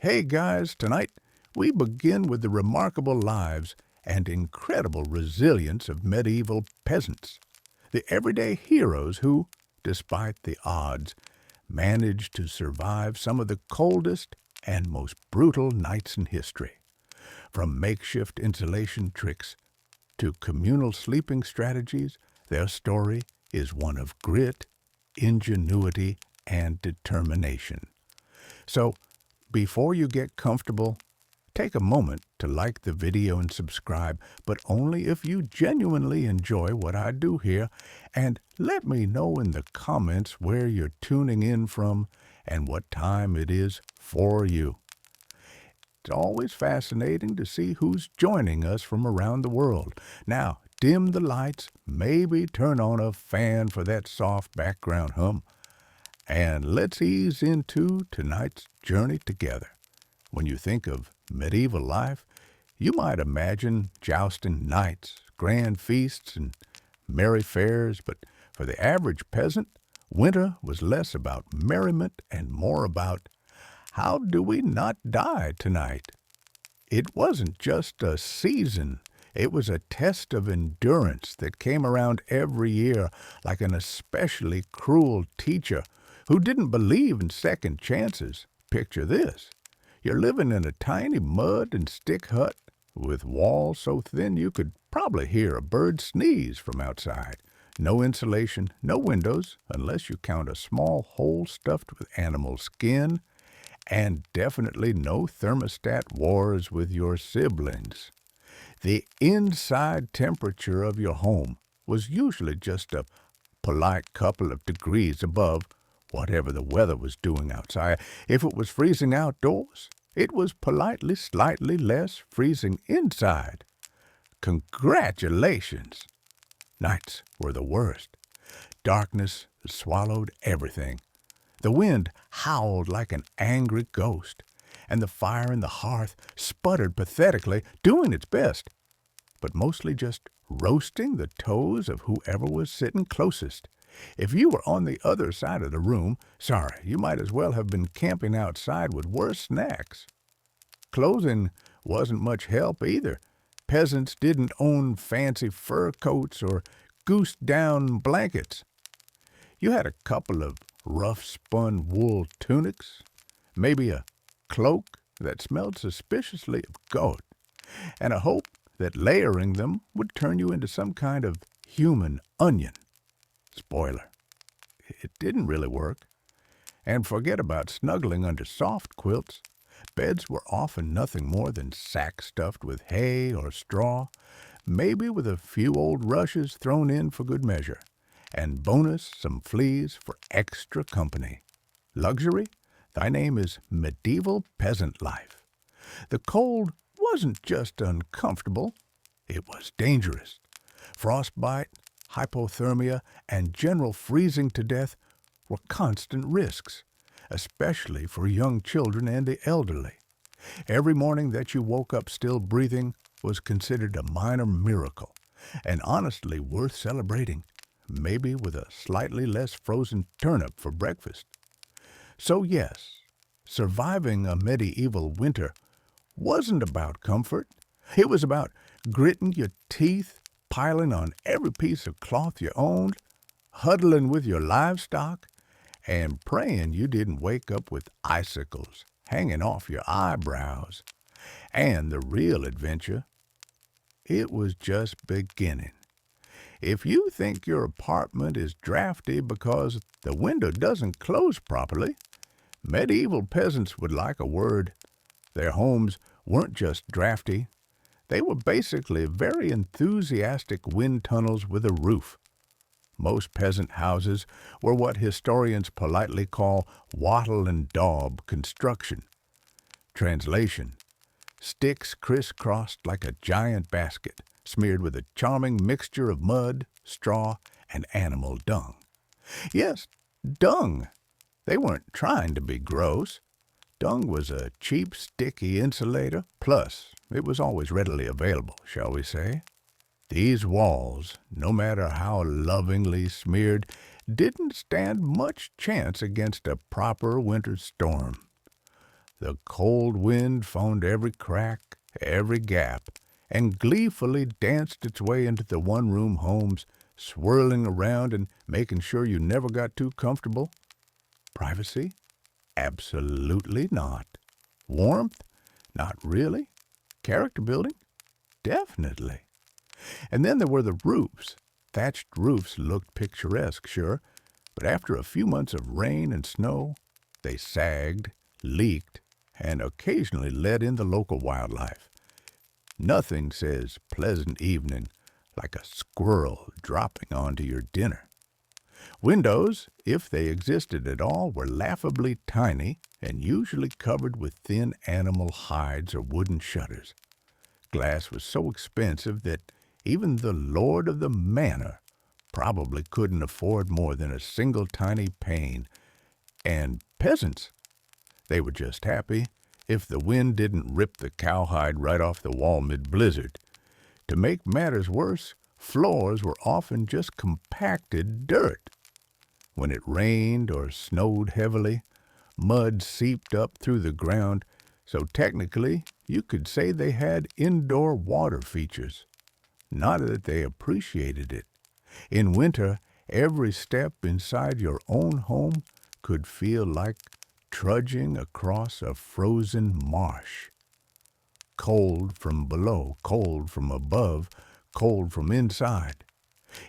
Hey guys, tonight we begin with the remarkable lives and incredible resilience of medieval peasants, the everyday heroes who, despite the odds, managed to survive some of the coldest and most brutal nights in history. From makeshift insulation tricks to communal sleeping strategies, their story is one of grit, ingenuity, and determination. So, before you get comfortable, take a moment to like the video and subscribe, but only if you genuinely enjoy what I do here, and let me know in the comments where you're tuning in from and what time it is for you. It's always fascinating to see who's joining us from around the world. Now, dim the lights, maybe turn on a fan for that soft background hum, and let's ease into tonight's journey together. When you think of medieval life, you might imagine jousting knights, grand feasts, and merry fairs, but for the average peasant, winter was less about merriment and more about how do we not die tonight? It wasn't just a season. It was a test of endurance that came around every year like an especially cruel teacher who didn't believe in second chances. Picture this. You're living in a tiny mud and stick hut with walls so thin you could probably hear a bird sneeze from outside. No insulation, no windows, unless you count a small hole stuffed with animal skin, and definitely no thermostat wars with your siblings. The inside temperature of your home was usually just a polite couple of degrees above whatever the weather was doing outside. If it was freezing outdoors, it was politely slightly less freezing inside. Congratulations! Nights were the worst. Darkness swallowed everything. The wind howled like an angry ghost, and the fire in the hearth sputtered pathetically, doing its best, but mostly just roasting the toes of whoever was sitting closest. If you were on the other side of the room, sorry, you might as well have been camping outside with worse snacks. Clothing wasn't much help either. Peasants didn't own fancy fur coats or goose-down blankets. You had a couple of rough-spun wool tunics, maybe a cloak that smelled suspiciously of goat, and a hope that layering them would turn you into some kind of human onion. Spoiler, it didn't really work. And forget about snuggling under soft quilts. Beds were often nothing more than sacks stuffed with hay or straw, maybe with a few old rushes thrown in for good measure, and bonus some fleas for extra company. Luxury? Thy name is medieval peasant life. The cold wasn't just uncomfortable, it was dangerous. Frostbite, hypothermia, and general freezing to death were constant risks, especially for young children and the elderly. Every morning that you woke up still breathing was considered a minor miracle, and honestly worth celebrating, maybe with a slightly less frozen turnip for breakfast. So yes, surviving a medieval winter wasn't about comfort. It was about gritting your teeth, piling on every piece of cloth you owned, huddling with your livestock, and praying you didn't wake up with icicles hanging off your eyebrows. And the real adventure, it was just beginning. If you think your apartment is drafty because the window doesn't close properly, medieval peasants would like a word. Their homes weren't just drafty. They were basically very enthusiastic wind tunnels with a roof. Most peasant houses were what historians politely call wattle and daub construction. Translation: sticks crisscrossed like a giant basket, smeared with a charming mixture of mud, straw, and animal dung. Yes, dung. They weren't trying to be gross. Dung was a cheap, sticky insulator, plus it was always readily available, shall we say. These walls, no matter how lovingly smeared, didn't stand much chance against a proper winter storm. The cold wind found every crack, every gap, and gleefully danced its way into the one-room homes, swirling around and making sure you never got too comfortable. Privacy? Absolutely not. Warmth? Not really. Character building? Definitely. And then there were the roofs. Thatched roofs looked picturesque, sure, but after a few months of rain and snow, they sagged, leaked, and occasionally let in the local wildlife. Nothing says pleasant evening like a squirrel dropping onto your dinner. Windows, if they existed at all, were laughably tiny and usually covered with thin animal hides or wooden shutters. Glass was so expensive that even the lord of the manor probably couldn't afford more than a single tiny pane. And peasants, they were just happy if the wind didn't rip the cowhide right off the wall mid-blizzard. To make matters worse, floors were often just compacted dirt. When it rained or snowed heavily, mud seeped up through the ground, so technically you could say they had indoor water features. Not that they appreciated it. In winter, every step inside your own home could feel like trudging across a frozen marsh. Cold from below, cold from above, cold from inside.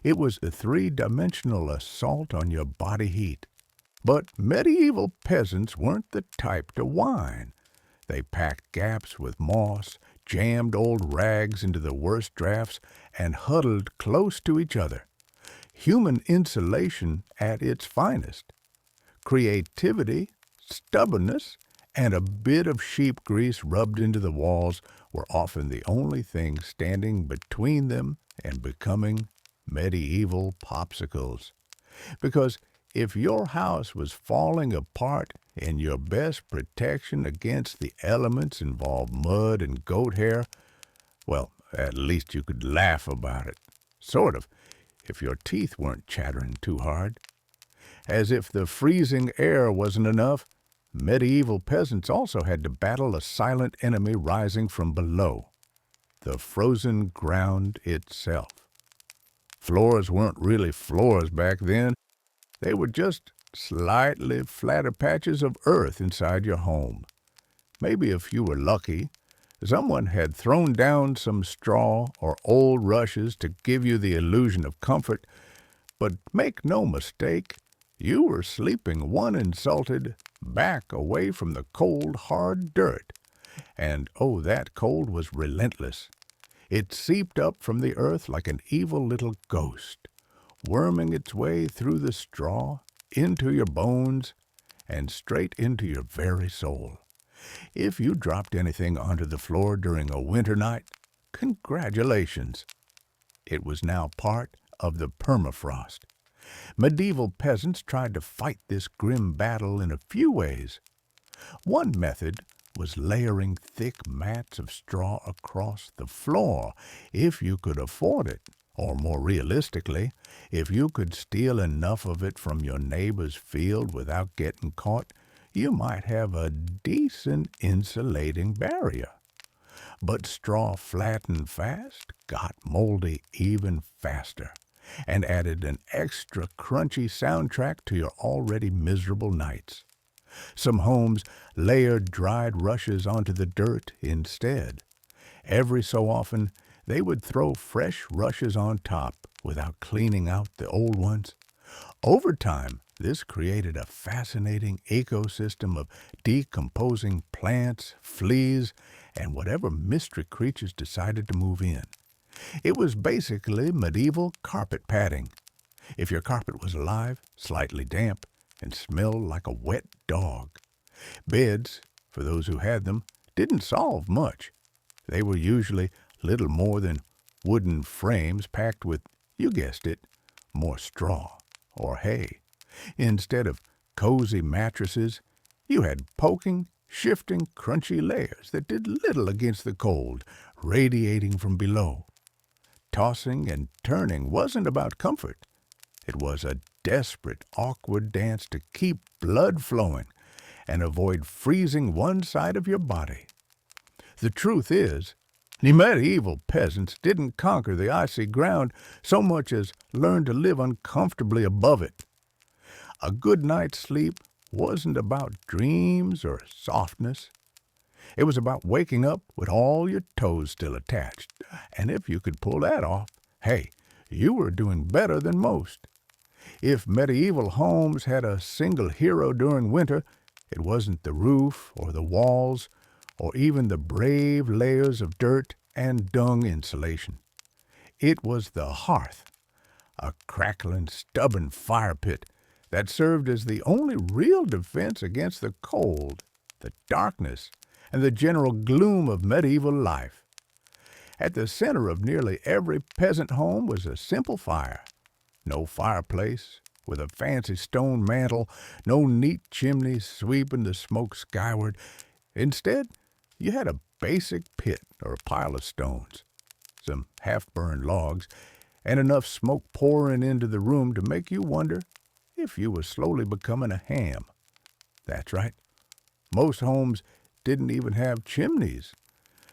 It was a three-dimensional assault on your body heat. But medieval peasants weren't the type to whine. They packed gaps with moss, jammed old rags into the worst drafts, and huddled close to each other. Human insulation at its finest. Creativity, stubbornness, and a bit of sheep grease rubbed into the walls were often the only things standing between them and becoming medieval popsicles. Because if your house was falling apart and your best protection against the elements involved mud and goat hair, well, at least you could laugh about it. Sort of, if your teeth weren't chattering too hard. As if the freezing air wasn't enough, medieval peasants also had to battle a silent enemy rising from below, the frozen ground itself. Floors weren't really floors back then. They were just slightly flatter patches of earth inside your home. Maybe if you were lucky, someone had thrown down some straw or old rushes to give you the illusion of comfort, but make no mistake, you were sleeping one insulted back away from the cold, hard dirt. And oh, that cold was relentless. It seeped up from the earth like an evil little ghost, worming its way through the straw, into your bones, and straight into your very soul. If you dropped anything onto the floor during a winter night, congratulations. It was now part of the permafrost. Medieval peasants tried to fight this grim battle in a few ways. One method was layering thick mats of straw across the floor, if you could afford it, or more realistically, if you could steal enough of it from your neighbor's field without getting caught, you might have a decent insulating barrier. But straw flattened fast got moldy even faster, and added an extra crunchy soundtrack to your already miserable nights. Some homes layered dried rushes onto the dirt instead. Every so often, they would throw fresh rushes on top without cleaning out the old ones. Over time, this created a fascinating ecosystem of decomposing plants, fleas, and whatever mystery creatures decided to move in. It was basically medieval carpet padding. If your carpet was alive, slightly damp, and smelled like a wet dog. Beds, for those who had them, didn't solve much. They were usually little more than wooden frames packed with, you guessed it, more straw or hay. Instead of cozy mattresses, you had poking, shifting, crunchy layers that did little against the cold, radiating from below. Tossing and turning wasn't about comfort. It was a desperate, awkward dance to keep blood flowing, and avoid freezing one side of your body. The truth is, the medieval peasants didn't conquer the icy ground so much as learn to live uncomfortably above it. A good night's sleep wasn't about dreams or softness. It was about waking up with all your toes still attached. And if you could pull that off, hey, you were doing better than most. If medieval homes had a single hero during winter, it wasn't the roof or the walls or even the brave layers of dirt and dung insulation. It was the hearth, a crackling, stubborn fire pit that served as the only real defense against the cold, the darkness, and the general gloom of medieval life. At the center of nearly every peasant home was a simple fire. No fireplace with a fancy stone mantel, no neat chimney sweeping the smoke skyward. Instead, you had a basic pit or a pile of stones, some half-burned logs, and enough smoke pouring into the room to make you wonder if you were slowly becoming a ham. That's right. Most homes didn't even have chimneys.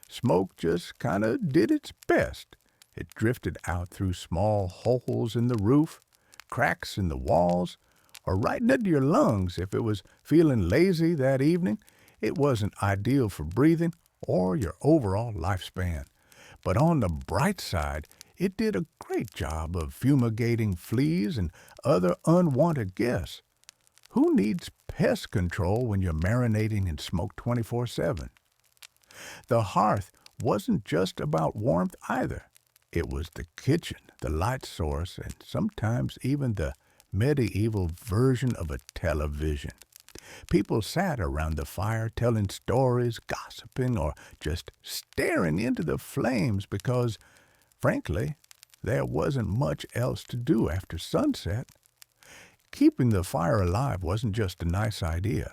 Smoke just kind of did its best. It drifted out through small holes in the roof, cracks in the walls, or right into your lungs if it was feeling lazy that evening. It wasn't ideal for breathing or your overall lifespan. But on the bright side, it did a great job of fumigating fleas and other unwanted guests. Who needs pest control when you're marinating in smoke 24/7? The hearth wasn't just about warmth either. It was the kitchen, the light source, and sometimes even the medieval version of a television. People sat around the fire telling stories, gossiping, or just staring into the flames because, frankly, there wasn't much else to do after sunset. Keeping the fire alive wasn't just a nice idea.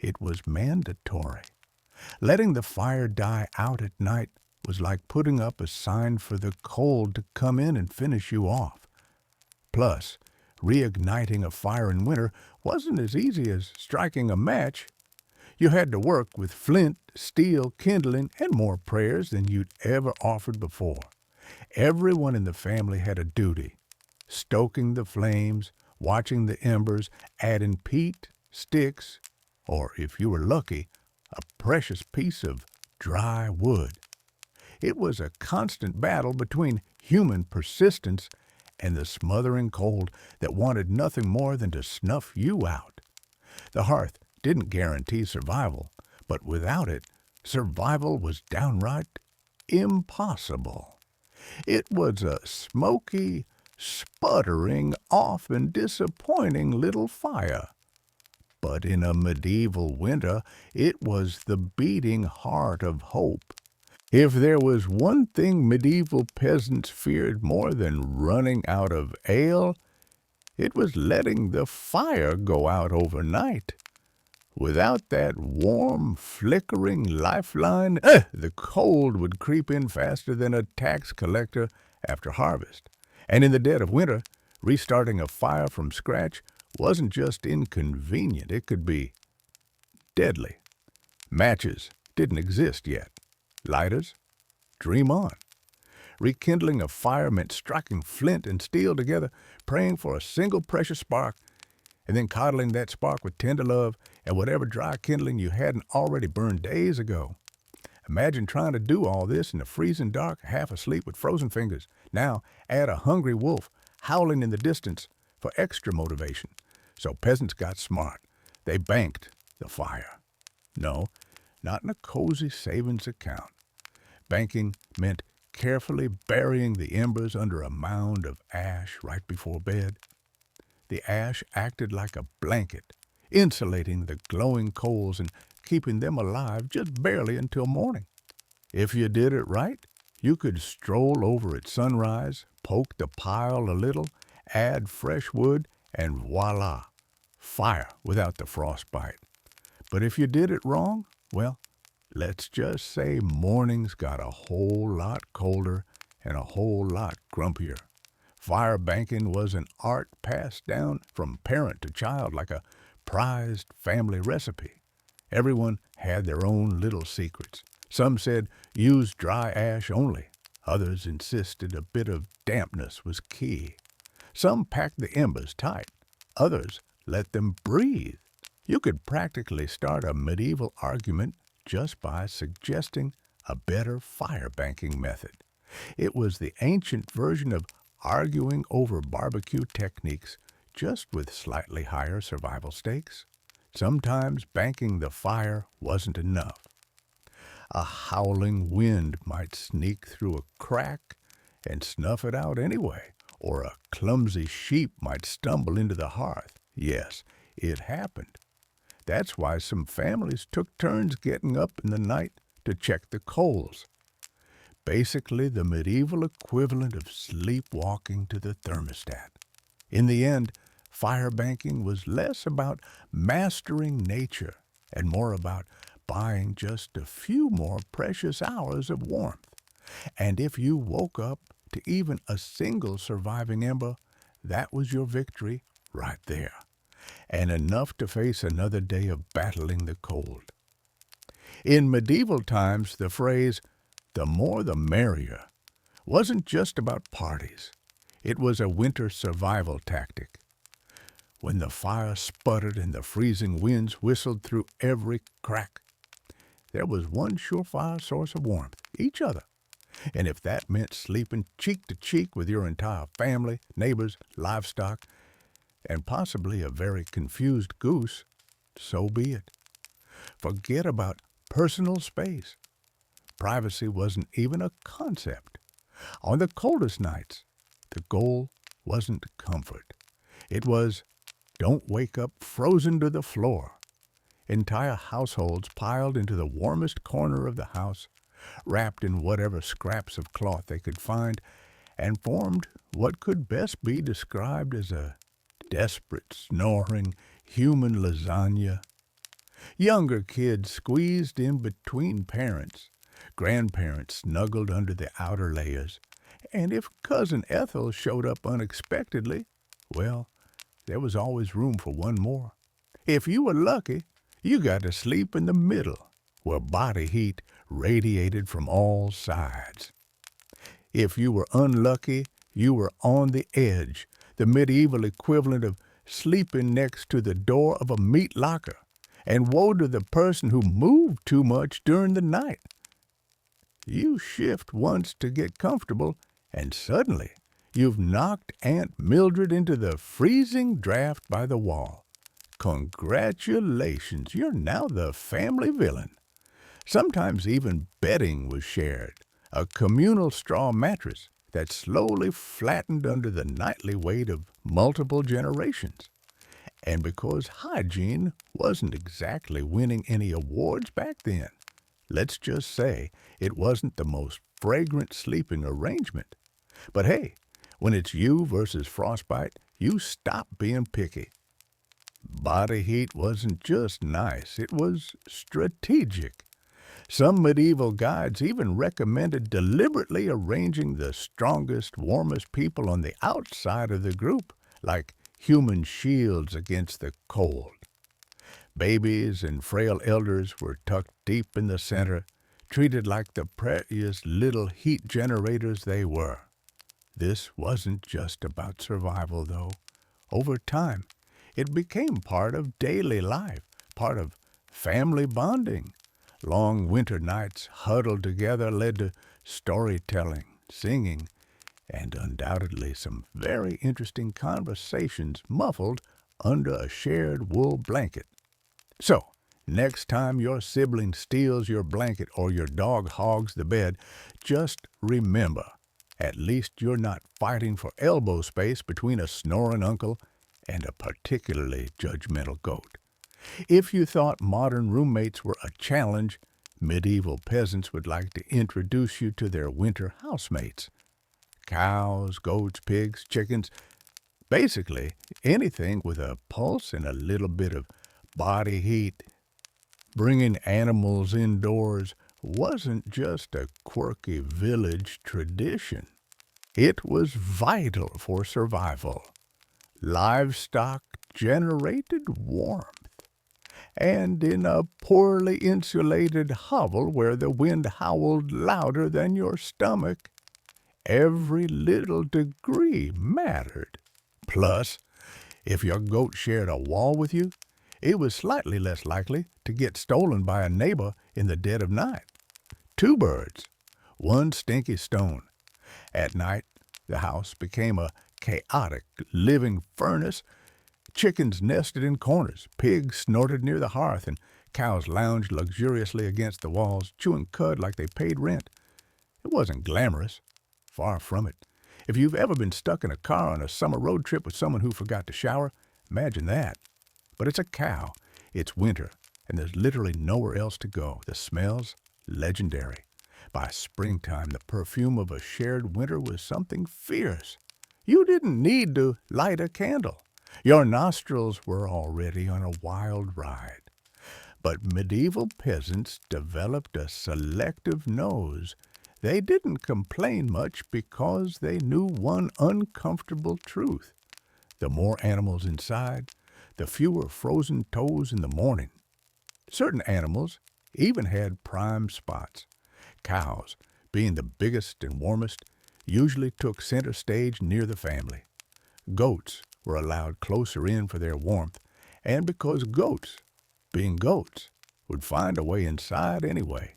It was mandatory. Letting the fire die out at night was like putting up a sign for the cold to come in and finish you off. Plus, reigniting a fire in winter wasn't as easy as striking a match. You had to work with flint, steel, kindling, and more prayers than you'd ever offered before. Everyone in the family had a duty: stoking the flames, watching the embers, adding peat, sticks, or, if you were lucky, a precious piece of dry wood. It was a constant battle between human persistence and the smothering cold that wanted nothing more than to snuff you out. The hearth didn't guarantee survival, but without it, survival was downright impossible. It was a smoky, sputtering, often disappointing little fire. But in a medieval winter, it was the beating heart of hope. If there was one thing medieval peasants feared more than running out of ale, it was letting the fire go out overnight. Without that warm, flickering lifeline, the cold would creep in faster than a tax collector after harvest. And in the dead of winter, restarting a fire from scratch wasn't just inconvenient, it could be deadly. Matches didn't exist yet. Lighters? Dream on. Rekindling a fire meant striking flint and steel together, praying for a single precious spark, and then coddling that spark with tender love and whatever dry kindling you hadn't already burned days ago. Imagine trying to do all this in the freezing dark, half asleep with frozen fingers. Now add a hungry wolf howling in the distance for extra motivation. So peasants got smart. They banked the fire. No, not in a cozy savings account. Banking meant carefully burying the embers under a mound of ash right before bed. The ash acted like a blanket, insulating the glowing coals and keeping them alive just barely until morning. If you did it right, you could stroll over at sunrise, poke the pile a little, add fresh wood, and voila, fire without the frostbite. But if you did it wrong, well, let's just say mornings got a whole lot colder and a whole lot grumpier. Fire banking was an art passed down from parent to child like a prized family recipe. Everyone had their own little secrets. Some said use dry ash only. Others insisted a bit of dampness was key. Some packed the embers tight. Others let them breathe. You could practically start a medieval argument just by suggesting a better fire banking method. It was the ancient version of arguing over barbecue techniques, just with slightly higher survival stakes. Sometimes banking the fire wasn't enough. A howling wind might sneak through a crack and snuff it out anyway, or a clumsy sheep might stumble into the hearth. Yes, it happened. That's why some families took turns getting up in the night to check the coals. Basically the medieval equivalent of sleepwalking to the thermostat. In the end, fire banking was less about mastering nature and more about buying just a few more precious hours of warmth. And if you woke up to even a single surviving ember, that was your victory right there, and enough to face another day of battling the cold. In medieval times, the phrase, "the more the merrier," wasn't just about parties. It was a winter survival tactic. When the fire sputtered and the freezing winds whistled through every crack, there was one surefire source of warmth, each other. And if that meant sleeping cheek to cheek with your entire family, neighbors, livestock, and possibly a very confused goose, so be it. Forget about personal space. Privacy wasn't even a concept. On the coldest nights, the goal wasn't comfort. It was, don't wake up frozen to the floor. Entire households piled into the warmest corner of the house, wrapped in whatever scraps of cloth they could find, and formed what could best be described as a desperate, snoring, human lasagna. Younger kids squeezed in between parents. Grandparents snuggled under the outer layers. And if Cousin Ethel showed up unexpectedly, well, there was always room for one more. If you were lucky, you got to sleep in the middle, where body heat radiated from all sides. If you were unlucky, you were on the edge, the medieval equivalent of sleeping next to the door of a meat locker, and woe to the person who moved too much during the night. You shift once to get comfortable, and suddenly you've knocked Aunt Mildred into the freezing draft by the wall. Congratulations, you're now the family villain. Sometimes even bedding was shared, a communal straw mattress that slowly flattened under the nightly weight of multiple generations. And because hygiene wasn't exactly winning any awards back then, let's just say it wasn't the most fragrant sleeping arrangement. But hey, when it's you versus frostbite, you stop being picky. Body heat wasn't just nice, it was strategic. Some medieval guides even recommended deliberately arranging the strongest, warmest people on the outside of the group, like human shields against the cold. Babies and frail elders were tucked deep in the center, treated like the precious little heat generators they were. This wasn't just about survival, though. Over time, it became part of daily life, part of family bonding. Long winter nights huddled together led to storytelling, singing, and undoubtedly some very interesting conversations muffled under a shared wool blanket. So, next time your sibling steals your blanket or your dog hogs the bed, just remember, at least you're not fighting for elbow space between a snoring uncle and a particularly judgmental goat. If you thought modern roommates were a challenge, medieval peasants would like to introduce you to their winter housemates. Cows, goats, pigs, chickens, basically anything with a pulse and a little bit of body heat. Bringing animals indoors wasn't just a quirky village tradition. It was vital for survival. Livestock generated warmth, and in a poorly insulated hovel where the wind howled louder than your stomach. Every little degree mattered. Plus, if your goat shared a wall with you, it was slightly less likely to get stolen by a neighbor in the dead of night. Two birds, one stinky stone. At night, the house became a chaotic living furnace. Chickens nested in corners, pigs snorted near the hearth, and cows lounged luxuriously against the walls, chewing cud like they paid rent. It wasn't glamorous. Far from it. If you've ever been stuck in a car on a summer road trip with someone who forgot to shower, imagine that. But it's a cow. It's winter, and there's literally nowhere else to go. The smells, legendary. By springtime, the perfume of a shared winter was something fierce. You didn't need to light a candle. Your nostrils were already on a wild ride. But medieval peasants developed a selective nose. They didn't complain much because they knew one uncomfortable truth. The more animals inside, the fewer frozen toes in the morning. Certain animals even had prime spots. Cows, being the biggest and warmest, usually took center stage near the family. Goats were allowed closer in for their warmth, and because goats, being goats, would find a way inside anyway.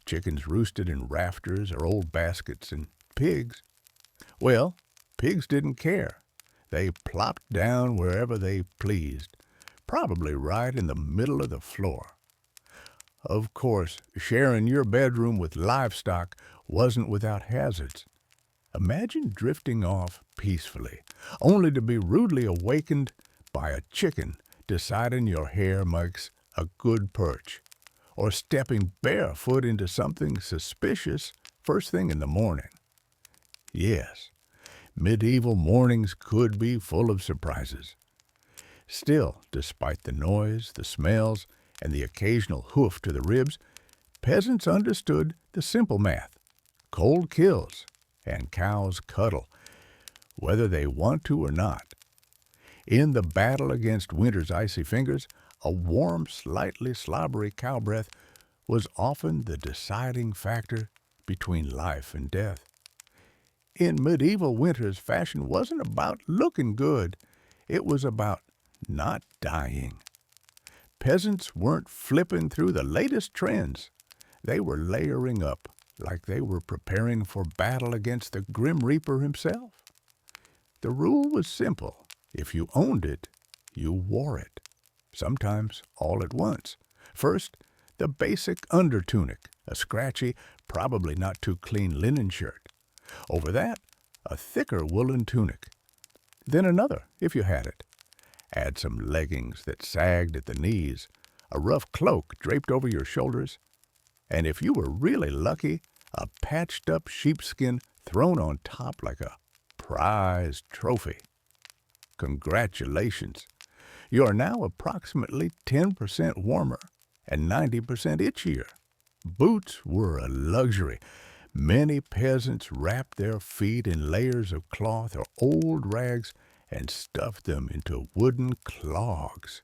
Chickens roosted in rafters or old baskets, and pigs, well, pigs didn't care. They plopped down wherever they pleased, probably right in the middle of the floor. Of course, sharing your bedroom with livestock wasn't without hazards. Imagine drifting off peacefully, only to be rudely awakened by a chicken deciding your hair makes a good perch, or stepping barefoot into something suspicious first thing in the morning. Yes, medieval mornings could be full of surprises. Still, despite the noise, the smells, and the occasional hoof to the ribs, peasants understood the simple math. Cold kills, and cows cuddle, whether they want to or not. In the battle against winter's icy fingers, a warm, slightly slobbery cow breath was often the deciding factor between life and death. In medieval winters, fashion wasn't about looking good. It was about not dying. Peasants weren't flipping through the latest trends. They were layering up like they were preparing for battle against the Grim Reaper himself. The rule was simple. If you owned it, you wore it. Sometimes all at once. First, the basic undertunic, a scratchy, probably not too clean linen shirt. Over that, a thicker woolen tunic. Then another, if you had it. Add some leggings that sagged at the knees, a rough cloak draped over your shoulders, and if you were really lucky, a patched-up sheepskin thrown on top like a prized trophy. Congratulations! You are now approximately 10% warmer and 90% itchier. Boots were a luxury. Many peasants wrapped their feet in layers of cloth or old rags and stuffed them into wooden clogs.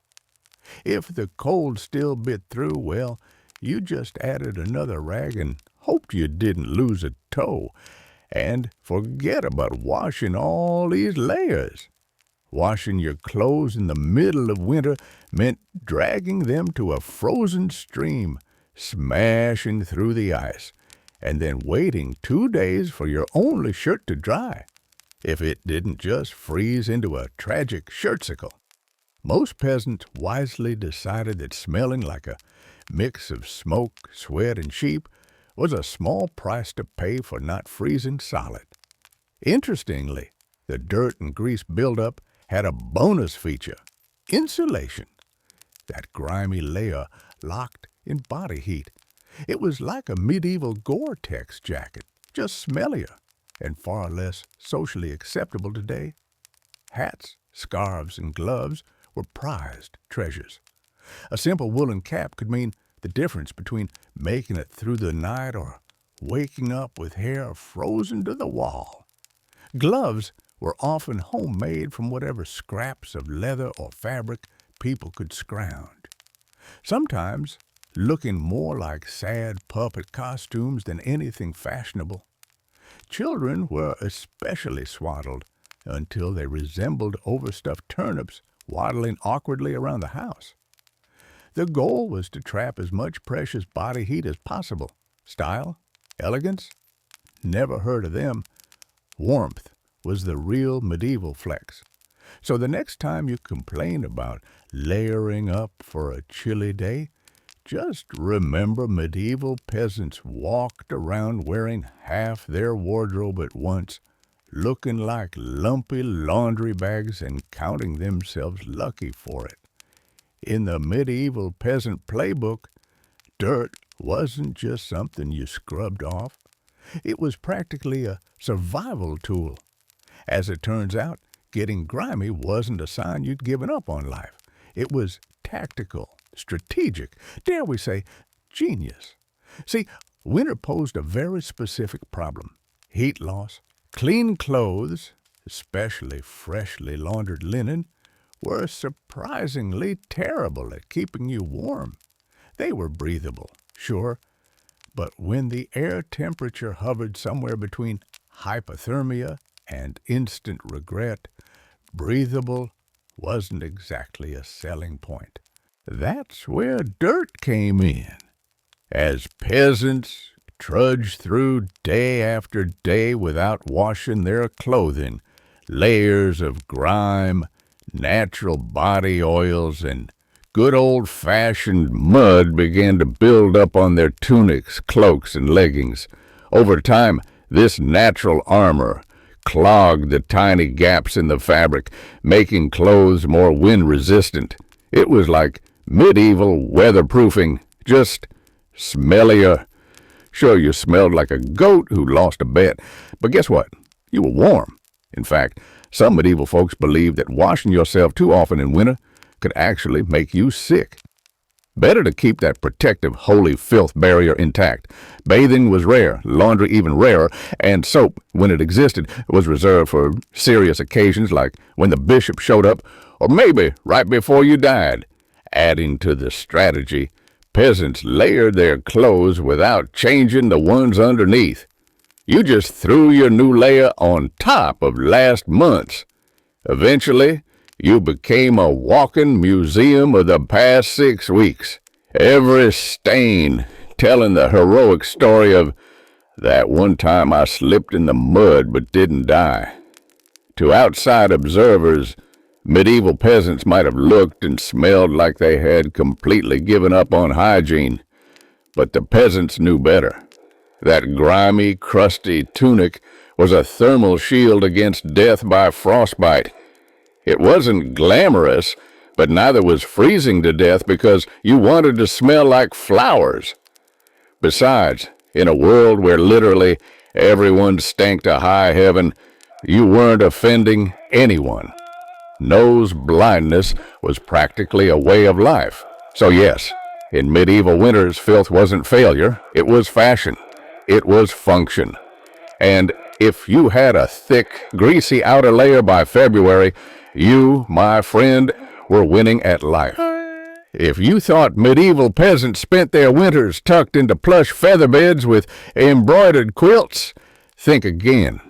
If the cold still bit through, well, you just added another rag and hoped you didn't lose a toe. And forget about washing all these layers. Washing your clothes in the middle of winter meant dragging them to a frozen stream, smashing through the ice, and then waiting 2 days for your only shirt to dry, if it didn't just freeze into a tragic shirtsicle. Most peasants wisely decided that smelling like a mix of smoke, sweat, and sheep was a small price to pay for not freezing solid. Interestingly, the dirt and grease buildup had a bonus feature: insulation. That grimy layer locked in body heat. It was like a medieval Gore-Tex jacket, just smellier and far less socially acceptable today. Hats, scarves, and gloves were prized treasures. A simple woolen cap could mean the difference between making it through the night or waking up with hair frozen to the wall. Gloves were often homemade from whatever scraps of leather or fabric people could scrounge. sometimes looking more like sad puppet costumes than anything fashionable. Children were especially swaddled until they resembled overstuffed turnips waddling awkwardly around the house. The goal was to trap as much precious body heat as possible. Style, elegance, never heard of them. Warmth was the real medieval flex. So the next time you complain about layering up for a chilly day, just remember medieval peasants walked around wearing half their wardrobe at once, looking like lumpy laundry bags and counting themselves lucky for it. In the medieval peasant playbook, dirt wasn't just something you scrubbed off. It was practically a survival tool. As it turns out, getting grimy wasn't a sign you'd given up on life. It was tactical, strategic, dare we say, genius. See, winter posed a very specific problem. Heat loss, clean clothes, especially freshly laundered linen, were surprisingly terrible at keeping you warm. They were breathable, sure, but when the air temperature hovered somewhere between hypothermia and instant regret, breathable wasn't exactly a selling point. That's where dirt came in. As peasants trudged through day after day without washing their clothing, layers of grime, natural body oils, and good old-fashioned mud began to build up on their tunics, cloaks, and leggings. Over time, this natural armor clogged the tiny gaps in the fabric, making clothes more wind-resistant. It was like medieval weatherproofing, just smellier. Sure, you smelled like a goat who lost a bet, but guess what? You were warm. In fact, some medieval folks believed that washing yourself too often in winter could actually make you sick. Better to keep that protective holy filth barrier intact. Bathing was rare, laundry even rarer, and soap, when it existed, was reserved for serious occasions like when the bishop showed up, or maybe right before you died. Adding to the strategy, peasants layered their clothes without changing the ones underneath. You just threw your new layer on top of last month's. Eventually, you became a walking museum of the past 6 weeks. Every stain telling the heroic story of that one time I slipped in the mud but didn't die. To outside observers, medieval peasants might have looked and smelled like they had completely given up on hygiene. But the peasants knew better. That grimy, crusty tunic was a thermal shield against death by frostbite. It wasn't glamorous, but neither was freezing to death because you wanted to smell like flowers. Besides, in a world where literally everyone stank to high heaven, you weren't offending anyone. Nose blindness was practically a way of life. So yes, in medieval winters, filth wasn't failure, it was fashion. It was function. And if you had a thick, greasy outer layer by February, you, my friend, were winning at life. If you thought medieval peasants spent their winters tucked into plush feather beds with embroidered quilts, think again.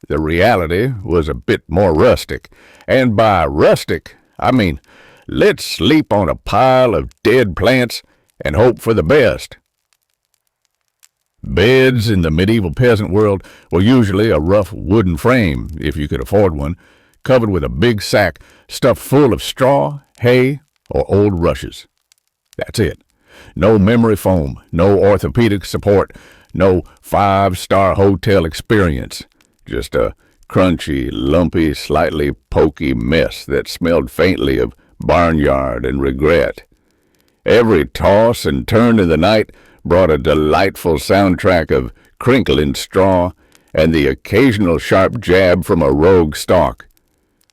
The reality was a bit more rustic. And by rustic, I mean, let's sleep on a pile of dead plants and hope for the best. Beds in the medieval peasant world were usually a rough wooden frame, if you could afford one, covered with a big sack stuffed full of straw, hay, or old rushes. That's it. No memory foam, no orthopedic support, no 5-star hotel experience. Just a crunchy, lumpy, slightly pokey mess that smelled faintly of barnyard and regret. Every toss and turn in the night brought a delightful soundtrack of crinkling straw and the occasional sharp jab from a rogue stalk.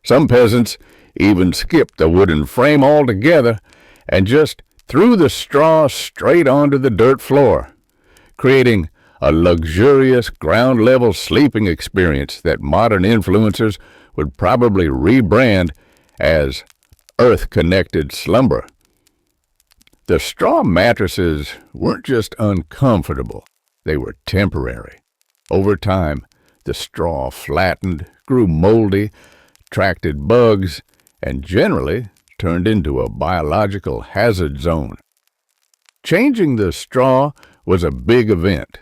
Some peasants even skipped the wooden frame altogether and just threw the straw straight onto the dirt floor, creating a luxurious ground-level sleeping experience that modern influencers would probably rebrand as earth-connected slumber. The straw mattresses weren't just uncomfortable, they were temporary. Over time, the straw flattened, grew moldy, attracted bugs, and generally turned into a biological hazard zone. Changing the straw was a big event,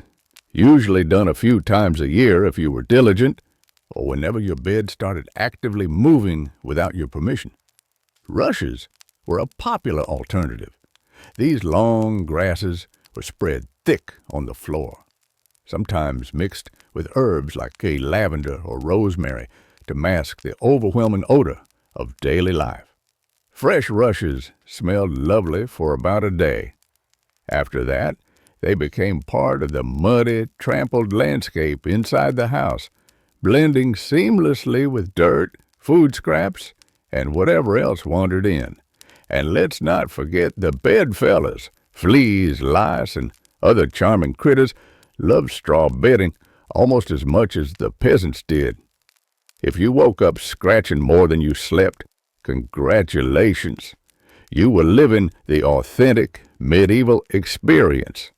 usually done a few times a year if you were diligent, or whenever your bed started actively moving without your permission. Rushes were a popular alternative. These long grasses were spread thick on the floor, sometimes mixed with herbs like lavender or rosemary to mask the overwhelming odor of daily life. Fresh rushes smelled lovely for about a day. After that, they became part of the muddy, trampled landscape inside the house, blending seamlessly with dirt, food scraps, and whatever else wandered in. And let's not forget the bedfellows. Fleas, lice, and other charming critters loved straw bedding almost as much as the peasants did. If you woke up scratching more than you slept, congratulations. You were living the authentic medieval experience.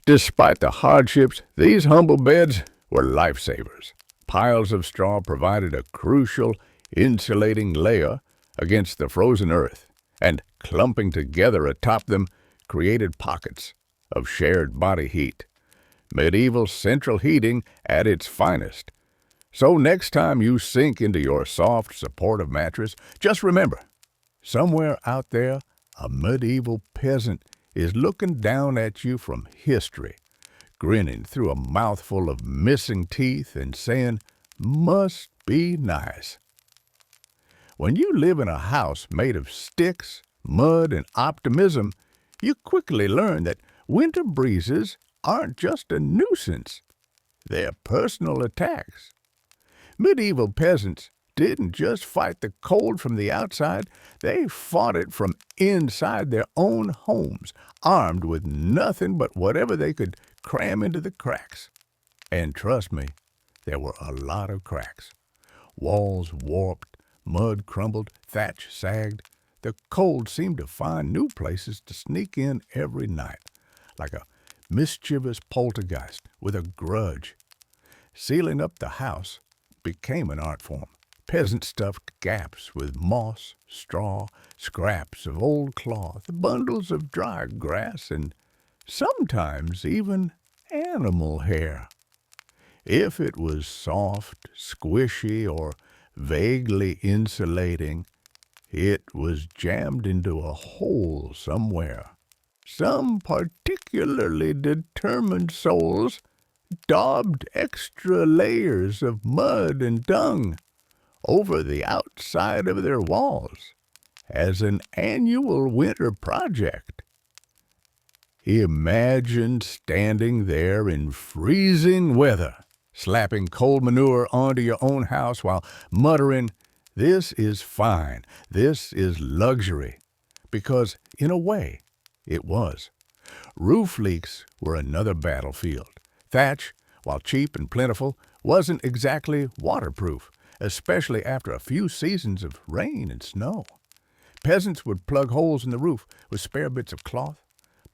Despite the hardships, these humble beds were lifesavers. Piles of straw provided a crucial insulating layer against the frozen earth, and clumping together atop them created pockets of shared body heat. Medieval central heating at its finest. So next time you sink into your soft, supportive mattress, just remember, somewhere out there, a medieval peasant is looking down at you from history, grinning through a mouthful of missing teeth and saying, "Must be nice." When you live in a house made of sticks, mud, and optimism, you quickly learn that winter breezes aren't just a nuisance. They're personal attacks. Medieval peasants didn't just fight the cold from the outside, they fought it from inside their own homes, armed with nothing but whatever they could cram into the cracks. And trust me, there were a lot of cracks. Walls warped, mud crumbled, thatch sagged. The cold seemed to find new places to sneak in every night, like a mischievous poltergeist with a grudge. Sealing up the house became an art form. Peasants stuffed gaps with moss, straw, scraps of old cloth, bundles of dry grass, and sometimes even animal hair. If it was soft, squishy, or vaguely insulating, it was jammed into a hole somewhere. Some particularly determined souls daubed extra layers of mud and dung over the outside of their walls as an annual winter project. Imagine standing there in freezing weather, slapping cold manure onto your own house while muttering, "This is fine, this is luxury," because, in a way, it was. Roof leaks were another battlefield. Thatch, while cheap and plentiful, wasn't exactly waterproof, especially after a few seasons of rain and snow. Peasants would plug holes in the roof with spare bits of cloth,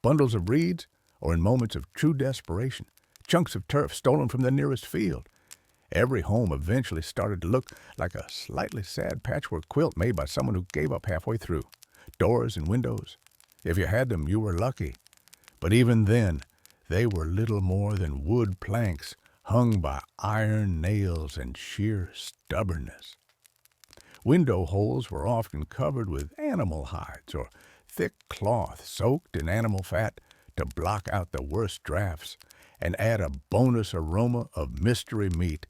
bundles of reeds, or in moments of true desperation, chunks of turf stolen from the nearest field. Every home eventually started to look like a slightly sad patchwork quilt made by someone who gave up halfway through. Doors and windows. If you had them, you were lucky. But even then, they were little more than wood planks hung by iron nails and sheer stubbornness. Window holes were often covered with animal hides or thick cloth soaked in animal fat to block out the worst drafts and add a bonus aroma of mystery meat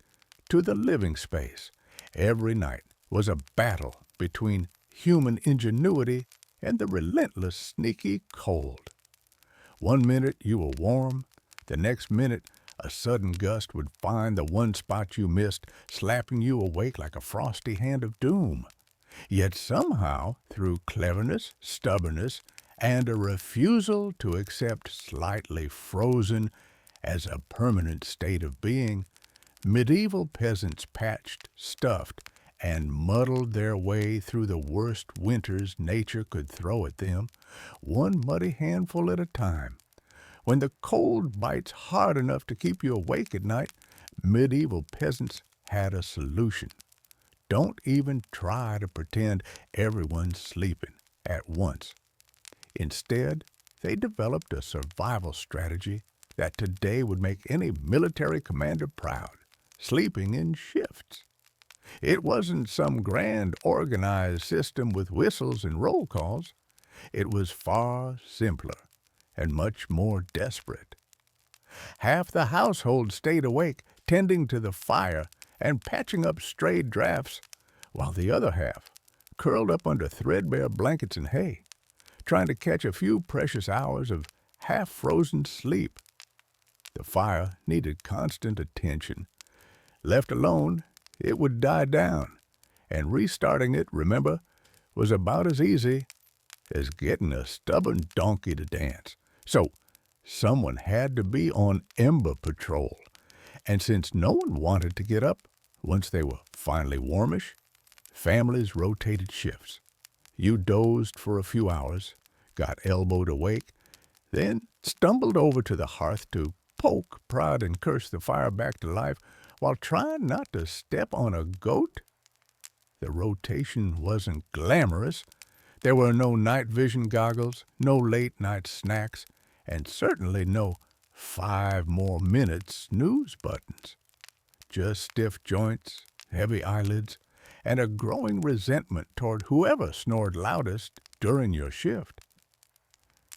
to the living space. Every night was a battle between human ingenuity and the relentless, sneaky cold. One minute you were warm, the next minute a sudden gust would find the one spot you missed, slapping you awake like a frosty hand of doom. Yet somehow, through cleverness, stubbornness, and a refusal to accept slightly frozen as a permanent state of being, medieval peasants patched, stuffed, and muddled their way through the worst winters nature could throw at them, one muddy handful at a time. When the cold bites hard enough to keep you awake at night, medieval peasants had a solution. Don't even try to pretend everyone's sleeping at once. Instead, they developed a survival strategy that today would make any military commander proud: sleeping in shifts. It wasn't some grand organized system with whistles and roll calls. It was far simpler and much more desperate. Half the household stayed awake, tending to the fire and patching up strayed drafts, while the other half curled up under threadbare blankets and hay, trying to catch a few precious hours of half-frozen sleep. The fire needed constant attention. Left alone, it would die down, and restarting it, remember, was about as easy as getting a stubborn donkey to dance. So someone had to be on ember patrol, and since no one wanted to get up once they were finally warmish, families rotated shifts. You dozed for a few hours, got elbowed awake, then stumbled over to the hearth to poke, prod, and curse the fire back to life while trying not to step on a goat. The rotation wasn't glamorous. There were no night vision goggles, no late-night snacks, and certainly no 5 more minutes snooze buttons. Just stiff joints, heavy eyelids, and a growing resentment toward whoever snored loudest during your shift.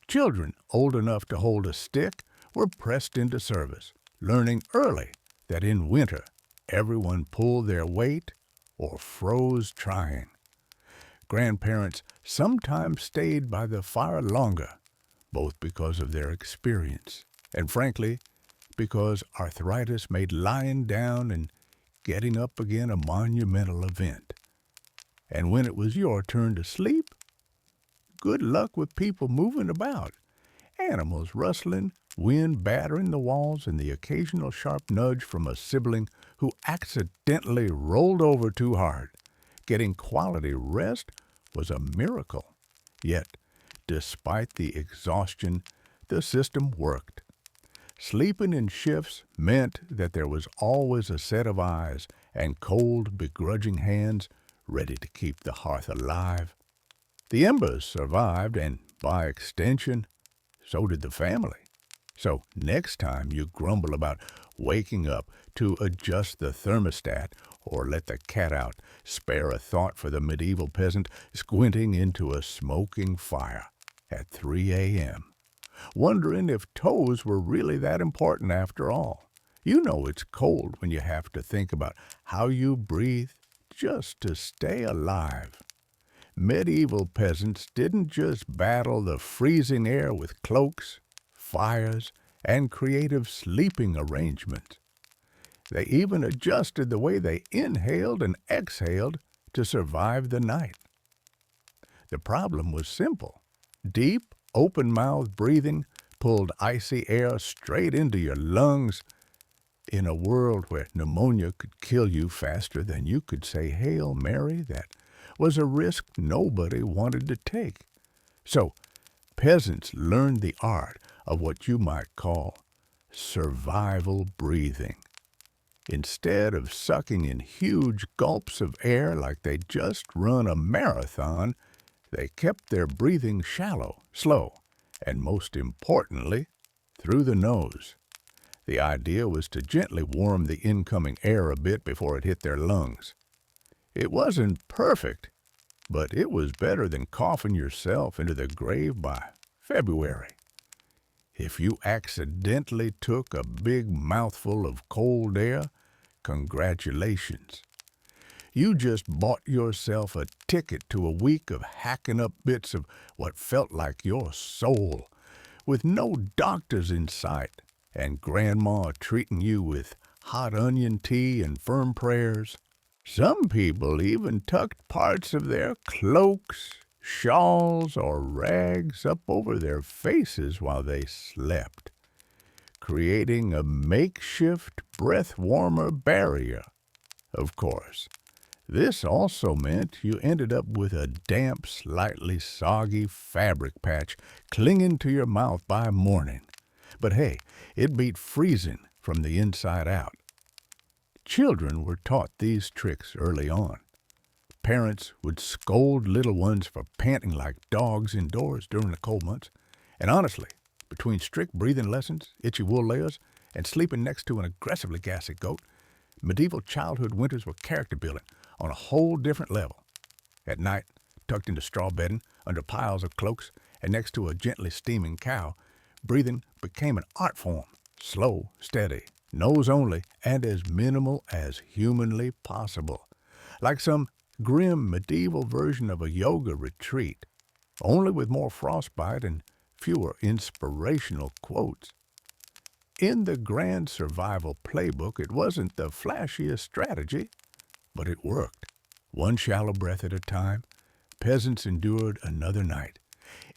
Children old enough to hold a stick were pressed into service, learning early that in winter everyone pulled their weight or froze trying. Grandparents sometimes stayed by the fire longer, both because of their experience and, frankly, because arthritis made lying down and getting up again a monumental event. And when it was your turn to sleep, good luck with people moving about, animals rustling, wind battering the walls, and the occasional sharp nudge from a sibling who accidentally rolled over too hard. Getting quality rest was a miracle. Yet, despite the exhaustion, the system worked. Sleeping in shifts meant that there was always a set of eyes and cold, begrudging hands ready to keep the hearth alive. The embers survived, and by extension, so did the family. So next time you grumble about waking up to adjust the thermostat or let the cat out, spare a thought for the medieval peasant squinting into a smoking fire at 3 a.m., wondering if toes were really that important after all. You know it's cold when you have to think about how you breathe just to stay alive. Medieval peasants didn't just battle the freezing air with cloaks, fires, and creative sleeping arrangements. They even adjusted the way they inhaled and exhaled to survive the night. The problem was simple. Deep, open-mouthed breathing pulled icy air straight into your lungs. In a world where pneumonia could kill you faster than you could say Hail Mary, that was a risk nobody wanted to take. So, peasants learned the art of what you might call survival breathing. Instead of sucking in huge gulps of air like they'd just run a marathon, they kept their breathing shallow, slow, and most importantly, through the nose. The idea was to gently warm the incoming air a bit before it hit their lungs. It wasn't perfect, but it was better than coughing yourself into the grave by February. If you accidentally took a big mouthful of cold air, congratulations. You just bought yourself a ticket to a week of hacking up bits of what felt like your soul, with no doctors in sight, and Grandma treating you with hot onion tea and firm prayers. Some people even tucked parts of their cloaks, shawls, or rags up over their faces while they slept, creating a makeshift breath-warmer barrier. Of course, This also meant you ended up with a damp, slightly soggy fabric patch clinging to your mouth by morning. But hey, it beat freezing from the inside out. Children were taught these tricks early on. Parents would scold little ones for panting like dogs indoors during the cold months. And honestly, between strict breathing lessons, itchy wool layers, and sleeping next to an aggressively gassy goat, medieval childhood winters were character building on a whole different level. At night, tucked into straw bedding, under piles of cloaks, and next to a gently steaming cow, breathing became an art form, slow, steady, nose only, and as minimal as humanly possible. Like some grim medieval version of a yoga retreat, only with more frostbite and fewer inspirational quotes. In the grand survival playbook, it wasn't the flashiest strategy, but it worked. One shallow breath at a time, peasants endured another night.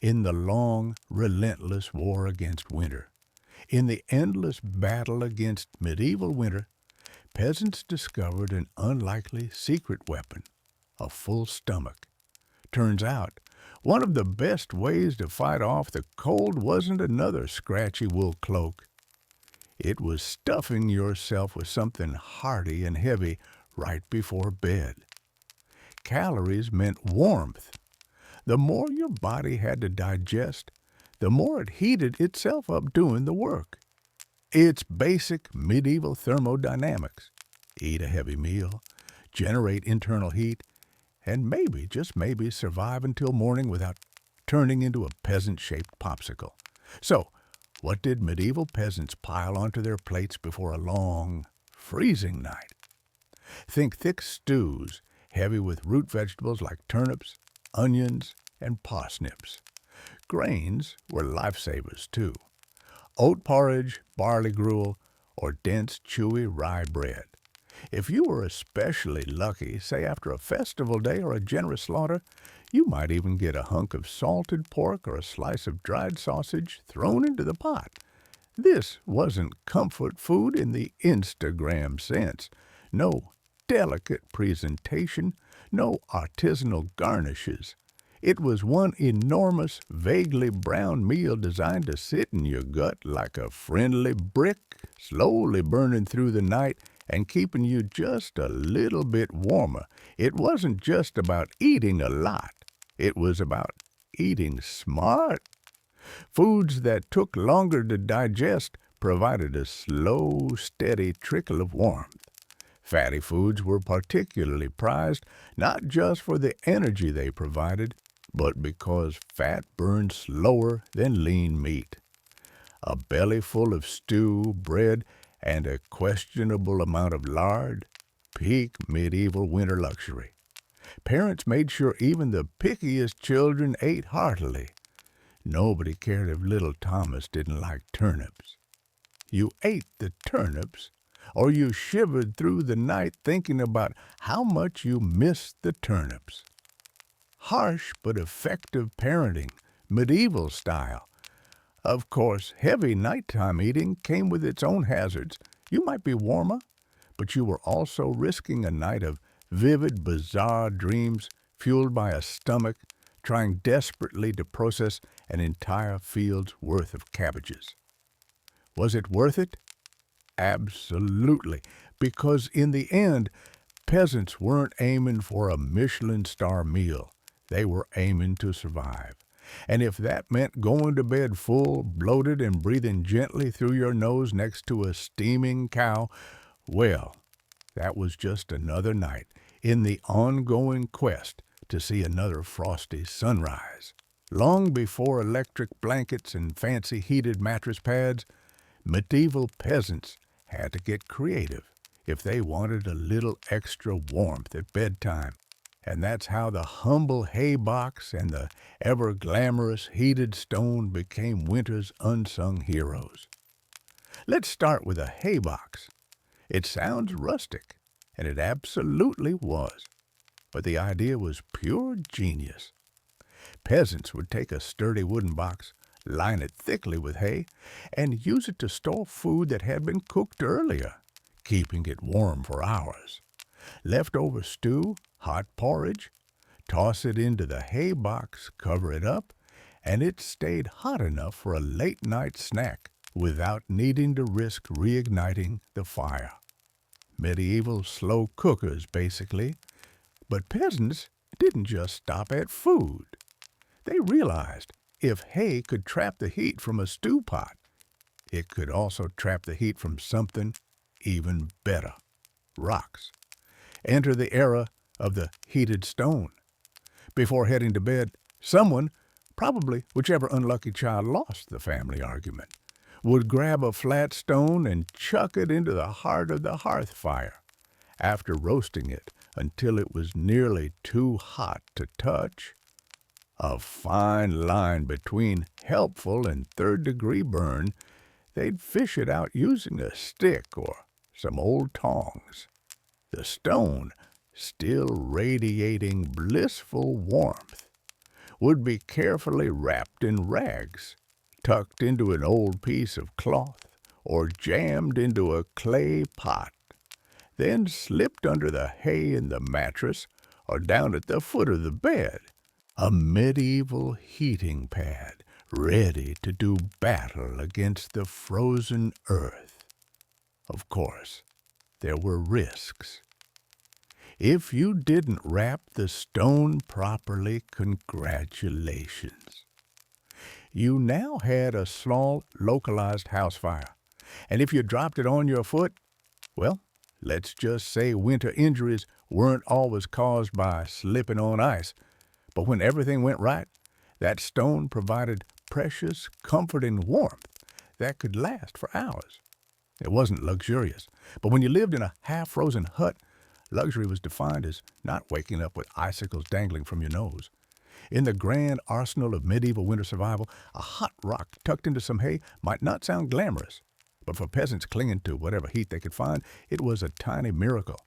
In the long, relentless war against winter, in the endless battle against medieval winter, peasants discovered an unlikely secret weapon, a full stomach. Turns out, one of the best ways to fight off the cold wasn't another scratchy wool cloak. It was stuffing yourself with something hearty and heavy right before bed. Calories meant warmth. The more your body had to digest, the more it heated itself up doing the work. It's basic medieval thermodynamics. Eat a heavy meal, generate internal heat, and maybe, just maybe, survive until morning without turning into a peasant-shaped popsicle. So, what did medieval peasants pile onto their plates before a long, freezing night? Think thick stews, heavy with root vegetables like turnips, onions, and parsnips. Grains were lifesavers, too. Oat porridge, barley gruel, or dense, chewy rye bread. If you were especially lucky, say after a festival day or a generous slaughter, you might even get a hunk of salted pork or a slice of dried sausage thrown into the pot. This wasn't comfort food in the Instagram sense. No delicate presentation, no artisanal garnishes. It was one enormous, vaguely brown meal designed to sit in your gut like a friendly brick, slowly burning through the night and keeping you just a little bit warmer. It wasn't just about eating a lot. It was about eating smart. Foods that took longer to digest provided a slow, steady trickle of warmth. Fatty foods were particularly prized, not just for the energy they provided, but because fat burned slower than lean meat. A belly full of stew, bread, and a questionable amount of lard, peak medieval winter luxury. Parents made sure even the pickiest children ate heartily. Nobody cared if little Thomas didn't like turnips. You ate the turnips, or you shivered through the night thinking about how much you missed the turnips. Harsh but effective parenting, medieval style. Of course, heavy nighttime eating came with its own hazards. You might be warmer, but you were also risking a night of vivid, bizarre dreams fueled by a stomach trying desperately to process an entire field's worth of cabbages. Was it worth it? Absolutely, because in the end, peasants weren't aiming for a Michelin star meal. They were aiming to survive. And if that meant going to bed full, bloated, and breathing gently through your nose next to a steaming cow, well, that was just another night in the ongoing quest to see another frosty sunrise. Long before electric blankets and fancy heated mattress pads, medieval peasants had to get creative if they wanted a little extra warmth at bedtime. And that's how the humble hay box and the ever-glamorous heated stone became winter's unsung heroes. Let's start with a hay box. It sounds rustic, and it absolutely was. But the idea was pure genius. Peasants would take a sturdy wooden box, line it thickly with hay, and use it to store food that had been cooked earlier, keeping it warm for hours. Leftover stew, hot porridge, toss it into the hay box, cover it up, and it stayed hot enough for a late-night snack without needing to risk reigniting the fire. Medieval slow cookers, basically. But peasants didn't just stop at food. They realized if hay could trap the heat from a stew pot, it could also trap the heat from something even better: rocks. Enter the era of the heated stone. Before heading to bed, someone, probably whichever unlucky child lost the family argument, would grab a flat stone and chuck it into the heart of the hearth fire. After roasting it until it was nearly too hot to touch, a fine line between helpful and third-degree burn, they'd fish it out using a stick or some old tongs. The stone, still radiating blissful warmth, would be carefully wrapped in rags, tucked into an old piece of cloth, or jammed into a clay pot, then slipped under the hay in the mattress or down at the foot of the bed, a medieval heating pad ready to do battle against the frozen earth. Of course, there were risks. If you didn't wrap the stone properly, congratulations. You now had a small, localized house fire, and if you dropped it on your foot, well, let's just say winter injuries weren't always caused by slipping on ice, but when everything went right, that stone provided precious, comforting warmth that could last for hours. It wasn't luxurious, but when you lived in a half-frozen hut, luxury was defined as not waking up with icicles dangling from your nose. In the grand arsenal of medieval winter survival, a hot rock tucked into some hay might not sound glamorous, but for peasants clinging to whatever heat they could find, it was a tiny miracle.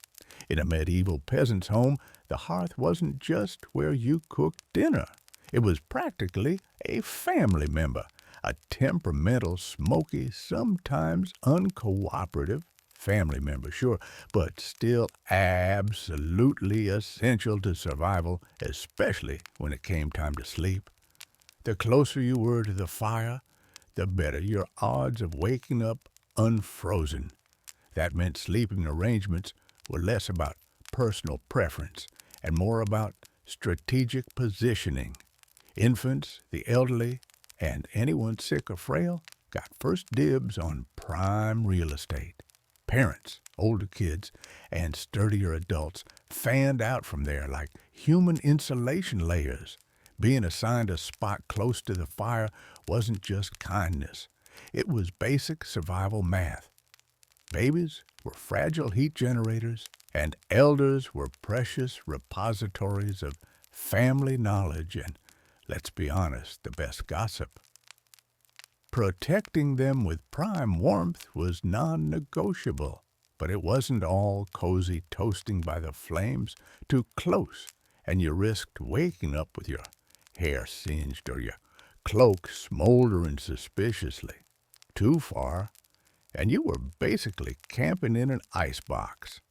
In a medieval peasant's home, the hearth wasn't just where you cooked dinner. It was practically a family member, a temperamental, smoky, sometimes uncooperative family member, sure, but still absolutely essential to survival, especially when it came time to sleep. The closer you were to the fire, the better your odds of waking up unfrozen. That meant sleeping arrangements were less about personal preference and more about strategic positioning. Infants, the elderly, and anyone sick or frail got first dibs on prime real estate. Parents, older kids, and sturdier adults fanned out from there like human insulation layers. Being assigned a spot close to the fire wasn't just kindness. It was basic survival math. Babies were fragile heat generators, and elders were precious repositories of family knowledge and, let's be honest, the best gossip. Protecting them with prime warmth was non-negotiable, but it wasn't all cozy toasting by the flames. Too close, and you risked waking up with your hair singed or your cloak smoldering suspiciously. Too far, and you were basically camping in an icebox.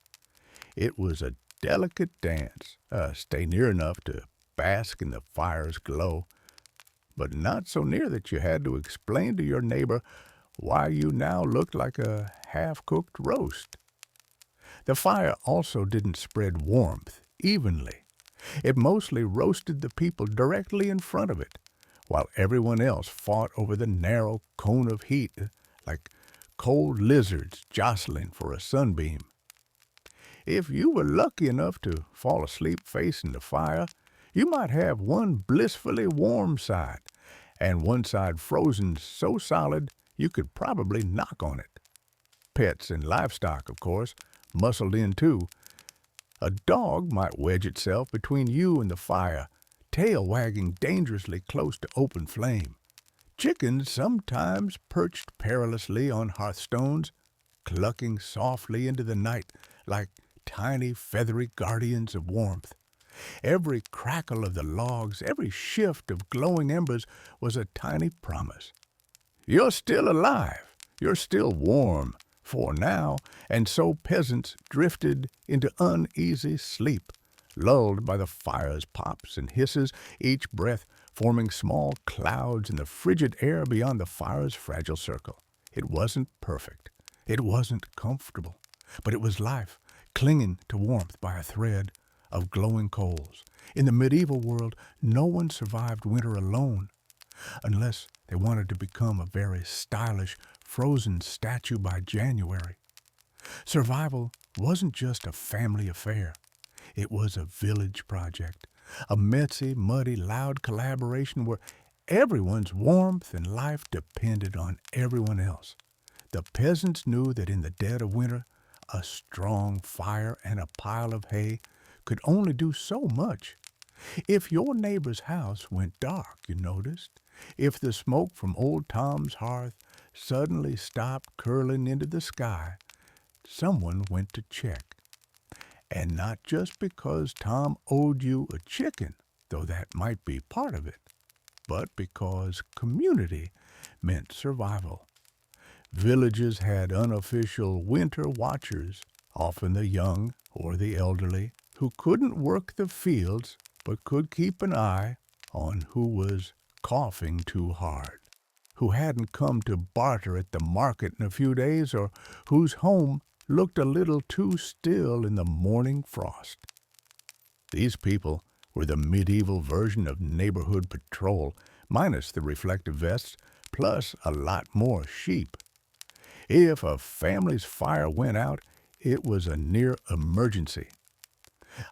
It was a delicate dance. Stay near enough to bask in the fire's glow, but not so near that you had to explain to your neighbor why you now looked like a half-cooked roast. The fire also didn't spread warmth evenly. It mostly roasted the people directly in front of it, while everyone else fought over the narrow cone of heat like cold lizards jostling for a sunbeam. If you were lucky enough to fall asleep facing the fire, you might have one blissfully warm side, and one side frozen so solid you could probably knock on it. Pets and livestock, of course, muscled in too. A dog might wedge itself between you and the fire, tail wagging dangerously close to open flame. Chickens sometimes perched perilously on hearthstones, clucking softly into the night like tiny feathery guardians of warmth. Every crackle of the logs, every shift of glowing embers was a tiny promise. You're still alive. You're still warm for now, and so peasants drifted into uneasy sleep, lulled by the fire's pops and hisses, each breath forming small clouds in the frigid air beyond the fire's fragile circle. It wasn't perfect. It wasn't comfortable. But it was life, clinging to warmth by a thread of glowing coals. In the medieval world, no one survived winter alone, unless they wanted to become a very stylish, frozen statue by January. Survival wasn't just a family affair. It was a village project, a messy, muddy, loud collaboration where everyone's warmth and life depended on everyone else. The peasants knew that in the dead of winter, a strong fire and a pile of hay could only do so much. If your neighbor's house went dark, you noticed, if the smoke from old Tom's hearth suddenly stopped curling into the sky, someone went to check. And not just because Tom owed you a chicken, though that might be part of it, but because community meant survival. Villages had unofficial winter watchers, often the young or the elderly, who couldn't work the fields but could keep an eye on who was coughing too hard, who hadn't come to barter at the market in a few days, or whose home looked a little too still in the morning frost. These people were the medieval version of neighborhood patrol, minus the reflective vests, plus a lot more sheep. If a family's fire went out, it was a near emergency.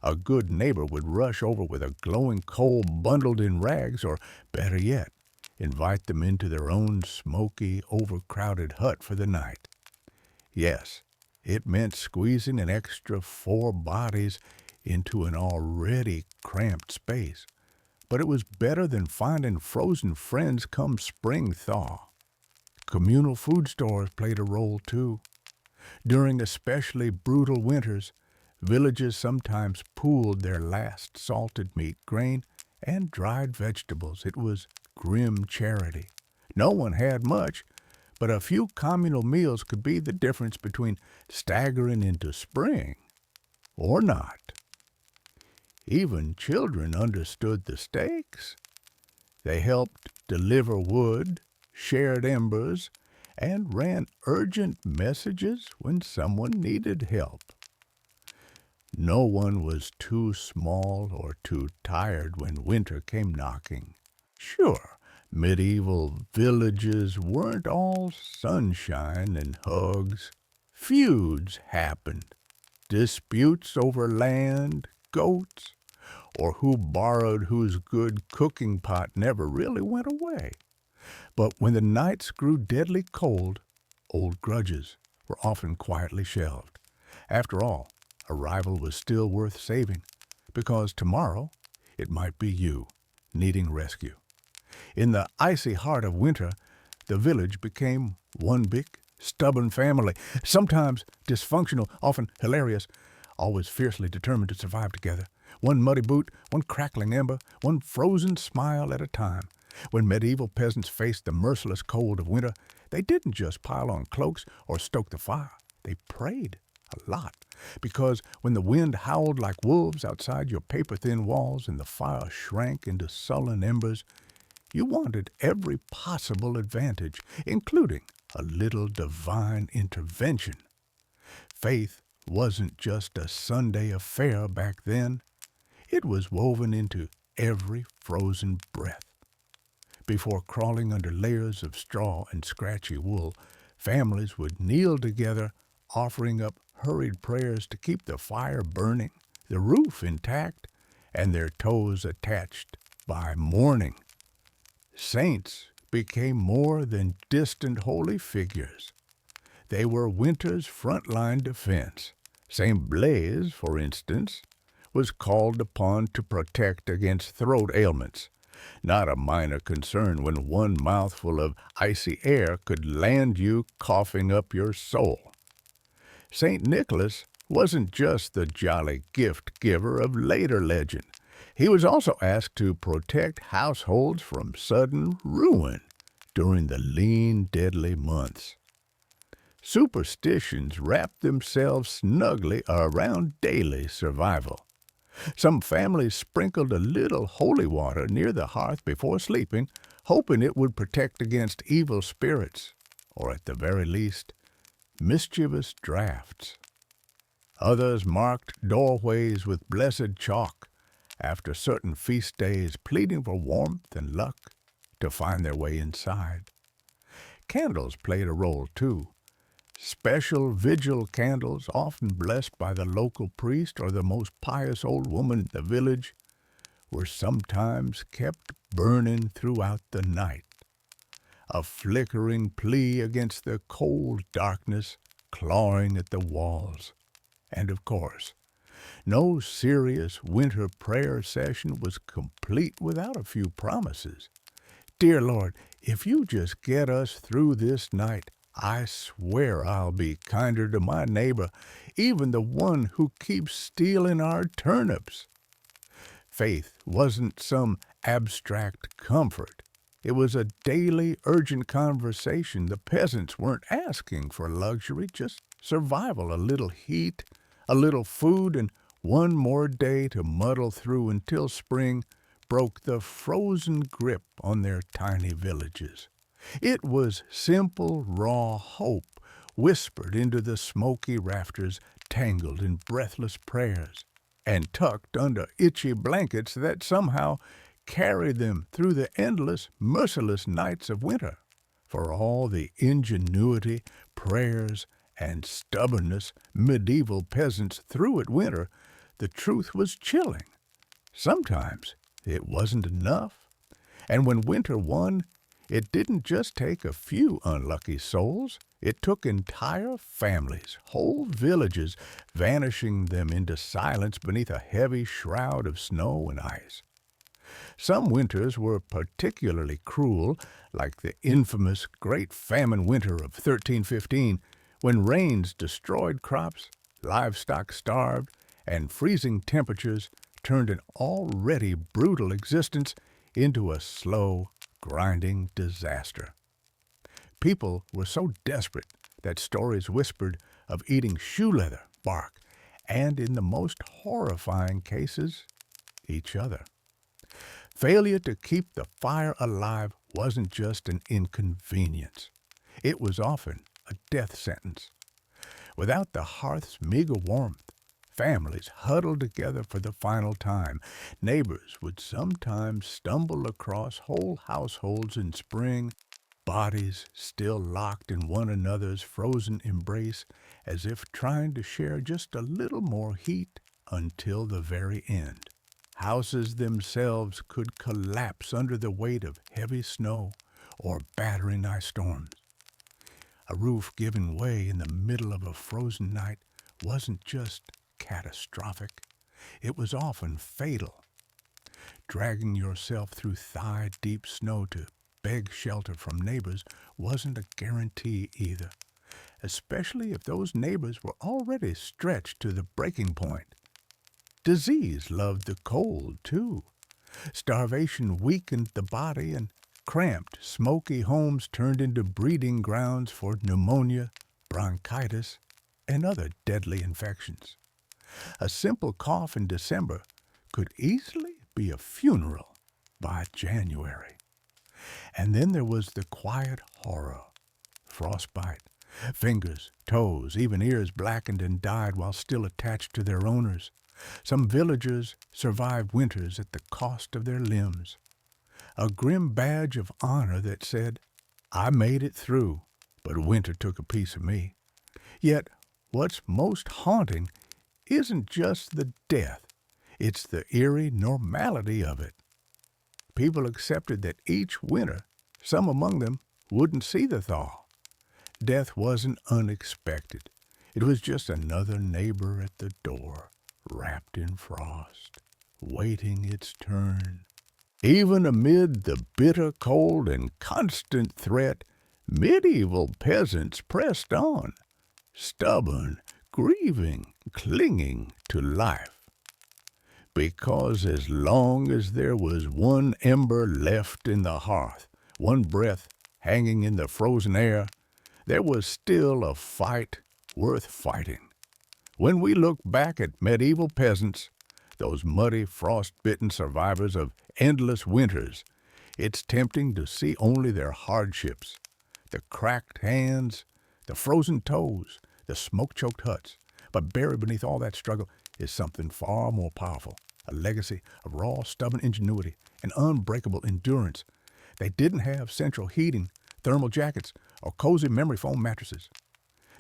A good neighbor would rush over with a glowing coal bundled in rags, or, better yet, invite them into their own smoky, overcrowded hut for the night. Yes, it meant squeezing an extra 4 bodies into an already cramped space, but it was better than finding frozen friends come spring thaw. Communal food stores played a role, too. During especially brutal winters, villages sometimes pooled their last salted meat, grain, and dried vegetables. It was grim charity. No one had much, but a few communal meals could be the difference between staggering into spring or not. Even children understood the stakes. They helped deliver wood, shared embers, and ran urgent messages when someone needed help. No one was too small or too tired when winter came knocking. Sure, medieval villages weren't all sunshine and hugs. Feuds happened. Disputes over land, goats, or who borrowed whose good cooking pot never really went away. But when the nights grew deadly cold, old grudges were often quietly shelved. After all, a rival was still worth saving, because tomorrow it might be you needing rescue. In the icy heart of winter, the village became one big, stubborn family, sometimes dysfunctional, often hilarious, always fiercely determined to survive together. One muddy boot, one crackling ember, one frozen smile at a time. When medieval peasants faced the merciless cold of winter, they didn't just pile on cloaks or stoke the fire. They prayed a lot, because when the wind howled like wolves outside your paper-thin walls and the fire shrank into sullen embers, you wanted every possible advantage, including a little divine intervention. Faith wasn't just a Sunday affair back then. It was woven into every frozen breath. Before crawling under layers of straw and scratchy wool, families would kneel together, offering up hurried prayers to keep the fire burning, the roof intact, and their toes attached by morning. Saints became more than distant holy figures. They were winter's front-line defense. St. Blaise, for instance, was called upon to protect against throat ailments, not a minor concern when one mouthful of icy air could land you coughing up your soul. St. Nicholas wasn't just the jolly gift-giver of later legend. He was also asked to protect households from sudden ruin during the lean, deadly months. Superstitions wrapped themselves snugly around daily survival. Some families sprinkled a little holy water near the hearth before sleeping, hoping it would protect against evil spirits, or at the very least, mischievous drafts. Others marked doorways with blessed chalk after certain feast days, pleading for warmth and luck to find their way inside. Candles played a role, too. Special vigil candles, often blessed by the local priest or the most pious old woman in the village, were sometimes kept burning throughout the night, a flickering plea against the cold darkness clawing at the walls. And of course, no serious winter prayer session was complete without a few promises. Dear Lord, if you just get us through this night, I swear I'll be kinder to my neighbor, even the one who keeps stealing our turnips. Faith wasn't some abstract comfort. It was a daily, urgent conversation. The peasants weren't asking for luxury, just survival, a little heat, a little food, and one more day to muddle through until spring broke the frozen grip on their tiny villages. It was simple, raw hope whispered into the smoky rafters, tangled in breathless prayers, and tucked under itchy blankets that somehow carried them through the endless, merciless nights of winter. For all the ingenuity, prayers, and stubbornness medieval peasants threw at winter, the truth was chilling. Sometimes it wasn't enough. And when winter won, it didn't just take a few unlucky souls. It took entire families, whole villages, vanishing them into silence beneath a heavy shroud of snow and ice. Some winters were particularly cruel, like the infamous Great Famine Winter of 1315, when rains destroyed crops, livestock starved, and freezing temperatures turned an already brutal existence into a slow, grinding disaster. People were so desperate that stories whispered of eating shoe leather, bark, and in the most horrifying cases, each other. Failure to keep the fire alive wasn't just an inconvenience. It was often a death sentence. Without the hearth's meager warmth, families huddled together for the final time. Neighbors would sometimes stumble across whole households in spring, bodies still locked in one another's frozen embrace, as if trying to share just a little more heat until the very end. Houses themselves could collapse under the weight of heavy snow or battering ice storms. A roof giving way in the middle of a frozen night wasn't just catastrophic. It was often fatal. Dragging yourself through thigh-deep snow to beg shelter from neighbors wasn't a guarantee either, especially if those neighbors were already stretched to the breaking point. Disease loved the cold, too. Starvation weakened the body, and cramped, smoky homes turned into breeding grounds for pneumonia, bronchitis, and other deadly infections. A simple cough in December could easily be a funeral by January. And then there was the quiet horror, frostbite. Fingers, toes, even ears blackened and died while still attached to their owners. Some villagers survived winters at the cost of their limbs. A grim badge of honor that said, I made it through, but winter took a piece of me. Yet, what's most haunting isn't just the death, it's the eerie normality of it. People accepted that each winter, some among them wouldn't see the thaw. Death wasn't unexpected. It was just another neighbor at the door, wrapped in frost, waiting its turn. Even amid the bitter cold and constant threat, medieval peasants pressed on, stubborn, grieving, clinging to life. Because as long as there was one ember left in the hearth, one breath hanging in the frozen air, there was still a fight worth fighting. When we look back at medieval peasants, those muddy, frost-bitten survivors of endless winters, it's tempting to see only their hardships, the cracked hands, the frozen toes, the smoke-choked huts. But buried beneath all that struggle is something far more powerful, a legacy of raw, stubborn ingenuity and unbreakable endurance. They didn't have central heating, thermal jackets, or cozy memory foam mattresses.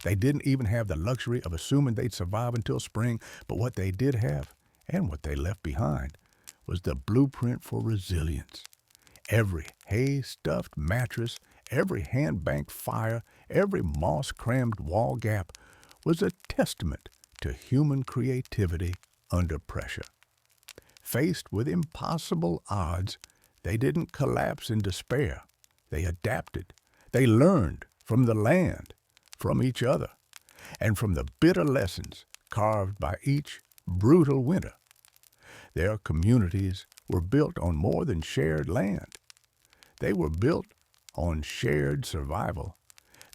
They didn't even have the luxury of assuming they'd survive until spring, but what they did have, and what they left behind, was the blueprint for resilience. Every hay-stuffed mattress, every hand-banked fire, every moss-crammed wall gap was a testament to human creativity under pressure. Faced with impossible odds, they didn't collapse in despair. They adapted. They learned from the land, from each other, and from the bitter lessons carved by each brutal winter. Their communities were built on more than shared land. They were built on shared survival.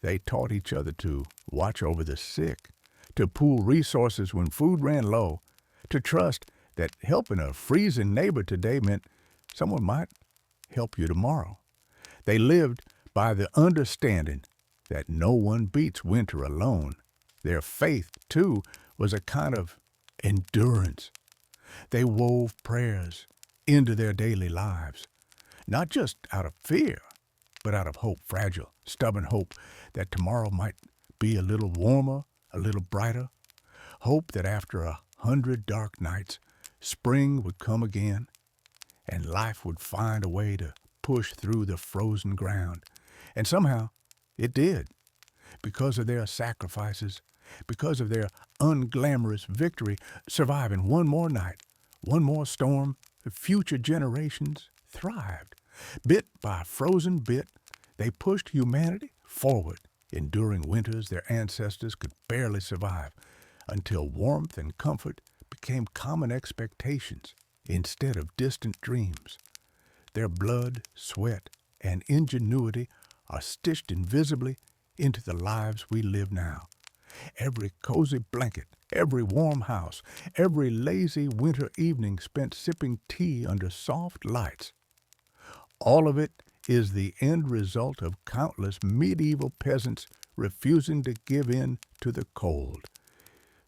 They taught each other to watch over the sick, to pool resources when food ran low, to trust that helping a freezing neighbor today meant someone might help you tomorrow. They lived by the understanding that no one beats winter alone. Their faith, too, was a kind of endurance. They wove prayers into their daily lives, not just out of fear, but out of hope, fragile, stubborn hope that tomorrow might be a little warmer, a little brighter. Hope that after 100 dark nights, spring would come again, and life would find a way to push through the frozen ground. And somehow it did, because of their sacrifices, because of their unglamorous victory, surviving one more night, one more storm. Future generations thrived. Bit by frozen bit, they pushed humanity forward, enduring winters their ancestors could barely survive, until warmth and comfort became common expectations instead of distant dreams. Their blood, sweat, and ingenuity are stitched invisibly into the lives we live now. Every cozy blanket, every warm house, every lazy winter evening spent sipping tea under soft lights. All of it is the end result of countless medieval peasants refusing to give in to the cold.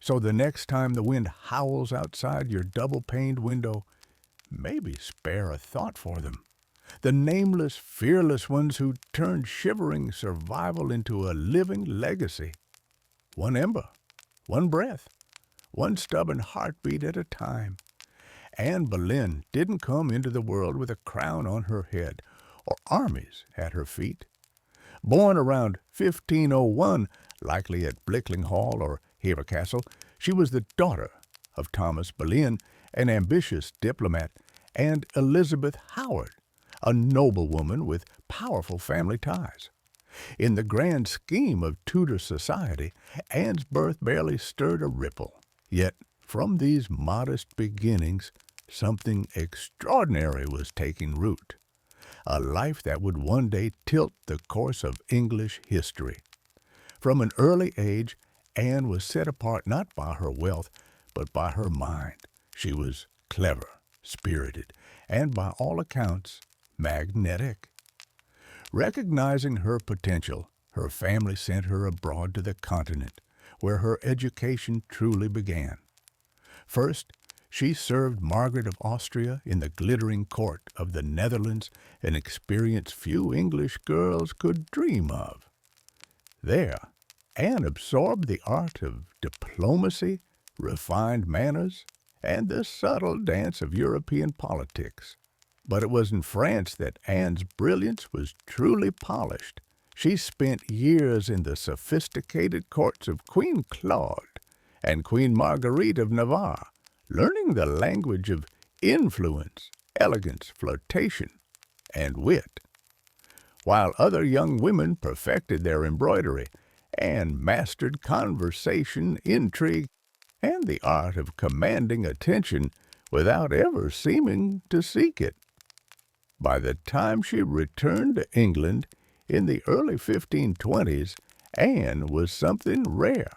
So the next time the wind howls outside your double-paned window, maybe spare a thought for them. The nameless, fearless ones who turned shivering survival into a living legacy. One ember, one breath, one stubborn heartbeat at a time. Anne Boleyn didn't come into the world with a crown on her head or armies at her feet. Born around 1501, likely at Blickling Hall or Hever Castle, she was the daughter of Thomas Boleyn, an ambitious diplomat, and Elizabeth Howard, a noblewoman with powerful family ties. In the grand scheme of Tudor society, Anne's birth barely stirred a ripple. Yet, from these modest beginnings, something extraordinary was taking root. A life that would one day tilt the course of English history. From an early age, Anne was set apart not by her wealth, but by her mind. She was clever, spirited, and by all accounts, magnetic. Recognizing her potential, her family sent her abroad to the continent, where her education truly began. First, she served Margaret of Austria in the glittering court of the Netherlands, an experience few English girls could dream of. There, Anne absorbed the art of diplomacy, refined manners, and the subtle dance of European politics. But it was in France that Anne's brilliance was truly polished. She spent years in the sophisticated courts of Queen Claude and Queen Marguerite of Navarre, learning the language of influence, elegance, flirtation, and wit. While other young women perfected their embroidery and mastered conversation, intrigue, and the art of commanding attention without ever seeming to seek it. By the time she returned to England in the early 1520s, Anne was something rare,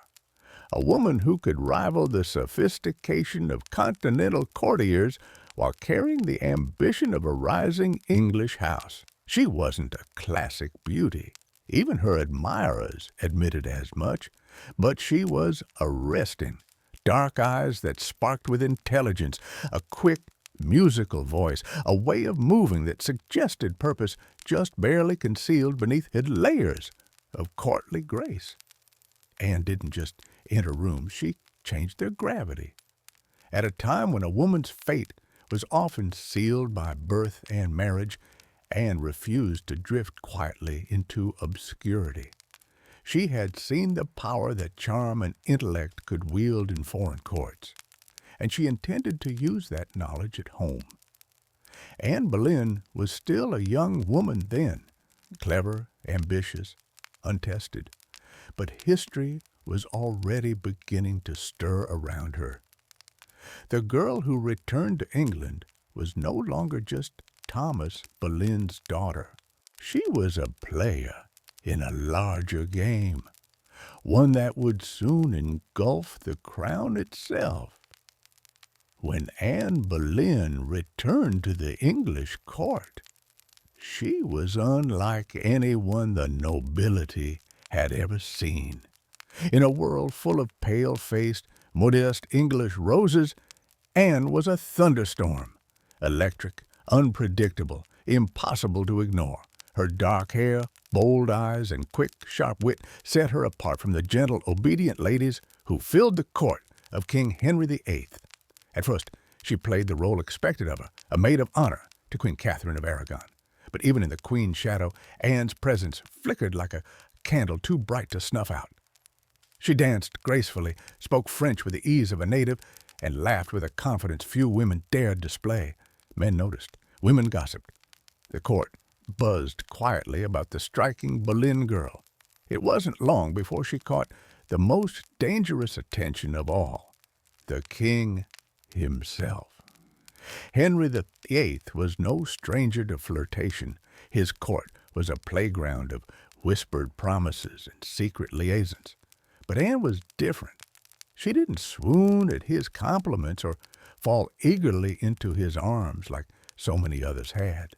a woman who could rival the sophistication of continental courtiers while carrying the ambition of a rising English house. She wasn't a classic beauty. Even her admirers admitted as much, but she was arresting. Dark eyes that sparked with intelligence, a quick, musical voice, a way of moving that suggested purpose just barely concealed beneath hidden layers of courtly grace. Anne didn't just enter rooms, she changed their gravity. At a time when a woman's fate was often sealed by birth and marriage, Anne refused to drift quietly into obscurity. She had seen the power that charm and intellect could wield in foreign courts, and she intended to use that knowledge at home. Anne Boleyn was still a young woman then, clever, ambitious, untested, but history was already beginning to stir around her. The girl who returned to England was no longer just Thomas Boleyn's daughter. She was a player in a larger game, one that would soon engulf the crown itself. When Anne Boleyn returned to the English court, she was unlike anyone the nobility had ever seen. In a world full of pale-faced, modest English roses, Anne was a thunderstorm, electric, unpredictable, impossible to ignore. Her dark hair, bold eyes, and quick, sharp wit set her apart from the gentle, obedient ladies who filled the court of King Henry VIII. At first, she played the role expected of her, a maid of honor to Queen Catherine of Aragon. But even in the Queen's shadow, Anne's presence flickered like a candle too bright to snuff out. She danced gracefully, spoke French with the ease of a native, and laughed with a confidence few women dared display. Men noticed. Women gossiped. The court buzzed quietly about the striking Boleyn girl. It wasn't long before she caught the most dangerous attention of all, the king himself. Henry VIII was no stranger to flirtation. His court was a playground of whispered promises and secret liaisons. But Anne was different. She didn't swoon at his compliments or fall eagerly into his arms like so many others had.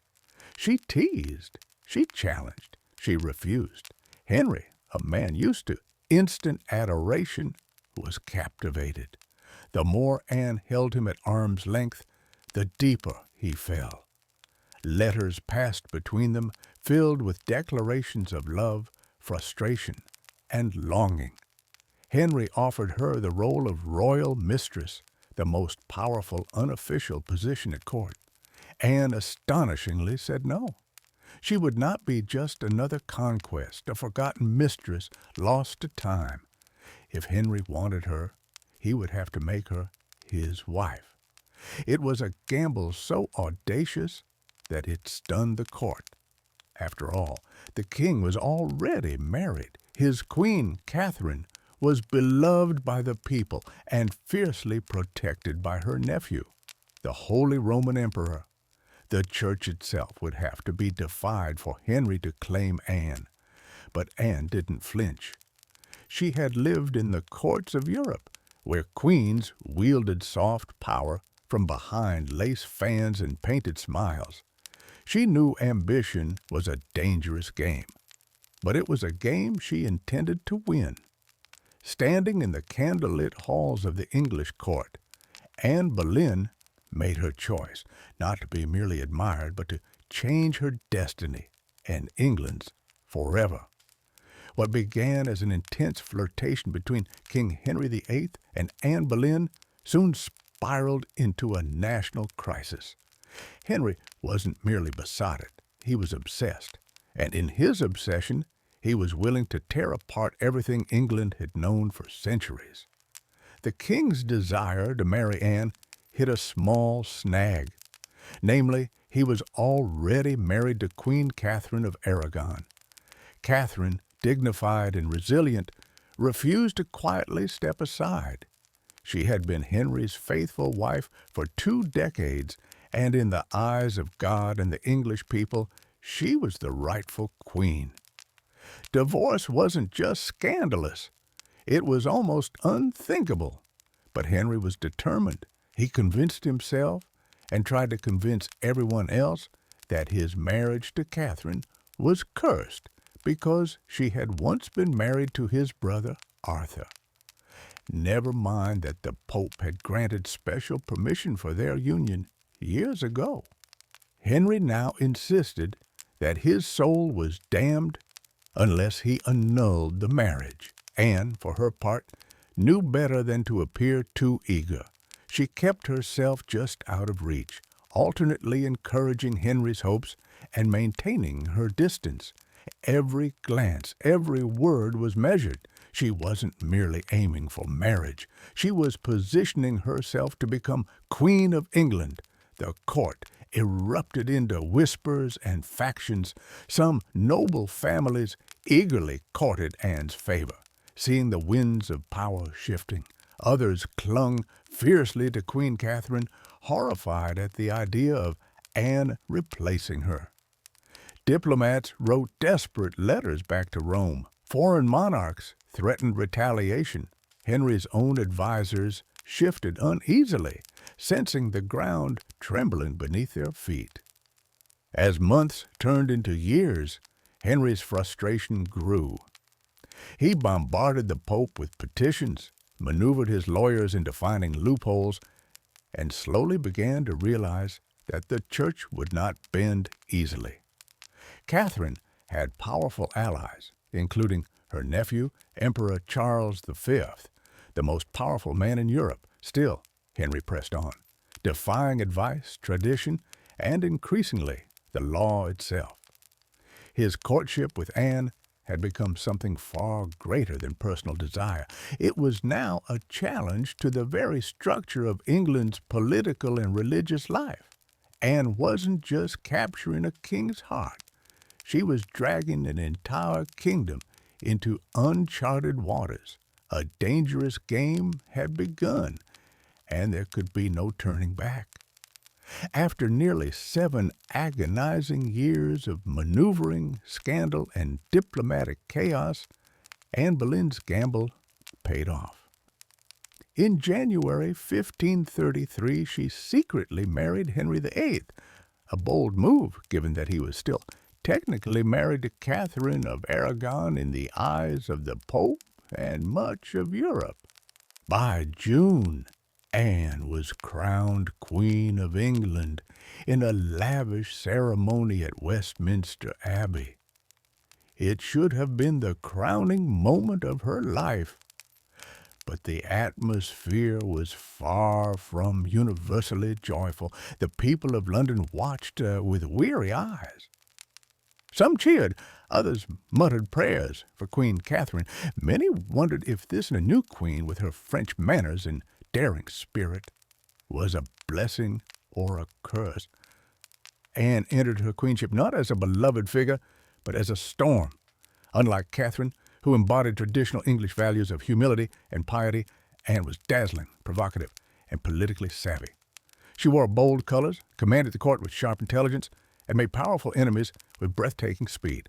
She teased, she challenged, she refused. Henry, a man used to instant adoration, was captivated. The more Anne held him at arm's length, the deeper he fell. Letters passed between them, filled with declarations of love, frustration, and longing. Henry offered her the role of royal mistress, the most powerful unofficial position at court. Anne astonishingly said no. She would not be just another conquest, a forgotten mistress lost to time. If Henry wanted her, he would have to make her his wife. It was a gamble so audacious that it stunned the court. After all, the king was already married. His queen, Catherine, was beloved by the people and fiercely protected by her nephew, the Holy Roman Emperor. The church itself would have to be defied for Henry to claim Anne. But Anne didn't flinch. She had lived in the courts of Europe, where queens wielded soft power from behind lace fans and painted smiles. She knew ambition was a dangerous game, but it was a game she intended to win. Standing in the candlelit halls of the English court, Anne Boleyn made her choice, not to be merely admired, but to change her destiny and England's forever. What began as an intense flirtation between King Henry VIII and Anne Boleyn soon spiraled into a national crisis. Henry wasn't merely besotted, he was obsessed, and in his obsession, he was willing to tear apart everything England had known for centuries. The king's desire to marry Anne hit a small snag. Namely, he was already married to Queen Catherine of Aragon. Catherine, dignified and resilient, refused to quietly step aside. She had been Henry's faithful wife for 2 decades, and in the eyes of God and the English people, she was the rightful queen. Divorce wasn't just scandalous, it was almost unthinkable. But Henry was determined. He convinced himself and tried to convince everyone else that his marriage to Catherine was cursed because she had once been married to his brother Arthur. Never mind that the Pope had granted special permission for their union years ago. Henry now insisted that his soul was damned unless he annulled the marriage. Anne, for her part, knew better than to appear too eager. She kept herself just out of reach, alternately encouraging Henry's hopes and maintaining her distance. Every glance, every word was measured. She wasn't merely aiming for marriage. She was positioning herself to become Queen of England. The court erupted into whispers and factions. Some noble families eagerly courted Anne's favor, seeing the winds of power shifting. Others clung fiercely to Queen Catherine, horrified at the idea of Anne replacing her. Diplomats wrote desperate letters back to Rome. Foreign monarchs threatened retaliation. Henry's own advisers shifted uneasily, sensing the ground trembling beneath their feet. As months turned into years, Henry's frustration grew. He bombarded the Pope with petitions, maneuvered his lawyers into finding loopholes, and slowly began to realize that the Church would not bend easily. Catherine had powerful allies, including her nephew, Emperor Charles V, the most powerful man in Europe. Still, Henry pressed on, defying advice, tradition, and increasingly the law itself. His courtship with Anne had become something far greater than personal desire. It was now a challenge to the very structure of England's political and religious life. Anne wasn't just capturing a king's heart. She was dragging an entire kingdom into uncharted waters. A dangerous game had begun, and there could be no turning back. After nearly 7 agonizing years of maneuvering, scandal, and diplomatic chaos, Anne Boleyn's gamble paid off. In January 1533, she secretly married Henry VIII, a bold move given that he was still technically married to Catherine of Aragon in the eyes of the Pope and much of Europe. By June, Anne was crowned Queen of England in a lavish ceremony at Westminster Abbey. It should have been the crowning moment of her life, but the atmosphere was far from universally joyful. The people of London watched with weary eyes. Some cheered, others muttered prayers for Queen Catherine. Many wondered if this new queen, with her French manners and daring spirit, was a blessing or a curse. Anne entered her queenship not as a beloved figure, but as a storm. Unlike Catherine, who embodied traditional English values of humility and piety, Anne was dazzling, provocative, and politically savvy. She wore bold colors, commanded the court with sharp intelligence, and made powerful enemies with breathtaking speed.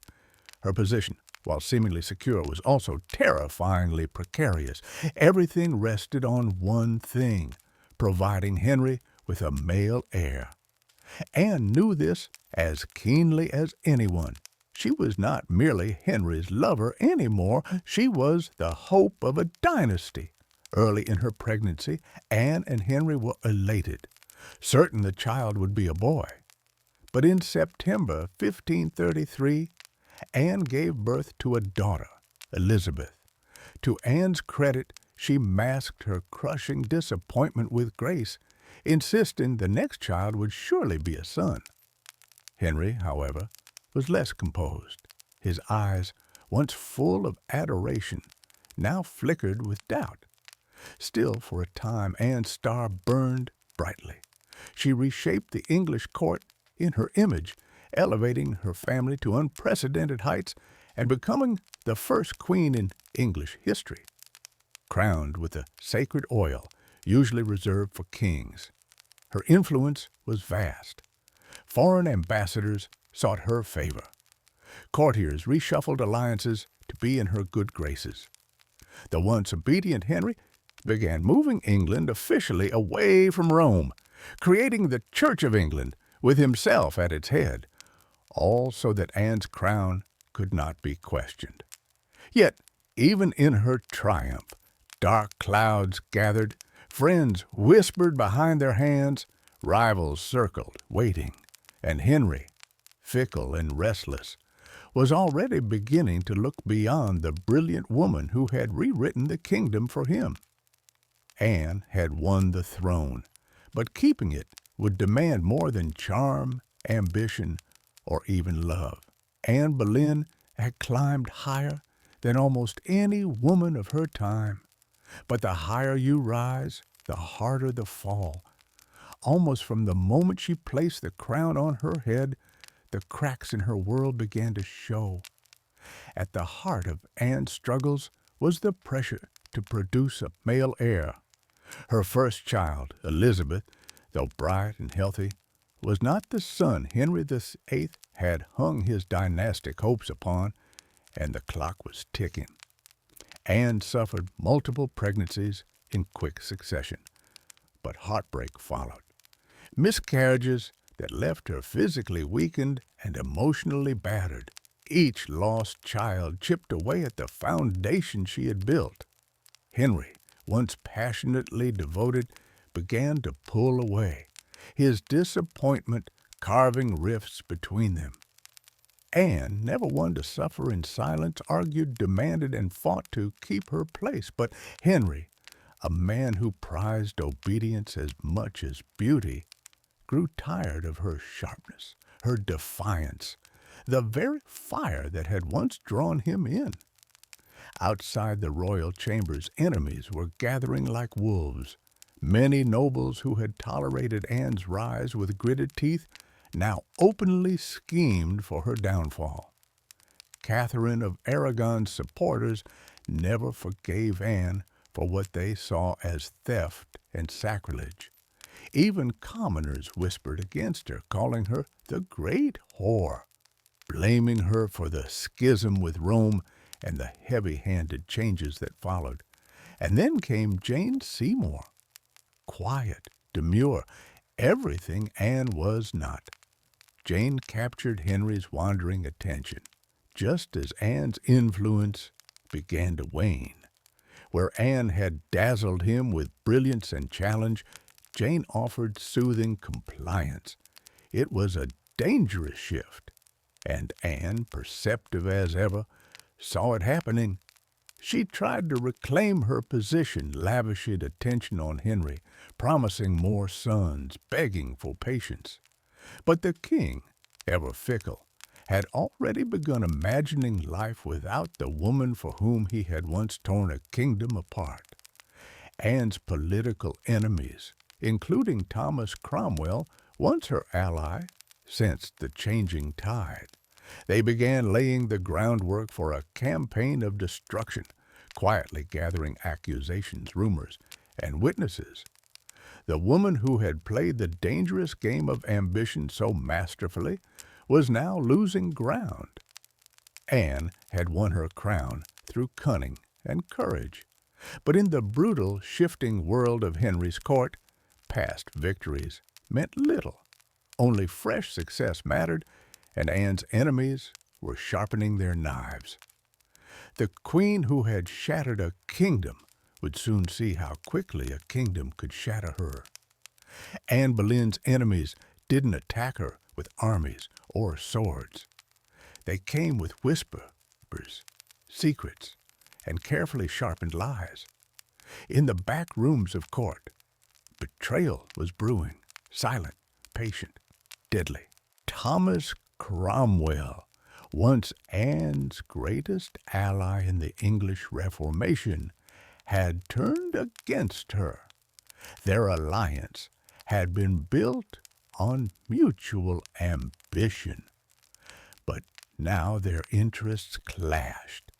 Her position, while seemingly secure, was also terrifyingly precarious. Everything rested on one thing: providing Henry with a male heir. Anne knew this as keenly as anyone. She was not merely Henry's lover anymore. She was the hope of a dynasty. Early in her pregnancy, Anne and Henry were elated, certain the child would be a boy. But in September 1533, Anne gave birth to a daughter, Elizabeth. To Anne's credit, she masked her crushing disappointment with grace, insisting the next child would surely be a son. Henry, however, was less composed. His eyes, once full of adoration, now flickered with doubt. Still, for a time, Anne's star burned brightly. She reshaped the English court in her image, elevating her family to unprecedented heights and becoming the first queen in English history. Crowned with the sacred oil usually reserved for kings, her influence was vast. Foreign ambassadors sought her favor. Courtiers reshuffled alliances to be in her good graces. The once obedient Henry began moving England officially away from Rome, creating the Church of England with himself at its head, all so that Anne's crown could not be questioned. Yet, even in her triumph, dark clouds gathered, friends whispered behind their hands, rivals circled, waiting, and Henry, fickle and restless, was already beginning to look beyond the brilliant woman who had rewritten the kingdom for him. Anne had won the throne, but keeping it would demand more than charm, ambition, or even love. Anne Boleyn had climbed higher than almost any woman of her time. But the higher you rise, the harder the fall. Almost from the moment she placed the crown on her head, the cracks in her world began to show. At the heart of Anne's struggles was the pressure to produce a male heir. Her first child, Elizabeth, though bright and healthy, was not the son Henry VIII had hung his dynastic hopes upon, and the clock was ticking. Anne suffered multiple pregnancies in quick succession, but heartbreak followed. Miscarriages that left her physically weakened and emotionally battered. Each lost child chipped away at the foundation she had built. Henry, once passionately devoted, began to pull away, his disappointment carving rifts between them. Anne, never one to suffer in silence, argued, demanded, and fought to keep her place. But Henry, a man who prized obedience as much as beauty, grew tired of her sharpness, her defiance, the very fire that had once drawn him in. Outside the royal chambers, enemies were gathering like wolves. Many nobles who had tolerated Anne's rise with gritted teeth now openly schemed for her downfall. Catherine of Aragon's supporters never forgave Anne for what they saw as theft and sacrilege. Even commoners whispered against her, calling her the great whore, blaming her for the schism with Rome and the heavy-handed changes that followed. And then came Jane Seymour, quiet, demure, everything Anne was not. Jane captured Henry's wandering attention, just as Anne's influence began to wane. Where Anne had dazzled him with brilliance and challenge, Jane offered soothing compliance. It was a dangerous shift, and Anne, perceptive as ever, saw it happening. She tried to reclaim her position, lavishing attention on Henry, promising more sons, begging for patience. But the king, ever fickle, had already begun imagining life without the woman for whom he had once torn a kingdom apart. Anne's political enemies, including Thomas Cromwell, once her ally, sensed the changing tide. They began laying the groundwork for a campaign of destruction, quietly gathering accusations, rumors, and witnesses. The woman who had played the dangerous game of ambition so masterfully was now losing ground. Anne had won her crown through cunning and courage. But in the brutal, shifting world of Henry's court, past victories meant little. Only fresh success mattered, and Anne's enemies were sharpening their knives. The queen who had shattered a kingdom would soon see how quickly a kingdom could shatter her. Anne Boleyn's enemies didn't attack her with armies or swords. They came with whispers, secrets, and carefully sharpened lies. In the back rooms of court, betrayal was brewing, silent, patient, deadly. Thomas Cromwell, once Anne's greatest ally in the English Reformation, had turned against her. Their alliance had been built on mutual ambition, but now their interests clashed.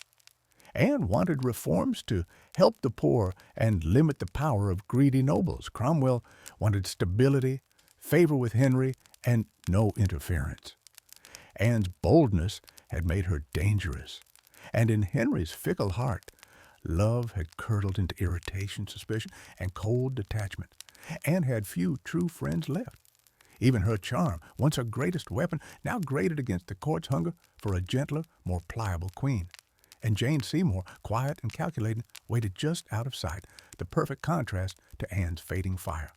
Anne wanted reforms to help the poor and limit the power of greedy nobles. Cromwell wanted stability, favor with Henry, and no interference. Anne's boldness had made her dangerous, and in Henry's fickle heart, love had curdled into irritation, suspicion, and cold detachment, and had few true friends left. Even her charm, once her greatest weapon, now grated against the court's hunger for a gentler, more pliable queen. And Jane Seymour, quiet and calculating, waited just out of sight, the perfect contrast to Anne's fading fire.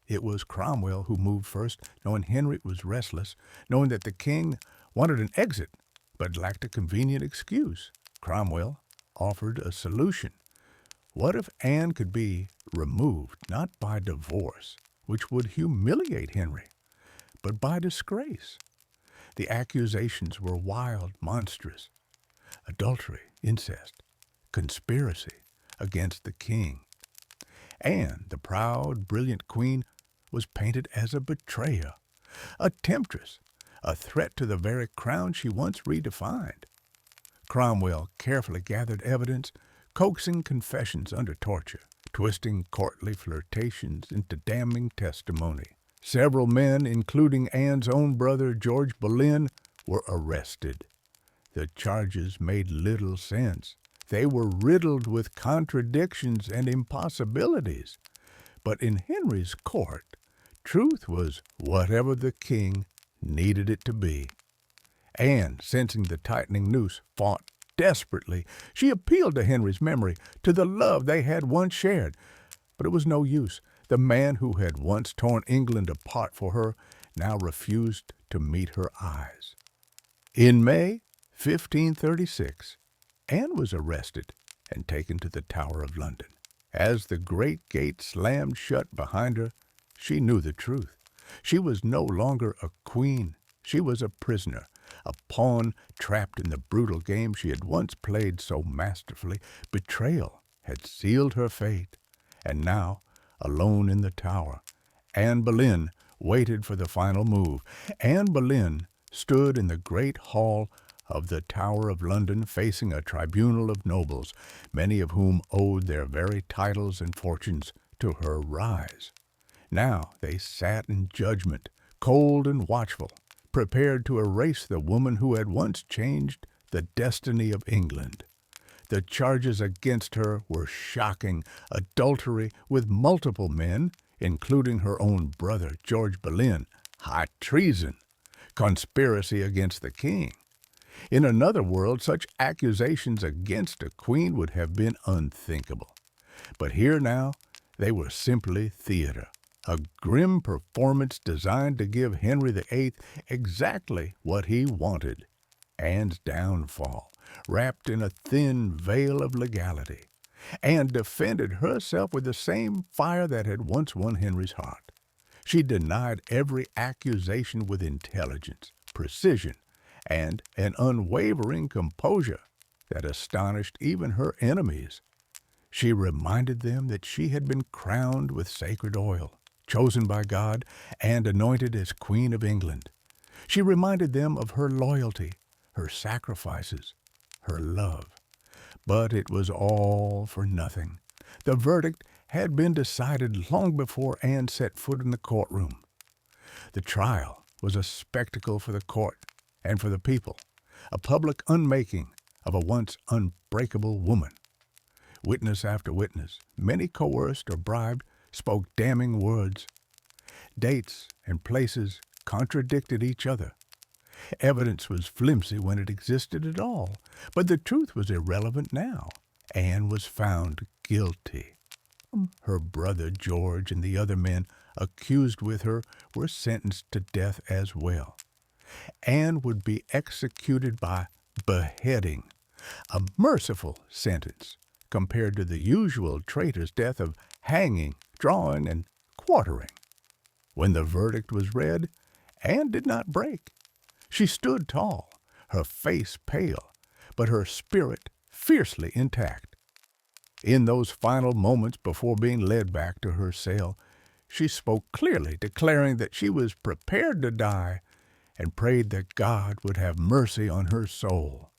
It was Cromwell who moved first, knowing Henry was restless, knowing that the king wanted an exit, but lacked a convenient excuse. Cromwell offered a solution. What if Anne could be removed, not by divorce, which would humiliate Henry, but by disgrace? The accusations were wild, monstrous. Adultery, incest, conspiracy against the king. Anne, the proud, brilliant queen, was painted as a betrayer, a temptress, a threat to the very crown she once redefined. Cromwell carefully gathered evidence, coaxing confessions under torture, twisting courtly flirtations into damning testimony. Several men, including Anne's own brother George Boleyn, were arrested. The charges made little sense. They were riddled with contradictions and impossibilities. But in Henry's court, truth was whatever the king needed it to be. Anne, sensing the tightening noose, fought desperately. She appealed to Henry's memory, to the love they had once shared. But it was no use. The man who had once torn England apart for her now refused to meet her eyes. In May 1536, Anne was arrested and taken to the Tower of London. As the great gate slammed shut behind her, she knew the truth. She was no longer a queen. She was a prisoner, a pawn trapped in the brutal game she had once played so masterfully. Betrayal had sealed her fate, and now, alone in the tower, Anne Boleyn waited for the final move. Anne Boleyn stood in the great hall of the Tower of London, facing a tribunal of nobles, many of whom owed their very titles and fortunes to her rise. Now they sat in judgment, cold and watchful, prepared to erase the woman who had once changed the destiny of England. The charges against her were shocking: adultery with multiple men, including her own brother, George Boleyn, high treason, conspiracy against the king. In another world, such accusations against a queen would have been unthinkable. But here now, they were simply theater, a grim performance designed to give Henry VIII exactly what he wanted: Anne's downfall, wrapped in a thin veil of legality. Anne defended herself with the same fire that had once won Henry's heart. She denied every accusation with intelligence, precision, and an unwavering composure that astonished even her enemies. She reminded them that she had been crowned with sacred oil, chosen by God, and anointed as Queen of England. She reminded them of her loyalty, her sacrifices, her love. But it was all for nothing. The verdict had been decided long before Anne set foot in the courtroom. The trial was a spectacle for the court and for the people, a public unmaking of a once unbreakable woman. Witness after witness, many coerced or bribed, spoke damning words. Dates and places contradicted each other. Evidence was flimsy when it existed at all, but the truth was irrelevant now. Anne was found guilty. Her brother George and the other men accused with her were sentenced to death as well. Anne would be executed by beheading, a merciful sentence compared to the usual traitor's death of hanging, drawing, and quartering. When the verdict was read, Anne did not break. She stood tall, her face pale, but her spirit fiercely intact. In those final moments before being led back to her cell, she spoke clearly, declaring that she was prepared to die and prayed that God would have mercy on her soul.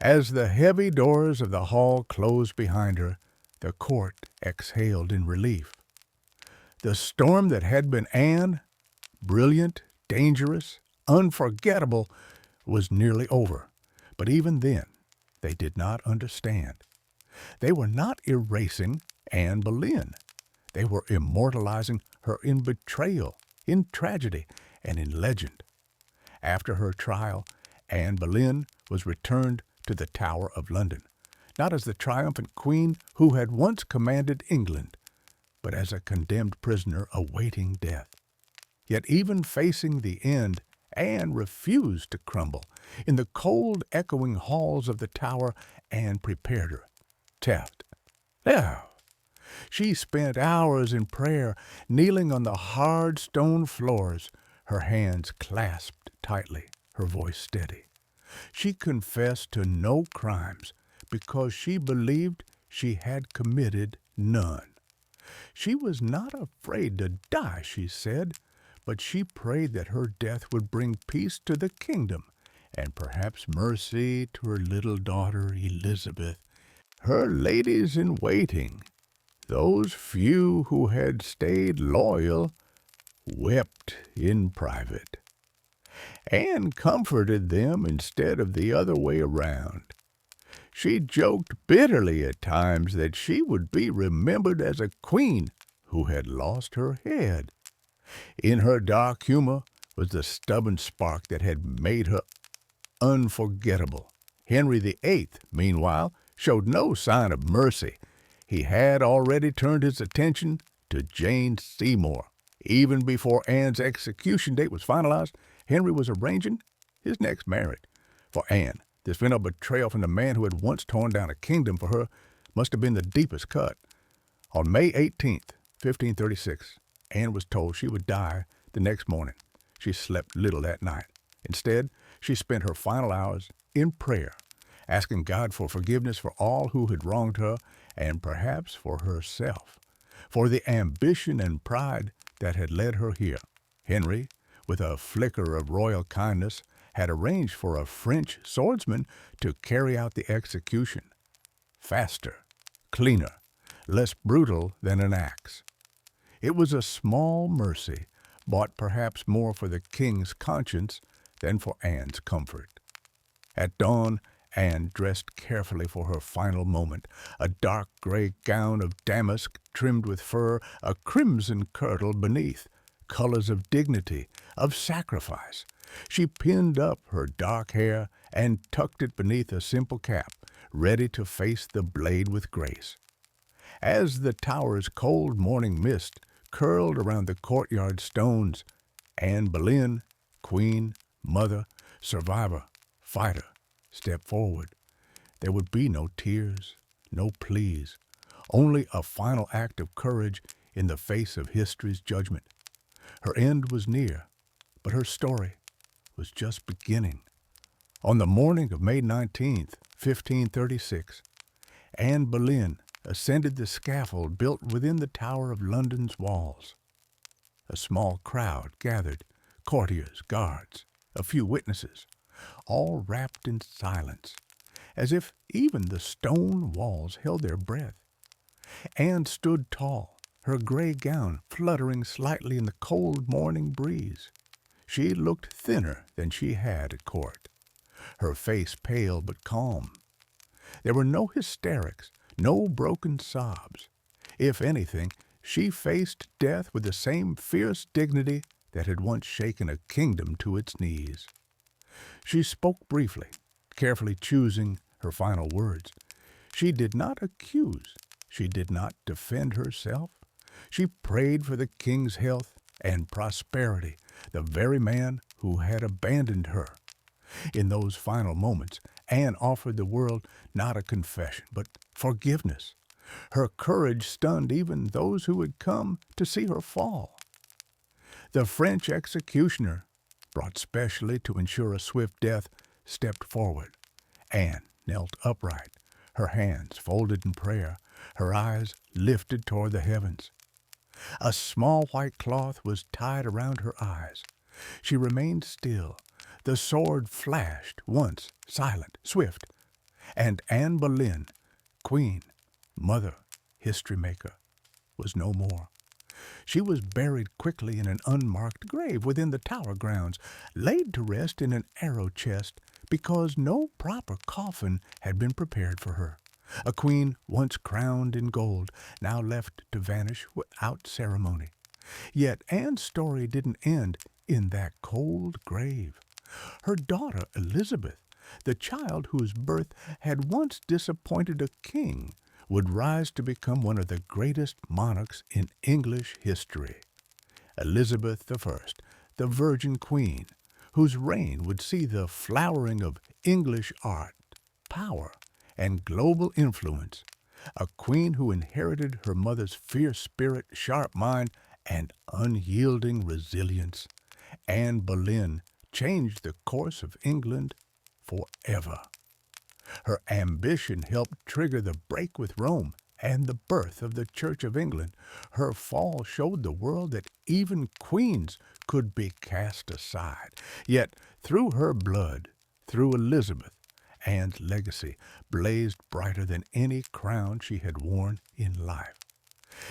As the heavy doors of the hall closed behind her, the court exhaled in relief. The storm that had been Anne, brilliant, dangerous, unforgettable, was nearly over, but even then they did not understand. They were not erasing Anne Boleyn. They were immortalizing her in betrayal, in tragedy, and in legend. After her trial, Anne Boleyn was returned to the Tower of London, not as the triumphant queen who had once commanded England, but as a condemned prisoner awaiting death. Yet even facing the end, Anne refused to crumble. In the cold, echoing halls of the tower, Anne prepared her. Taft. Now, she spent hours in prayer, kneeling on the hard stone floors, her hands clasped tightly, her voice steady. She confessed to no crimes because she believed she had committed none. She was not afraid to die, she said, but she prayed that her death would bring peace to the kingdom and perhaps mercy to her little daughter Elizabeth. Her ladies-in-waiting, those few who had stayed loyal, wept in private. Anne comforted them instead of the other way around. She joked bitterly at times that she would be remembered as a queen who had lost her head. In her dark humor was the stubborn spark that had made her unforgettable. Henry VIII, meanwhile, showed no sign of mercy. He had already turned his attention to Jane Seymour. Even before Anne's execution date was finalized, Henry was arranging his next marriage. For Anne, this venom betrayal from the man who had once torn down a kingdom for her must have been the deepest cut. On May 18th, 1536, Anne was told she would die the next morning. She slept little that night. Instead, she spent her final hours in prayer, asking God for forgiveness for all who had wronged her and perhaps for herself, for the ambition and pride that had led her here. Henry, with a flicker of royal kindness, had arranged for a French swordsman to carry out the execution. Faster, cleaner, less brutal than an axe. It was a small mercy, bought perhaps more for the king's conscience than for Anne's comfort. At dawn, Anne dressed carefully for her final moment, a dark gray gown of damask trimmed with fur, a crimson kirtle beneath, colors of dignity, of sacrifice. She pinned up her dark hair and tucked it beneath a simple cap, ready to face the blade with grace. As the tower's cold morning mist curled around the courtyard stones, Anne Boleyn, queen, mother, survivor, fighter, stepped forward. There would be no tears, no pleas, only a final act of courage in the face of history's judgment. Her end was near, but her story was just beginning. On the morning of May 19th, 1536, Anne Boleyn ascended the scaffold built within the Tower of London's walls. A small crowd gathered, courtiers, guards, a few witnesses, all wrapped in silence, as if even the stone walls held their breath. Anne stood tall, her gray gown fluttering slightly in the cold morning breeze. She looked thinner than she had at court, her face pale but calm. There were no hysterics, no broken sobs. If anything, she faced death with the same fierce dignity that had once shaken a kingdom to its knees. She spoke briefly, carefully choosing her final words. She did not accuse. She did not defend herself. She prayed for the king's health and prosperity, the very man who had abandoned her. In those final moments, Anne offered the world not a confession, but forgiveness. Her courage stunned even those who had come to see her fall. The French executioner, brought specially to ensure a swift death, stepped forward. Anne knelt upright, her hands folded in prayer, her eyes lifted toward the heavens. A small white cloth was tied around her eyes. She remained still. The sword flashed once, silent, swift, and Anne Boleyn, queen, mother, history maker, was no more. She was buried quickly in an unmarked grave within the Tower grounds, laid to rest in an arrow chest, because no proper coffin had been prepared for her. A queen once crowned in gold, now left to vanish without ceremony. Yet Anne's story didn't end in that cold grave. Her daughter Elizabeth, the child whose birth had once disappointed a king, would rise to become one of the greatest monarchs in English history. Elizabeth I, the Virgin Queen, whose reign would see the flowering of English art, power, and global influence, a queen who inherited her mother's fierce spirit, sharp mind, and unyielding resilience. Anne Boleyn changed the course of England forever. Her ambition helped trigger the break with Rome and the birth of the Church of England. Her fall showed the world that even queens could be cast aside. Yet through her blood, through Elizabeth, Anne's legacy blazed brighter than any crown she had worn in life.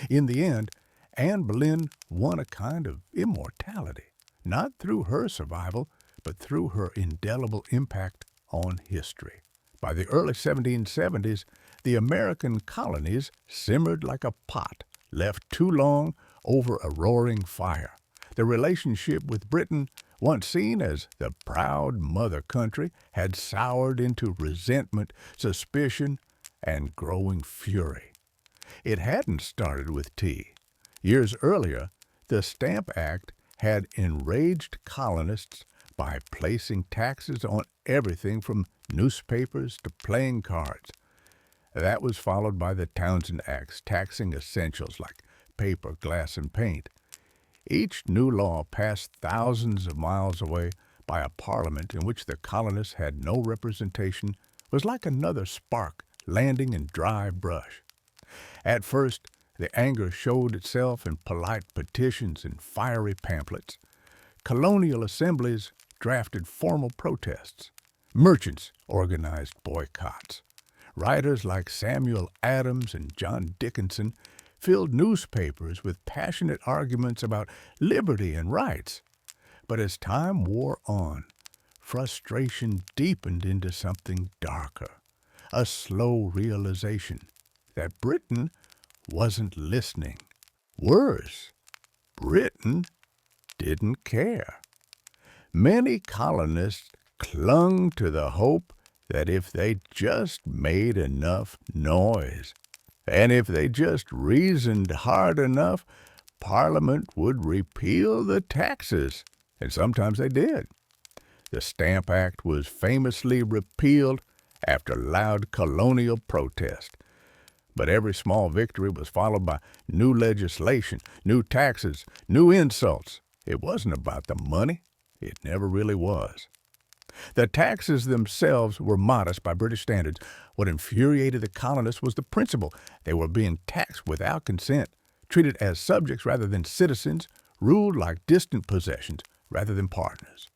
In the end, Anne Boleyn won a kind of immortality, not through her survival, but through her indelible impact on history. By the early 1770s, the American colonies simmered like a pot left too long over a roaring fire. The relationship with Britain, once seen as the proud mother country, had soured into resentment, suspicion, and growing fury. It hadn't started with tea. Years earlier, the Stamp Act had enraged colonists by placing taxes on everything from newspapers to playing cards. That was followed by the Townshend Acts, taxing essentials like paper, glass, and paint. Each new law passed thousands of miles away by a parliament in which the colonists had no representation was like another spark landing in dry brush. At first, the anger showed itself in polite petitions and fiery pamphlets. Colonial assemblies drafted formal protests. Merchants organized boycotts. Writers like Samuel Adams and John Dickinson filled newspapers with passionate arguments about liberty and rights. But as time wore on, frustration deepened into something darker, a slow realization that Britain wasn't listening. Worse, Britain didn't care. Many colonists clung to the hope that if they just made enough noise, and if they just reasoned hard enough, Parliament would repeal the taxes, and sometimes they did. The Stamp Act was famously repealed after loud colonial protest. But every small victory was followed by new legislation, new taxes, new insults. It wasn't about the money. It never really was. The taxes themselves were modest by British standards. What infuriated the colonists was the principle. They were being taxed without consent, treated as subjects rather than citizens, ruled like distant possessions rather than partners.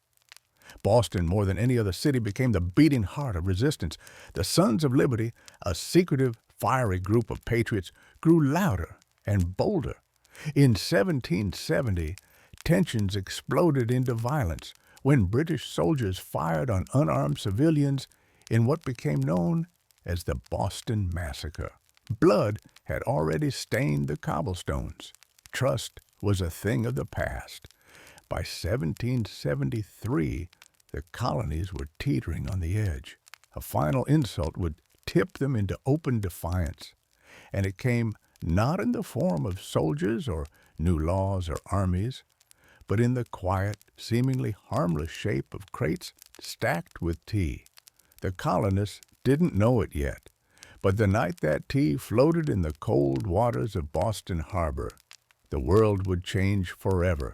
Boston, more than any other city, became the beating heart of resistance. The Sons of Liberty, a secretive, fiery group of patriots, grew louder and bolder. In 1770, tensions exploded into violence when British soldiers fired on unarmed civilians in what became known as the Boston Massacre. Blood had already stained the cobblestones. Trust was a thing of the past. By 1773, the colonies were teetering on the edge. A final insult would tip them into open defiance, and it came not in the form of soldiers or new laws or armies, but in the quiet, seemingly harmless shape of crates stacked with tea. The colonists didn't know it yet, but the night that tea floated in the cold waters of Boston Harbor, the world would change forever.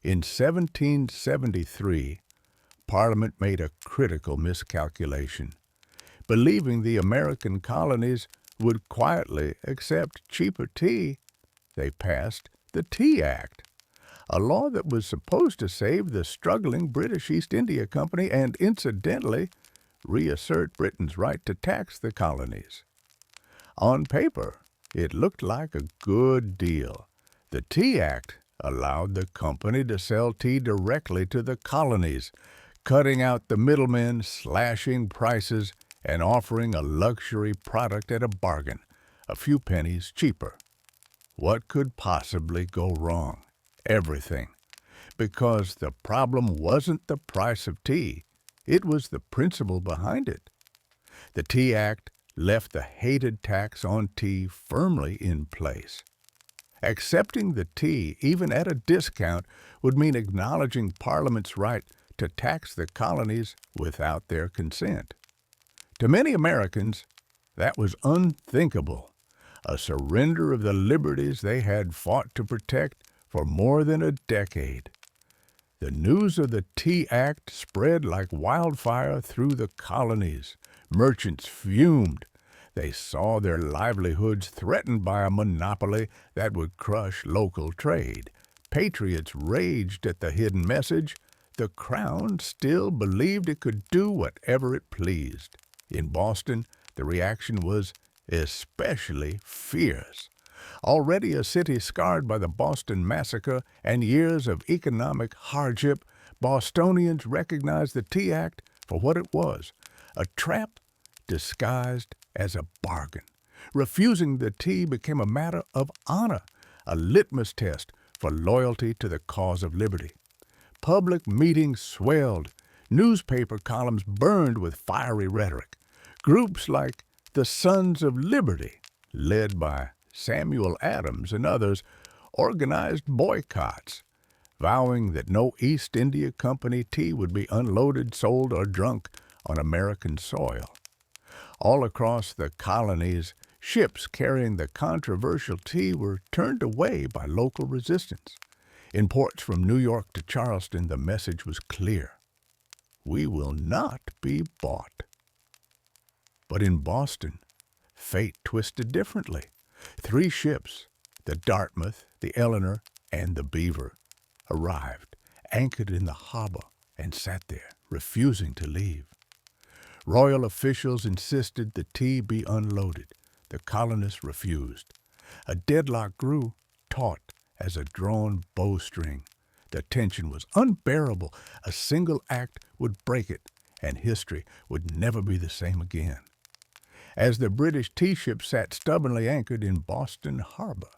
In 1773, Parliament made a critical miscalculation. Believing the American colonies would quietly accept cheaper tea, they passed the Tea Act, a law that was supposed to save the struggling British East India Company and, incidentally, reassert Britain's right to tax the colonies. On paper, it looked like a good deal. The Tea Act allowed the company to sell tea directly to the colonies, cutting out the middlemen, slashing prices, and offering a luxury product at a bargain, a few pennies cheaper. What could possibly go wrong? Everything. Because the problem wasn't the price of tea, it was the principle behind it. The Tea Act left the hated tax on tea firmly in place. Accepting the tea, even at a discount, would mean acknowledging Parliament's right to tax the colonies without their consent. To many Americans, that was unthinkable, a surrender of the liberties they had fought to protect for more than a decade. The news of the Tea Act spread like wildfire through the colonies. Merchants fumed. They saw their livelihoods threatened by a monopoly that would crush local trade. Patriots raged at the hidden message. The Crown still believed it could do whatever it pleased. In Boston, the reaction was especially fierce. Already a city scarred by the Boston Massacre and years of economic hardship, Bostonians recognized the Tea Act for what it was, a trap disguised as a bargain. Refusing the tea became a matter of honor, a litmus test for loyalty to the cause of liberty. Public meetings swelled. Newspaper columns burned with fiery rhetoric. Groups like the Sons of Liberty, led by Samuel Adams and others, organized boycotts, vowing that no East India Company tea would be unloaded, sold, or drunk on American soil. All across the colonies, ships carrying the controversial tea were turned away by local resistance. In ports from New York to Charleston, the message was clear: we will not be bought. But in Boston, fate twisted differently. 3 ships, the Dartmouth, the Eleanor, and the Beaver, arrived, anchored in the harbor, and sat there, refusing to leave. Royal officials insisted the tea be unloaded. The colonists refused. A deadlock grew, taut as a drawn bowstring. The tension was unbearable. A single act would break it, and history would never be the same again. As the British tea ship sat stubbornly anchored in Boston Harbor,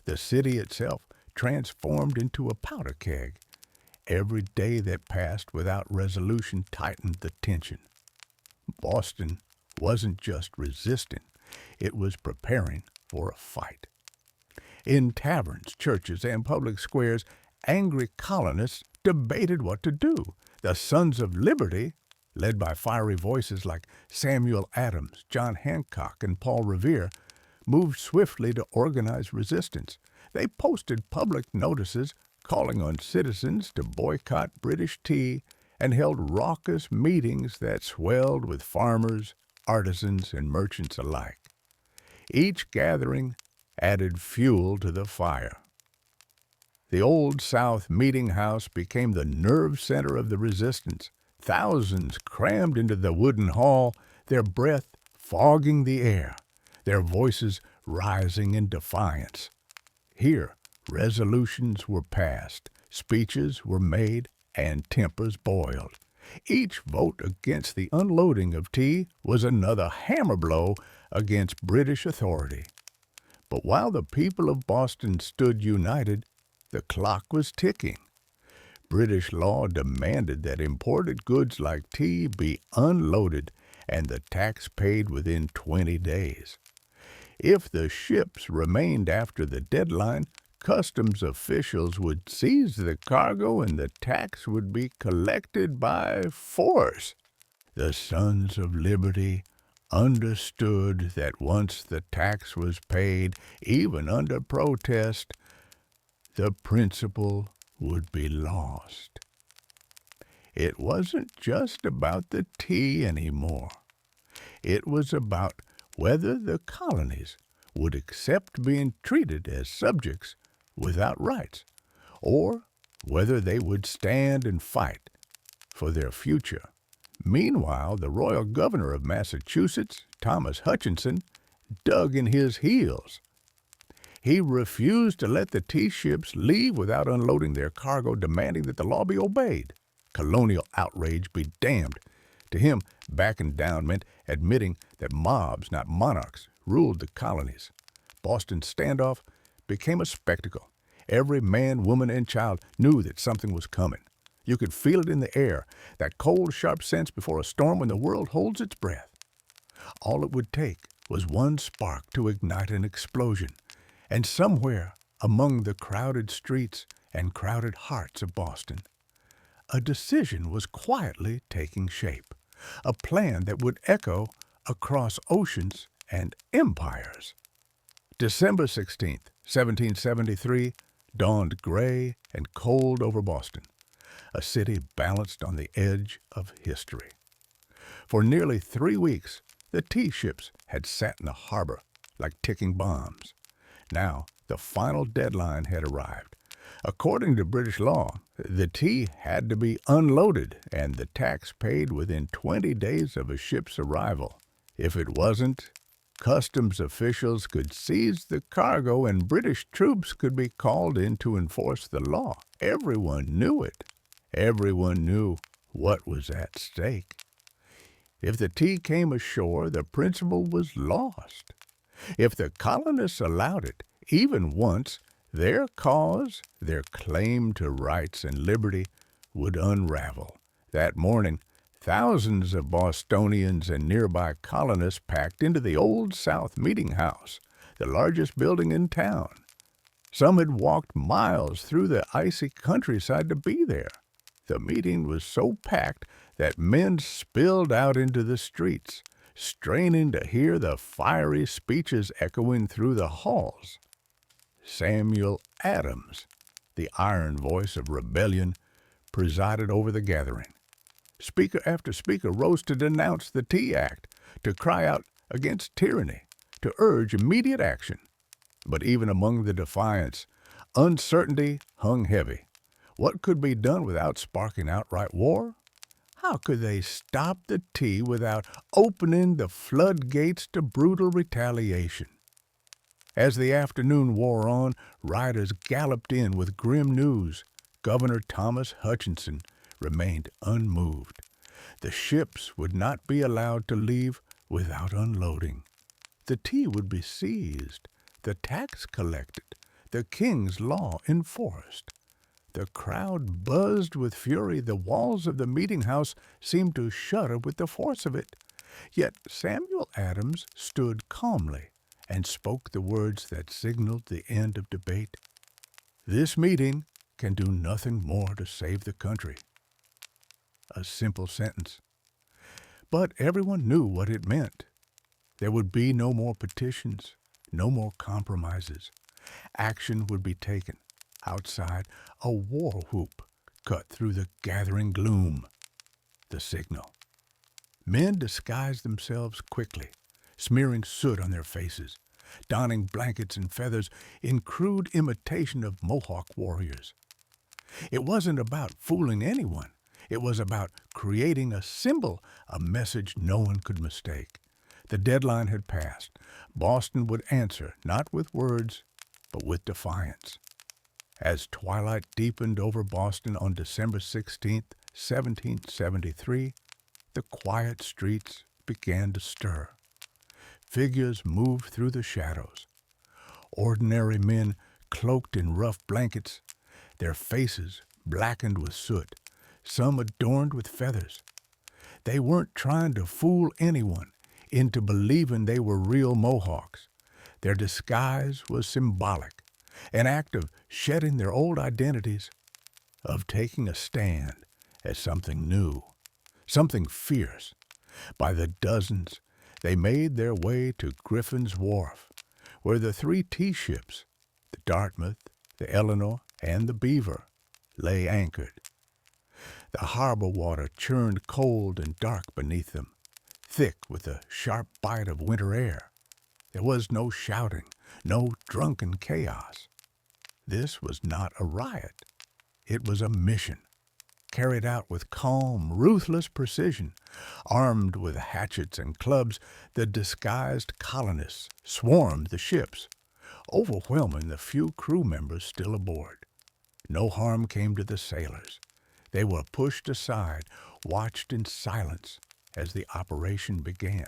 the city itself transformed into a powder keg. Every day that passed without resolution tightened the tension. Boston wasn't just resisting, it was preparing for a fight. In taverns, churches, and public squares, angry colonists debated what to do. The Sons of Liberty, led by fiery voices like Samuel Adams, John Hancock, and Paul Revere, moved swiftly to organize resistance. They posted public notices calling on citizens to boycott British tea and held raucous meetings that swelled with farmers, artisans, and merchants alike. Each gathering added fuel to the fire. The Old South Meeting House became the nerve center of the resistance. Thousands crammed into the wooden hall, their breath fogging the air, their voices rising in defiance. Here, resolutions were passed, speeches were made, and tempers boiled. Each vote against the unloading of tea was another hammer blow against British authority. But while the people of Boston stood united, the clock was ticking. British law demanded that imported goods like tea be unloaded and the tax paid within 20 days. If the ships remained after the deadline, customs officials would seize the cargo and the tax would be collected by force. The Sons of Liberty understood that once the tax was paid, even under protest, the principle would be lost. It wasn't just about the tea anymore. It was about whether the colonies would accept being treated as subjects without rights, or whether they would stand and fight for their future. Meanwhile, the royal governor of Massachusetts, Thomas Hutchinson, dug in his heels. He refused to let the tea ships leave without unloading their cargo, demanding that the law be obeyed. Colonial outrage be damned. To him, backing down meant admitting that mobs, not monarchs, ruled the colonies. Boston's standoff became a spectacle. Every man, woman, and child knew that something was coming. You could feel it in the air, that cold, sharp sense before a storm when the world holds its breath. All it would take was one spark to ignite an explosion, and somewhere among the crowded streets and crowded hearts of Boston, a decision was quietly taking shape, a plan that would echo across oceans and empires. December 16th, 1773, dawned gray and cold over Boston, a city balanced on the edge of history. For nearly 3 weeks, the tea ships had sat in the harbor like ticking bombs. Now, the final deadline had arrived. According to British law, the tea had to be unloaded and the tax paid within 20 days of a ship's arrival. If it wasn't, customs officials could seize the cargo and British troops could be called in to enforce the law. Everyone knew it. Everyone knew what was at stake. If the tea came ashore, the principle was lost. If the colonists allowed it, even once, their cause, their claim to rights and liberty, would unravel. That morning, thousands of Bostonians and nearby colonists packed into the Old South Meeting House, the largest building in town. Some had walked miles through the icy countryside to be there. The meeting was so packed that men spilled out into the streets, straining to hear the fiery speeches echoing through the halls. Samuel Adams, the iron voice of rebellion, presided over the gathering. Speaker after speaker rose to denounce the Tea Act, to cry out against tyranny, to urge immediate action. But even among the defiants, uncertainty hung heavy. What could be done without sparking outright war? How could they stop the tea without opening the floodgates to brutal retaliation? As the afternoon wore on, riders galloped in with grim news. Governor Thomas Hutchinson remained unmoved. The ships would not be allowed to leave without unloading. The tea would be seized, the tax collected, the king's law enforced. The crowd buzzed with fury. The walls of the meeting house seemed to shudder with the force of it. Yet Samuel Adams stood calmly and spoke the words that signaled the end of debate. This meeting can do nothing more to save the country. A simple sentence. But everyone knew what it meant. There would be no more petitions, no more compromises. Action would be taken. Outside, a war whoop cut through the gathering gloom. The signal. Men disguised themselves quickly, smearing soot on their faces, donning blankets and feathers in crude imitation of Mohawk warriors. It wasn't about fooling anyone. It was about creating a symbol, a message no one could mistake. The deadline had passed. Boston would answer, not with words, but with defiance. As twilight deepened over Boston on December 16, 1773, the quiet streets began to stir. Figures moved through the shadows. Ordinary men cloaked in rough blankets, their faces blackened with soot, some adorned with feathers. They weren't trying to fool anyone into believing they were real Mohawks. Their disguise was symbolic, an act of shedding their old identities, of taking a stand as something new, something fierce. By the dozens, they made their way to Griffin's Wharf, where the 3 tea ships, the Dartmouth, the Eleanor, and the Beaver, lay anchored. The harbor water churned cold and dark beneath them, thick with the sharp bite of winter air. There was no shouting, no drunken chaos. This was not a riot. It was a mission, carried out with calm, ruthless precision. Armed with hatchets and clubs, the disguised colonists swarmed the ships. overwhelming the few crew members still aboard. No harm came to the sailors. They were pushed aside, watched in silence as the operation began.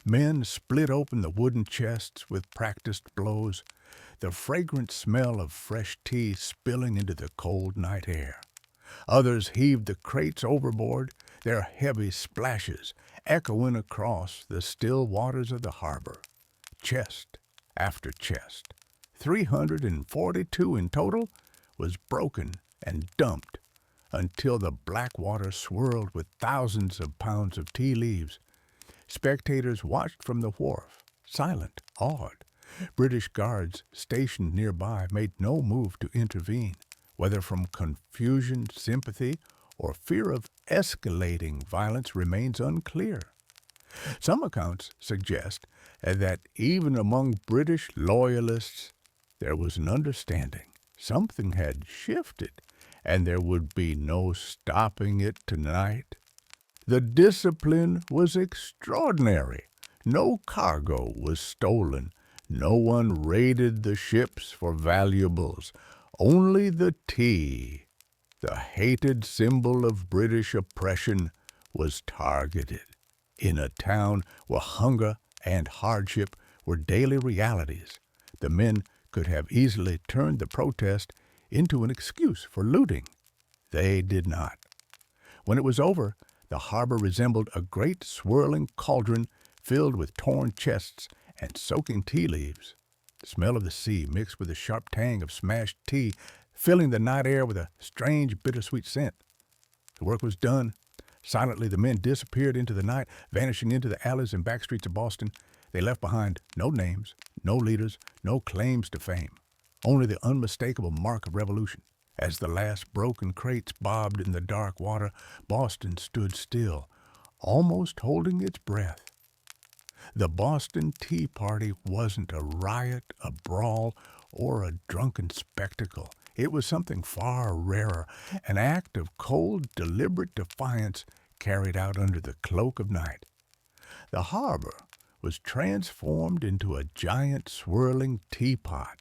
Men split open the wooden chests with practiced blows, the fragrant smell of fresh tea spilling into the cold night air. Others heaved the crates overboard, their heavy splashes echoing across the still waters of the harbor. Chest after chest, 342 in total, was broken and dumped until the black water swirled with thousands of pounds of tea leaves. Spectators watched from the wharf, silent, awed. British guards stationed nearby made no move to intervene, whether from confusion, sympathy, or fear of escalating violence remains unclear. Some accounts suggest that even among British loyalists there was an understanding. Something had shifted, and there would be no stopping it tonight. The discipline was extraordinary. No cargo was stolen. No one raided the ships for valuables. Only the tea, the hated symbol of British oppression, was targeted. In a town where hunger and hardship were daily realities, the men could have easily turned the protest into an excuse for looting. They did not. When it was over, the harbor resembled a great swirling cauldron filled with torn chests and soaking tea leaves. The smell of the sea mixed with the sharp tang of smashed tea, filling the night air with a strange bittersweet scent. The work was done. Silently the men disappeared into the night, vanishing into the alleys and back streets of Boston. They left behind no names, no leaders, no claims to fame, only the unmistakable mark of revolution. As the last broken crates bobbed in the dark water, Boston stood still, almost holding its breath. The Boston Tea Party wasn't a riot, a brawl, or a drunken spectacle. It was something far rarer, an act of cold, deliberate defiance carried out under the cloak of night. The harbor was transformed into a giant swirling teapot.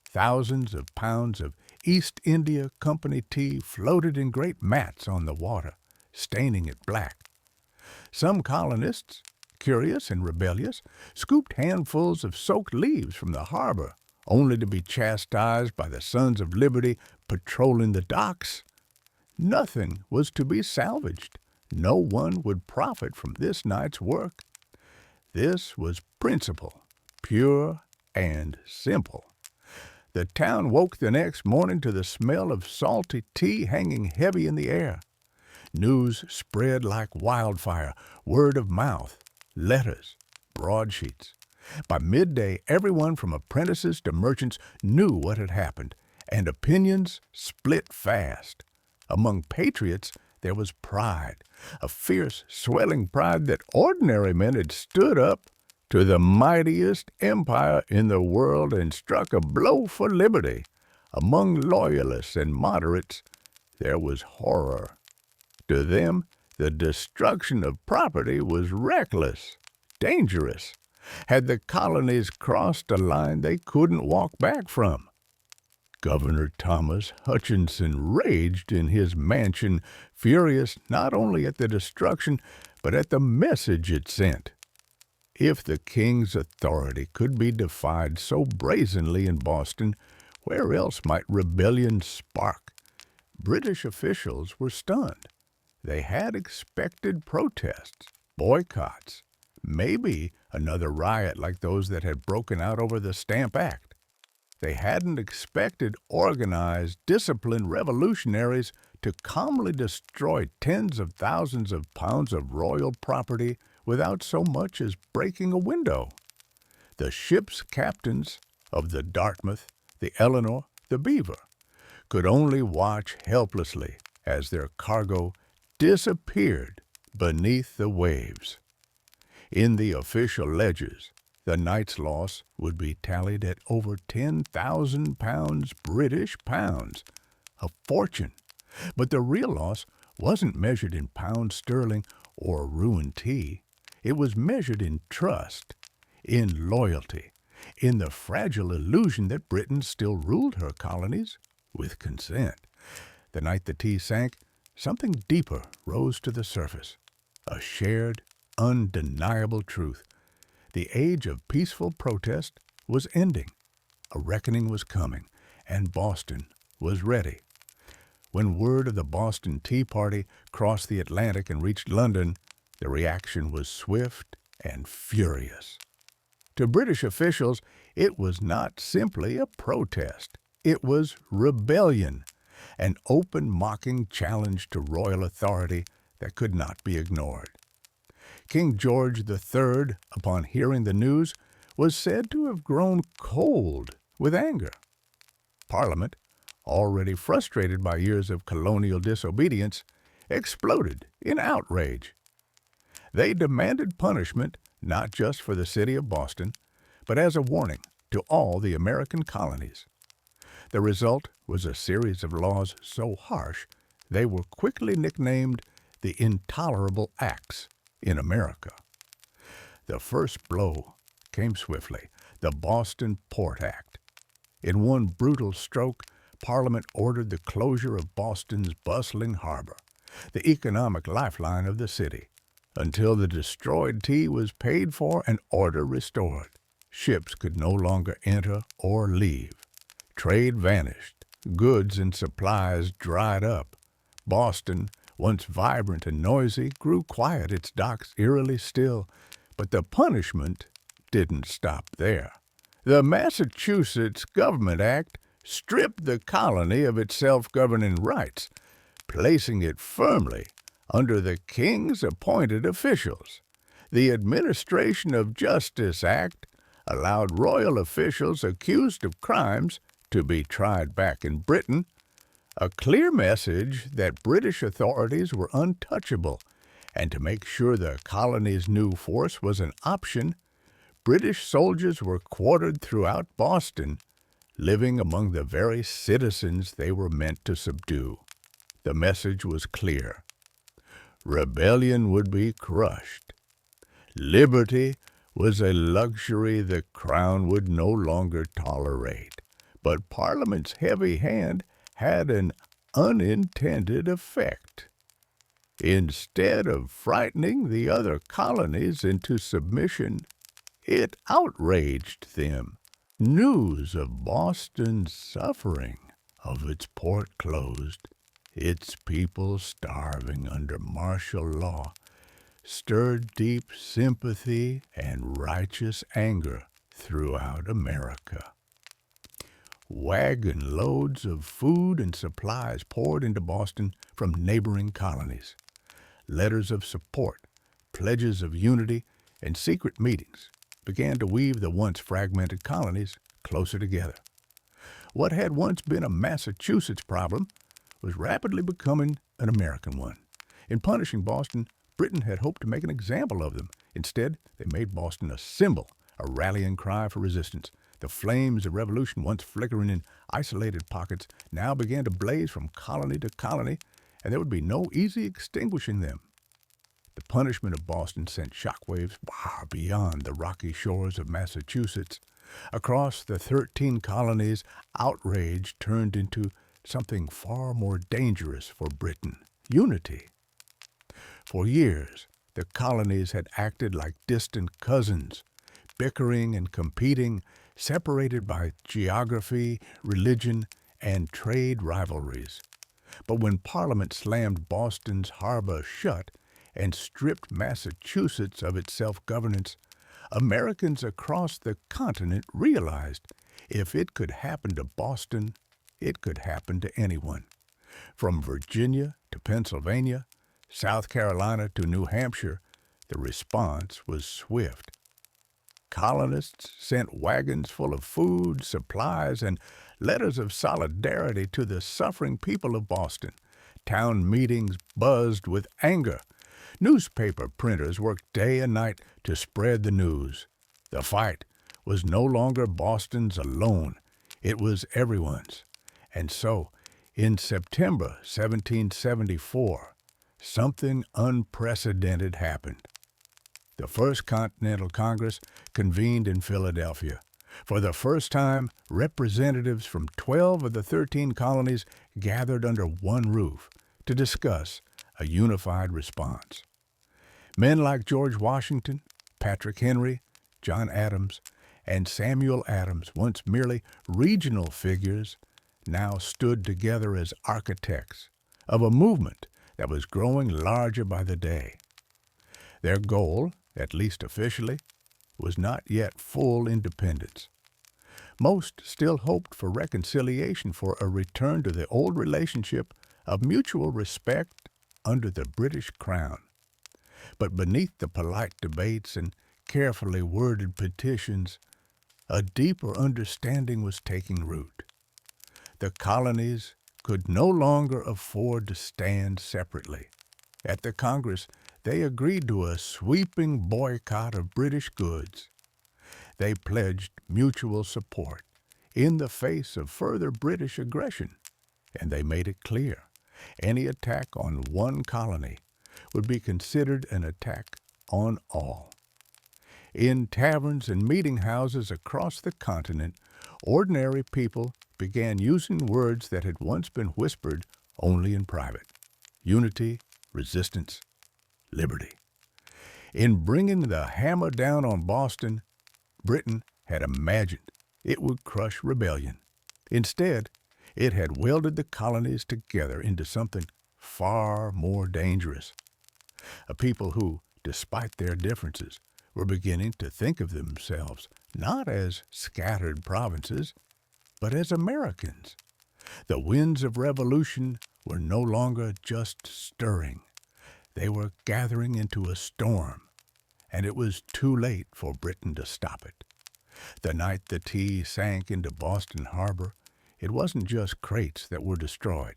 Thousands of pounds of East India Company tea floated in great mats on the water, staining it black. Some colonists, curious and rebellious, scooped handfuls of soaked leaves from the harbor, only to be chastised by the Sons of Liberty patrolling the docks. Nothing was to be salvaged. No one would profit from this night's work. This was principle, pure and simple. The town woke the next morning to the smell of salty tea hanging heavy in the air. News spread like wildfire, word of mouth, letters, broadsheets. By midday, everyone from apprentices to merchants knew what had happened, and opinions split fast. Among patriots, there was pride, a fierce, swelling pride that ordinary men had stood up to the mightiest empire in the world and struck a blow for liberty. Among loyalists and moderates, there was horror. To them, the destruction of property was reckless, dangerous. Had the colonies crossed a line they couldn't walk back from? Governor Thomas Hutchinson raged in his mansion, furious not only at the destruction, but at the message it sent. If the king's authority could be defied so brazenly in Boston, where else might rebellion spark? British officials were stunned. They had expected protests, boycotts, maybe another riot like those that had broken out over the Stamp Act. They hadn't expected organized, disciplined revolutionaries to calmly destroy tens of thousands of pounds of royal property without so much as breaking a window. The ship's captains of the Dartmouth, the Eleanor, the Beaver, could only watch helplessly as their cargo disappeared beneath the waves. In the official ledgers, the night's loss would be tallied at over 10,000 pounds British pounds, a fortune. But the real loss wasn't measured in pounds sterling or ruined tea. It was measured in trust, in loyalty, in the fragile illusion that Britain still ruled her colonies with consent. The night the tea sank, something deeper rose to the surface, a shared, undeniable truth. The age of peaceful protest was ending. A reckoning was coming, and Boston was ready. When word of the Boston Tea Party crossed the Atlantic and reached London, the reaction was swift and furious. To British officials, it was not simply a protest. It was rebellion, an open, mocking challenge to royal authority that could not be ignored. King George III, upon hearing the news, was said to have grown cold with anger. Parliament, already frustrated by years of colonial disobedience, exploded in outrage. They demanded punishment not just for the city of Boston, but as a warning to all the American colonies. The result was a series of laws so harsh they were quickly nicknamed the Intolerable Acts in America. The first blow came swiftly, the Boston Port Act. In one brutal stroke, Parliament ordered the closure of Boston's bustling harbor, the economic lifeline of the city, until the destroyed tea was paid for and order restored. Ships could no longer enter or leave. Trade vanished. Goods and supplies dried up. Boston, once vibrant and noisy, grew quiet, its docks eerily still. But the punishment didn't stop there. The Massachusetts Government Act stripped the colony of its self-governing rights, placing it firmly under the king's appointed officials. The Administration of Justice Act allowed royal officials accused of crimes to be tried back in Britain, a clear message that British authorities were untouchable, and to make sure the colony's new force was an option, British soldiers were quartered throughout Boston, living among the very citizens they were meant to subdue. The message was clear. Rebellion would be crushed. Liberty was a luxury the Crown would no longer tolerate. But Parliament's heavy hand had an unintended effect. Instead of frightening the other colonies into submission, it outraged them. News of Boston's suffering, of its port closed, its people starving under martial law, stirred deep sympathy and righteous anger throughout America. Wagon loads of food and supplies poured into Boston from neighboring colonies. Letters of support, pledges of unity, and secret meetings began to weave the once fragmented colonies closer together. What had once been a Massachusetts problem was rapidly becoming an American one. In punishing Boston, Britain had hoped to make an example of them. Instead, they made Boston a symbol, a rallying cry for resistance. The flames of revolution, once flickering in isolated pockets, now began to blaze from colony to colony, and there would be no easy extinguishing them. The punishment of Boston sent shockwaves far beyond the rocky shores of Massachusetts. Across the 13 colonies, outrage turned into something far more dangerous for Britain: unity. For years, the colonies had acted like distant cousins, bickering and competing, separated by geography, religion, and trade rivalries. But when Parliament slammed Boston's harbor shut and stripped Massachusetts of its self-governance, Americans across the continent realized if it could happen to Boston, it could happen to anyone. From Virginia to Pennsylvania, South Carolina to New Hampshire, the response was swift. Colonists sent wagons full of food, supplies, and letters of solidarity to the suffering people of Boston. Town meetings buzzed with anger. Newspaper printers worked day and night to spread the news. The fight was no longer Boston's alone. It was everyone's. And so, in September 1774, something unprecedented happened. The First Continental Congress convened in Philadelphia. For the first time, representatives from 12 of the 13 colonies gathered under one roof to discuss a unified response. Men like George Washington, Patrick Henry, John Adams, and Samuel Adams, once merely regional figures, now stood together as architects of a movement that was growing larger by the day. Their goal, at least officially, was not yet full independence. Most still hoped for reconciliation, for a return to the old relationship of mutual respect under the British Crown. But beneath the polite debates and carefully worded petitions, a deeper understanding was taking root. The colonies could no longer afford to stand separately. At the Congress, they agreed to a sweeping boycott of British goods. They pledged mutual support in the face of further British aggression, and they made it clear any attack on one colony would be considered an attack on all. In taverns and meeting houses across the continent, ordinary people began using words that had once been whispered only in private: unity, resistance, liberty. In bringing the hammer down on Boston, Britain had imagined it would crush rebellion. Instead, it had welded the colonies together into something far more dangerous. A people who, despite their differences, were beginning to think of themselves not as scattered provinces, but as Americans. The winds of revolution were no longer just stirring. They were gathering into a storm, and it was too late for Britain to stop it. The night the tea sank into Boston Harbor, it wasn't just crates that were destroyed.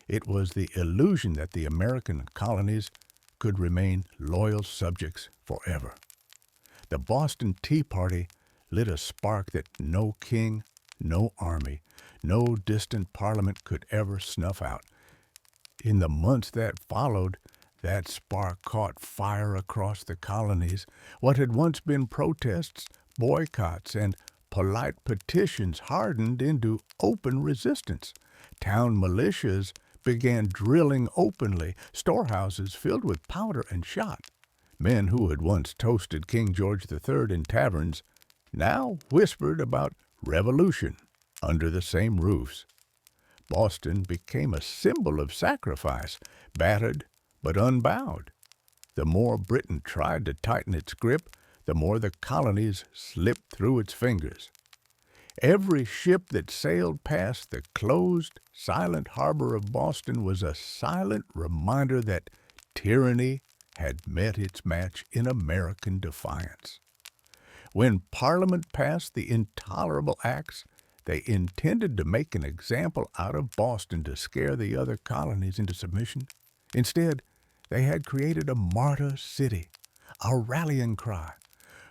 It was the illusion that the American colonies could remain loyal subjects forever. The Boston Tea Party lit a spark that no king, no army, no distant parliament could ever snuff out. In the months that followed, that spark caught fire across the colonies. What had once been protests, boycotts, and polite petitions hardened into open resistance. Town militias began drilling openly, storehouses filled with powder and shot. Men who had once toasted King George III in taverns now whispered about revolution under the same roofs. Boston became a symbol of sacrifice, battered but unbowed. The more Britain tried to tighten its grip, the more the colonies slipped through its fingers. Every ship that sailed past the closed, silent harbor of Boston was a silent reminder that tyranny had met its match in American defiance. When Parliament passed the intolerable acts, they intended to make an example out of Boston to scare the other colonies into submission. Instead, they had created a martyr city, a rallying cry.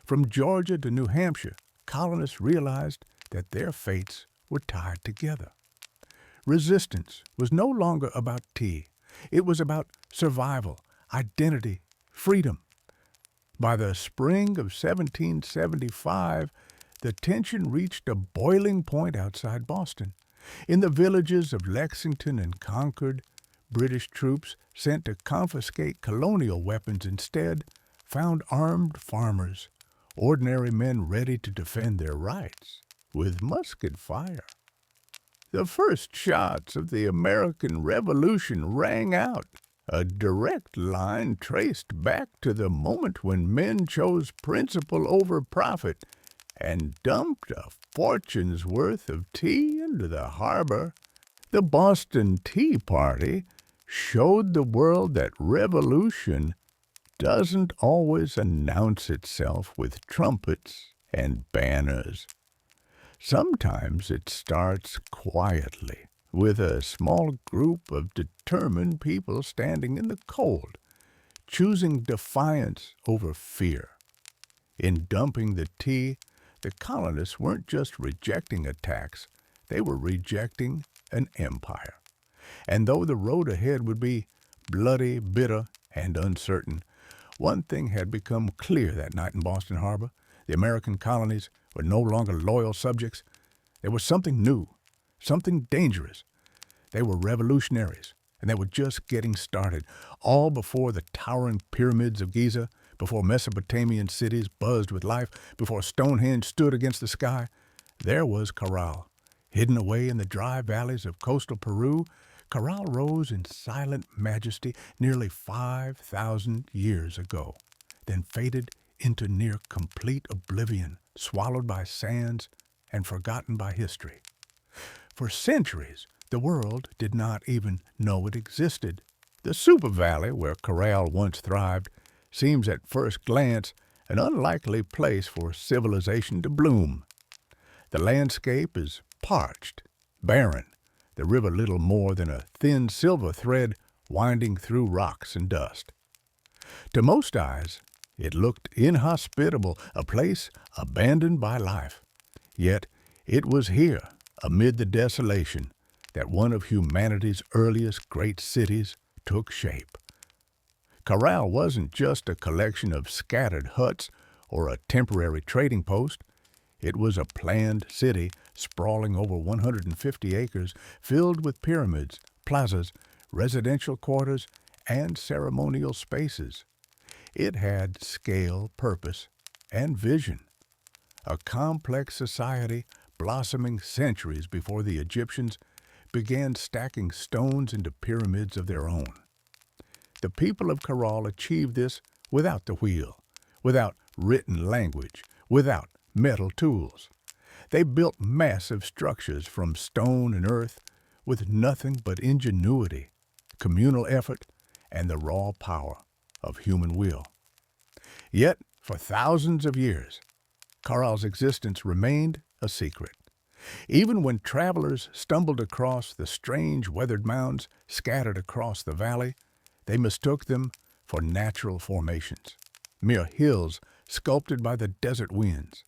From Georgia to New Hampshire, colonists realized that their fates were tied together. Resistance was no longer about tea. It was about survival, identity, freedom. By the spring of 1775, the tension reached a boiling point outside Boston. In the villages of Lexington and Concord, British troops sent to confiscate colonial weapons instead found armed farmers, ordinary men ready to defend their rights with musket fire. The first shots of the American Revolution rang out, a direct line traced back to the moment when men chose principle over profit and dumped a fortune's worth of tea into the harbor. The Boston Tea Party showed the world that revolution doesn't always announce itself with trumpets and banners. Sometimes it starts quietly, with a small group of determined people standing in the cold, choosing defiance over fear. In dumping the tea, the colonists weren't just rejecting a tax, they were rejecting an empire. And though the road ahead would be bloody, bitter, and uncertain, one thing had become clear that night in Boston Harbor: the American colonies were no longer loyal subjects. There was something new, something dangerous. They were revolutionaries, and they were just getting started, all before the towering pyramids of Giza, before Mesopotamian cities buzzed with life, before Stonehenge stood against the sky. There was Corral, hidden away in the dry valleys of coastal Peru. Corral rose in silent majesty nearly 5,000 years ago, then faded into near complete oblivion, swallowed by sands and forgotten by history. For centuries, the world did not even know it existed. The Super Valley, where Corral once thrived, seems at first glance an unlikely place for civilization to bloom. The landscape is parched, barren, the river little more than a thin silver thread winding through rocks and dust. To most eyes, it looked inhospitable, a place abandoned by life. Yet it was here, amid the desolation, that one of humanity's earliest great cities took shape. Corral wasn't just a collection of scattered huts or a temporary trading post. It was a planned city sprawling over 150 acres, filled with pyramids, plazas, residential quarters, and ceremonial spaces. It had scale, purpose, and vision. A complex society blossoming centuries before the Egyptians began stacking stones into pyramids of their own. The people of Corral achieved this without the wheel, without written language, without metal tools. They built massive structures from stone and earth with nothing but ingenuity, communal effort, and the raw power of human will. Yet, for thousands of years, Corral's existence remained a secret. Even when travelers stumbled across the strange weathered mounds scattered across the valley, they mistook them for natural formations, mere hills sculpted by the desert winds.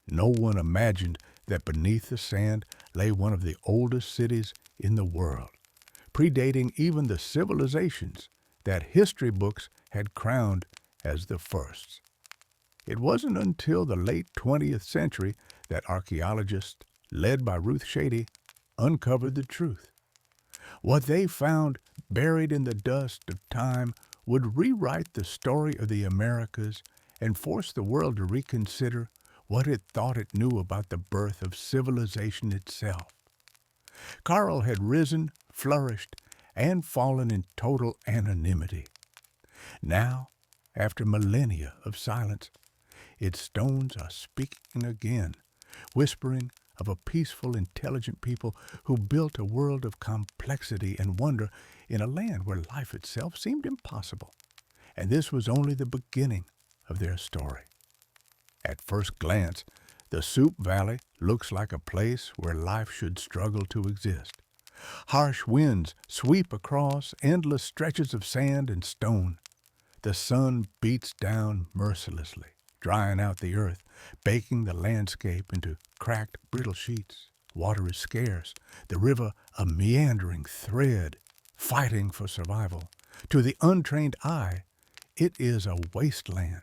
No one imagined that beneath the sand lay one of the oldest cities in the world, predating even the civilizations that history books had crowned as the firsts. It wasn't until the late 20th century that archaeologists, led by Ruth Shady, uncovered the truth. What they found buried in the dust of time would rewrite the story of the Americas and force the world to reconsider what it thought it knew about the birth of civilization itself. Corral had risen, flourished, and fallen in total anonymity. Now, after millennia of silence, its stones are speaking again, whispering of a peaceful, intelligent people who built a world of complexity and wonder in a land where life itself seemed impossible. And this was only the beginning of their story. At first glance, the Soup Valley looks like a place where life should struggle to exist. Harsh winds sweep across endless stretches of sand and stone. The sun beats down mercilessly, drying out the earth, baking the landscape into cracked, brittle sheets. Water is scarce, the river a meandering thread, fighting for survival. To the untrained eye, it is a wasteland,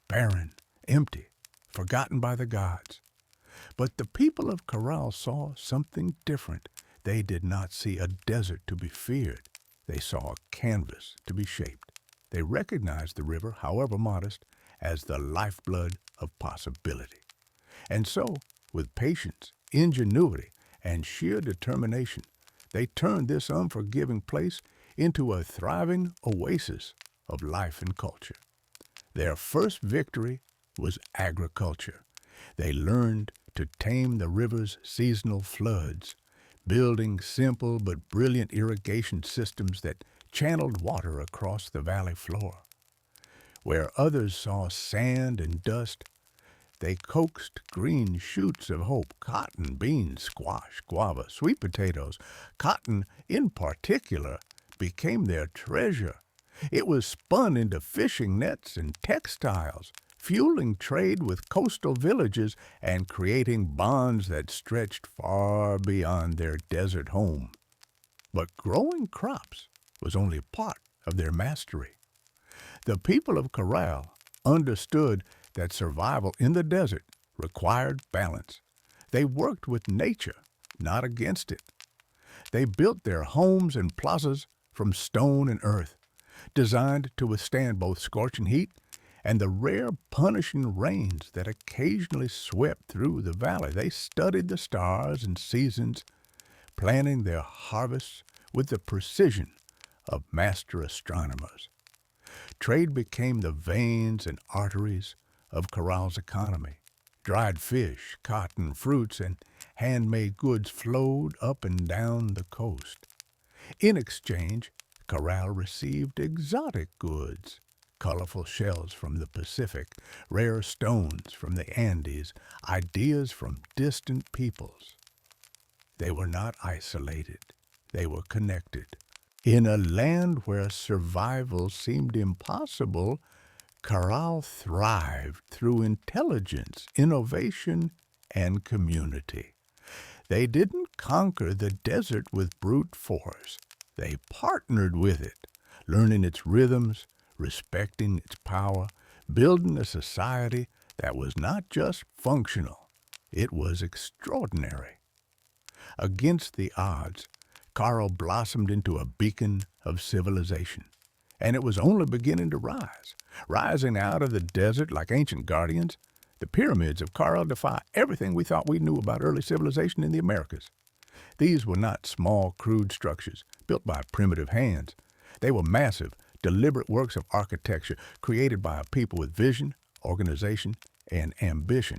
barren, empty, forgotten by the gods. But the people of Corral saw something different. They did not see a desert to be feared. They saw a canvas to be shaped. They recognized the river, however modest, as the lifeblood of possibility. And so, with patience, ingenuity, and sheer determination, they turned this unforgiving place into a thriving oasis of life and culture. Their first victory was agriculture. They learned to tame the river's seasonal floods, building simple but brilliant irrigation systems that channeled water across the valley floor. Where others saw sand and dust, they coaxed green shoots of hope, cotton, beans, squash, guava, sweet potatoes. Cotton, in particular, became their treasure. It was spun into fishing nets and textiles, fueling trade with coastal villages and creating bonds that stretched far beyond their desert home. But growing crops was only part of their mastery. The people of Corral understood that survival in the desert required balance. They worked with nature, not against it. They built their homes and plazas from stone and earth, designed to withstand both scorching heat and the rare punishing rains that occasionally swept through the valley. They studied the stars and seasons, planning their harvests with the precision of master astronomers. Trade became the veins and arteries of Corral's economy. Dried fish, cotton, fruits, and handmade goods flowed up and down the coast. In exchange, Corral received exotic goods, colorful shells from the Pacific, rare stones from the Andes, ideas from distant peoples. They were not isolated. They were connected. In a land where survival seemed impossible, Corral thrived through intelligence, innovation, and community. They didn't conquer the desert with brute force. They partnered with it, learning its rhythms, respecting its power, building a society that was not just functional, it was extraordinary. Against the odds, Corral blossomed into a beacon of civilization, and it was only beginning to rise. Rising out of the desert like ancient guardians, the pyramids of Corral defy everything we thought we knew about early civilization in the Americas. These were not small, crude structures built by primitive hands. They were massive, deliberate works of architecture created by a people with vision, organization, and ambition.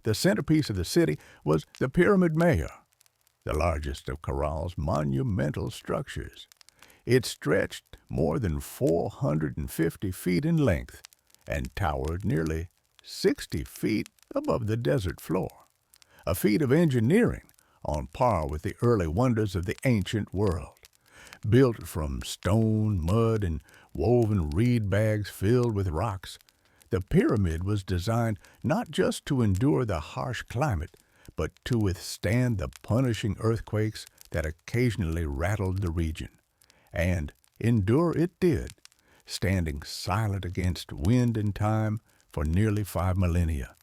The centerpiece of the city was the Pyramid Mayor, the largest of Corral's monumental structures. It stretched more than 450 feet in length and towered nearly 60 feet above the desert floor, a feat of engineering on par with the early wonders of the ancient world. Built from stone, mud, and woven reed bags filled with rocks, the pyramid was designed not just to endure the harsh climate, but to withstand the punishing earthquakes that occasionally rattled the region. And endure it did, standing silent against wind and time for nearly 5 millennia.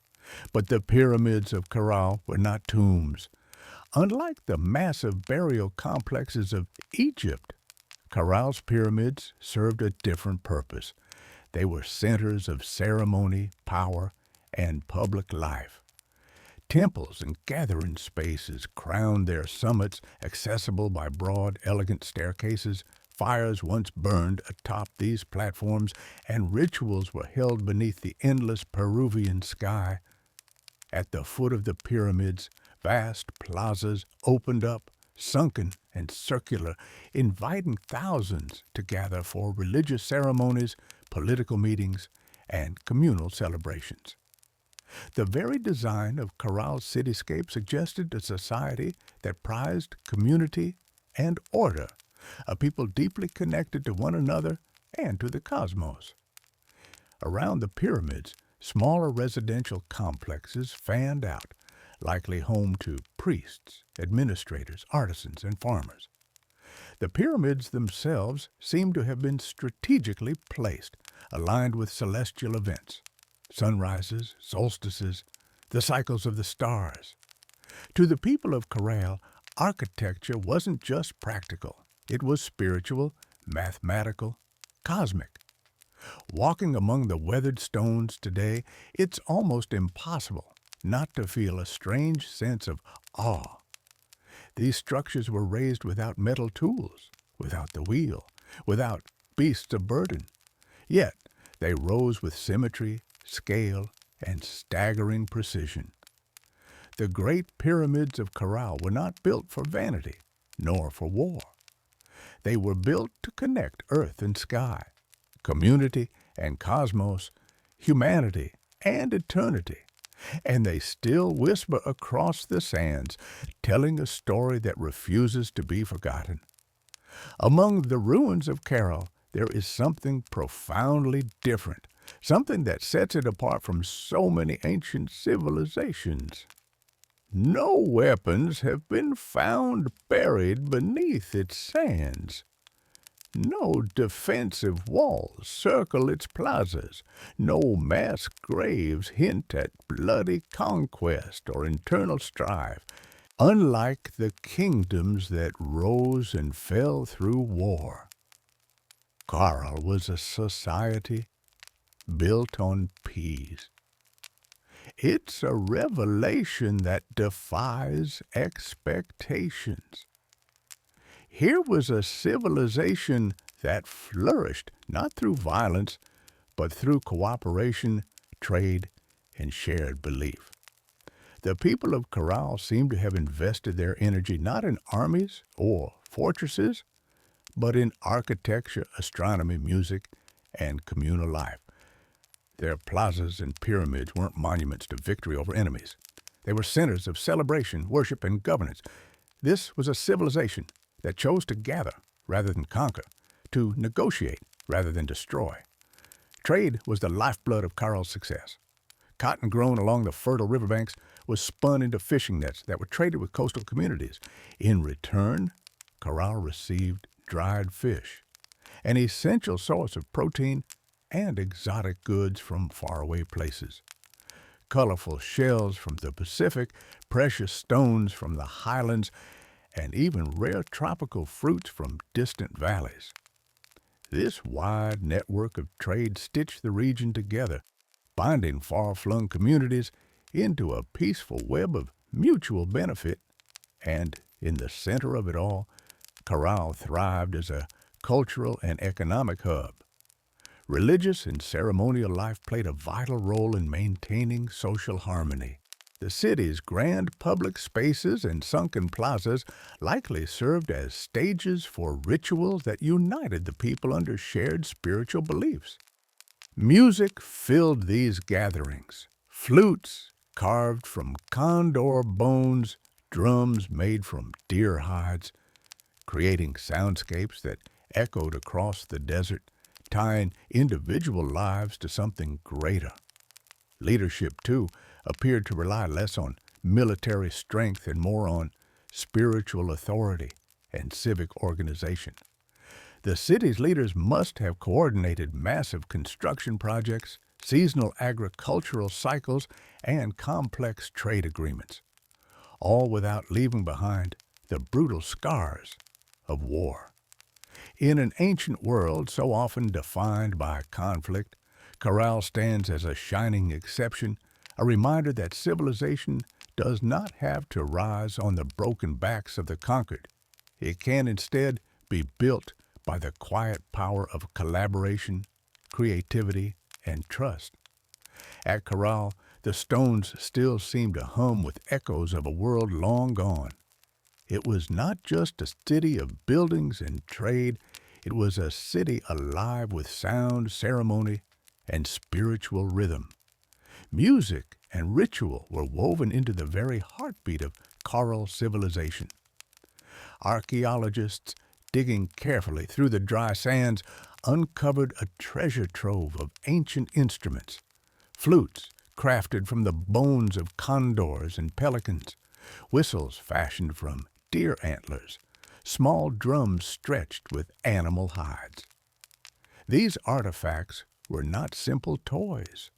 But the pyramids of Corral were not tombs. Unlike the massive burial complexes of Egypt, Corral's pyramids served a different purpose. They were centers of ceremony, power, and public life. Temples and gathering spaces crowned their summits, accessible by broad, elegant staircases. Fires once burned atop these platforms, and rituals were held beneath the endless Peruvian sky. At the foot of the pyramids, vast plazas opened up, sunken and circular, inviting thousands to gather for religious ceremonies, political meetings, and communal celebrations. The very design of Corral's cityscape suggested a society that prized community and order, a people deeply connected to one another and to the cosmos. Around the pyramids, smaller residential complexes fanned out, likely home to priests, administrators, artisans, and farmers. The pyramids themselves seem to have been strategically placed, aligned with celestial events, sunrises, solstices, the cycles of the stars. To the people of Corral, architecture wasn't just practical. It was spiritual, mathematical, cosmic. Walking among the weathered stones today, it's almost impossible not to feel a strange sense of awe. These structures were raised without metal tools, without the wheel, without beasts of burden. Yet they rose with symmetry, scale, and staggering precision. The great pyramids of Corral were not built for vanity, nor for war. They were built to connect earth and sky, community and cosmos, humanity and eternity. And they still whisper across the sands, telling a story that refuses to be forgotten. Among the ruins of Corral, there is something profoundly different, something that sets it apart from so many ancient civilizations. No weapons have been found buried beneath its sands. No defensive walls circle its plazas. No mass graves hint at bloody conquest or internal strife. Unlike the kingdoms that rose and fell through war, Carl was a society built on peace. It's a revelation that defies expectations. Here was a civilization that flourished not through violence, but through cooperation, trade, and shared belief. The people of Corral seem to have invested their energy not in armies or fortresses, but in architecture, astronomy, music, and communal life. Their plazas and pyramids weren't monuments to victory over enemies. They were centers of celebration, worship, and governance. This was a civilization that chose to gather rather than conquer, to negotiate rather than destroy. Trade was the lifeblood of Carl's success. Cotton grown along the fertile riverbanks was spun into fishing nets that were traded with coastal communities. In return, Corral received dried fish, an essential source of protein and exotic goods from faraway places. Colorful shells from the Pacific, precious stones from the highlands, and even rare tropical fruits from distant valleys. This wide network of trade stitched the region together, binding far-flung communities into a peaceful web of mutual benefit. And in the center of it all, Corral thrived as a cultural and economic hub. Religious and ceremonial life played a vital role in maintaining social harmony. The city's grand public spaces and sunken plazas likely served as stages for rituals that united the people under shared spiritual beliefs. Music filled these gatherings. Flutes carved from condor bones, drums made from deer hides, creating soundscapes that echoed across the desert, tying individual lives to something greater. Leadership, too, appeared to rely less on military strength and more on spiritual authority and civic organization. The city's leaders must have coordinated massive construction projects, seasonal agricultural cycles, and complex trade agreements, all without leaving behind the brutal scars of war. In an ancient world so often defined by conflict, Corral stands as a shining exception, a reminder that civilization does not have to rise on the broken backs of the conquered. It can instead be built by the quiet power of collaboration, creativity, and trust. At Corral, the stones still seem to hum with echoes of a world long gone. It was not just a city of buildings and trade, it was a city alive with sound, ceremony, and spiritual rhythm. Music and ritual were woven into the very heartbeat of Coral civilization. Archaeologists, digging carefully through the dry sands, uncovered a treasure trove of ancient instruments. Flutes crafted from the bones of condors and pelicans, whistles fashioned from deer antlers, small drums stretched with animal hides. These artifacts were not simple toys.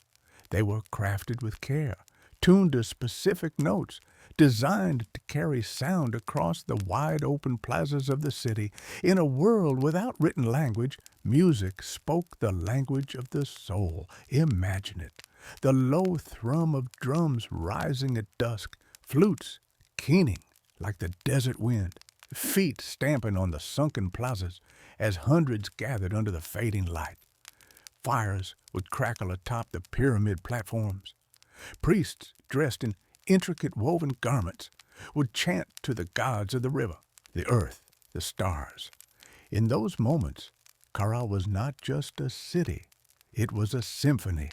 They were crafted with care, tuned to specific notes, designed to carry sound across the wide-open plazas of the city. In a world without written language, music spoke the language of the soul. Imagine it. The low thrum of drums rising at dusk, flutes keening like the desert wind, feet stamping on the sunken plazas as hundreds gathered under the fading light. Fires would crackle atop the pyramid platforms. Priests, dressed in intricate woven garments, would chant to the gods of the river, the earth, the stars. In those moments, Corral was not just a city, it was a symphony.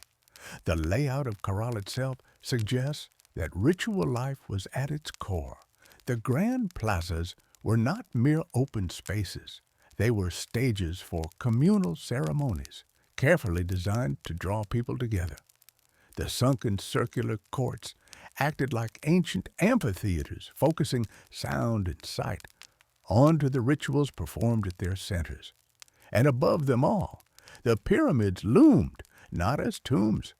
The layout of Corral itself suggests that ritual life was at its core. The grand plazas were not mere open spaces. They were stages for communal ceremonies, carefully designed to draw people together. The sunken circular courts acted like ancient amphitheaters, focusing sound and sight onto the rituals performed at their centers. And above them all, the pyramids loomed not as tombs,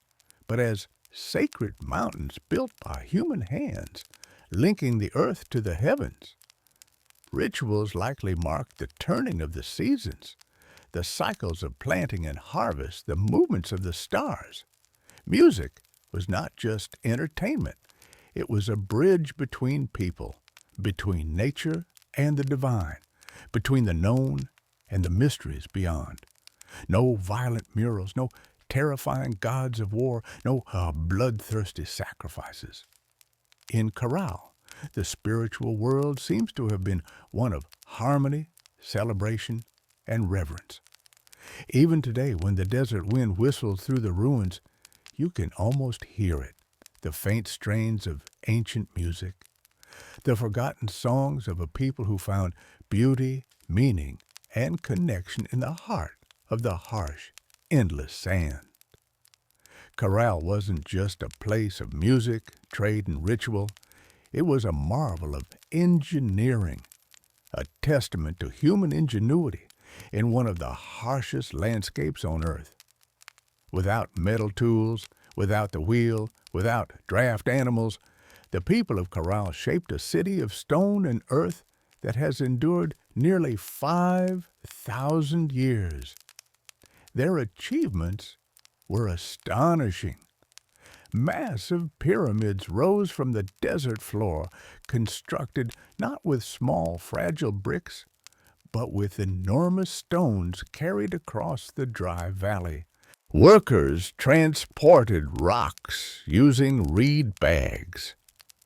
but as sacred mountains built by human hands, linking the earth to the heavens. Rituals likely marked the turning of the seasons, the cycles of planting and harvest, the movements of the stars. Music was not just entertainment. It was a bridge between people, between nature and the divine, between the known and the mysteries beyond. No violent murals, no terrifying gods of war, no bloodthirsty sacrifices. In Corral, the spiritual world seems to have been one of harmony, celebration, and reverence. Even today, when the desert wind whistles through the ruins, you can almost hear it, the faint strains of ancient music, the forgotten songs of a people who found beauty, meaning, and connection in the heart of the harsh, endless sand. Corral wasn't just a place of music, trade, and ritual. It was a marvel of engineering, a testament to human ingenuity in one of the harshest landscapes on earth. Without metal tools, without the wheel, without draft animals, the people of Corral shaped a city of stone and earth that has endured nearly 5,000 years. Their achievements were astonishing. Massive pyramids rose from the desert floor, constructed not with small, fragile bricks, but with enormous stones carried across the dry valley. Workers transported rocks using reed bags,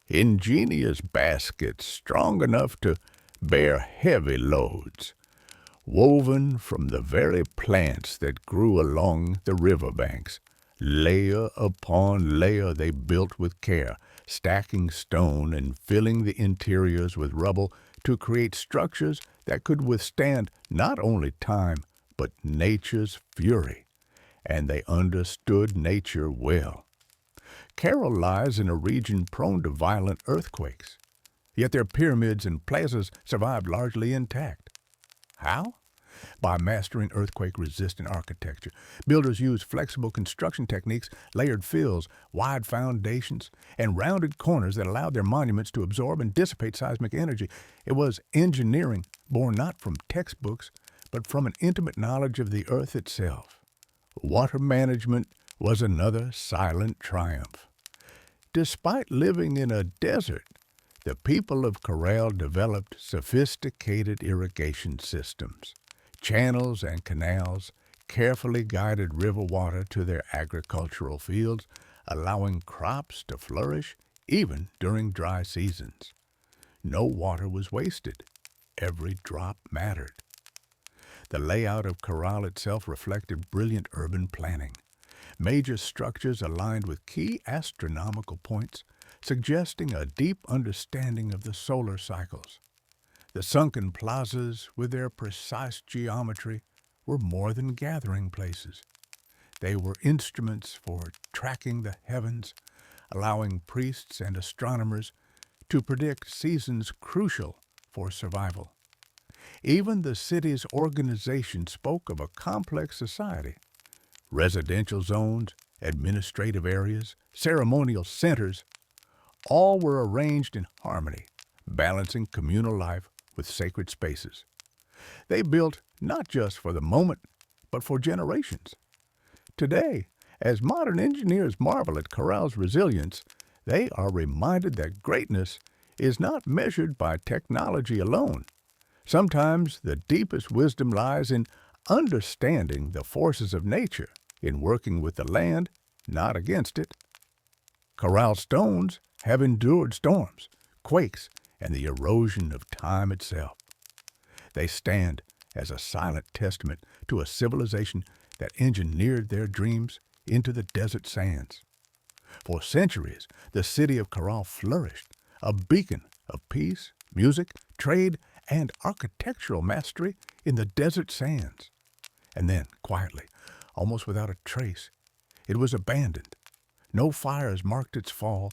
ingenious baskets strong enough to bear heavy loads, woven from the very plants that grew along the riverbanks. Layer upon layer they built with care, stacking stone and filling the interiors with rubble to create structures that could withstand not only time, but nature's fury. And they understood nature well. Carroll lies in a region prone to violent earthquakes, yet their pyramids and plazas survived largely intact. How? By mastering earthquake-resistant architecture. Builders used flexible construction techniques, layered fills, wide foundations, and rounded corners that allowed their monuments to absorb and dissipate seismic energy. It was engineering born not from textbooks, but from an intimate knowledge of the earth itself. Water management was another silent triumph. Despite living in a desert, the people of Corral developed sophisticated irrigation systems. Channels and canals carefully guided river water to their agricultural fields, allowing crops to flourish even during dry seasons. No water was wasted. Every drop mattered. The layout of Corral itself reflected brilliant urban planning. Major structures aligned with key astronomical points, suggesting a deep understanding of the solar cycles. The sunken plazas, with their precise geometry, were more than gathering places. They were instruments for tracking the heavens, allowing priests and astronomers to predict seasons crucial for survival. Even the city's organization spoke of a complex society. Residential zones, administrative areas, ceremonial centers, all were arranged in harmony, balancing communal life with sacred spaces. They built not just for the moment, but for generations. Today, as modern engineers marvel at Corral's resilience, they are reminded that greatness is not measured by technology alone. Sometimes the deepest wisdom lies in understanding the forces of nature, in working with the land, not against it. Corral stones have endured storms, quakes, and the erosion of time itself. They stand as a silent testament to a civilization that engineered their dreams into the desert sands. For centuries, the city of Corral flourished, a beacon of peace, music, trade, and architectural mastery in the desert sands. And then, quietly, almost without a trace, it was abandoned. No fires marked its fall,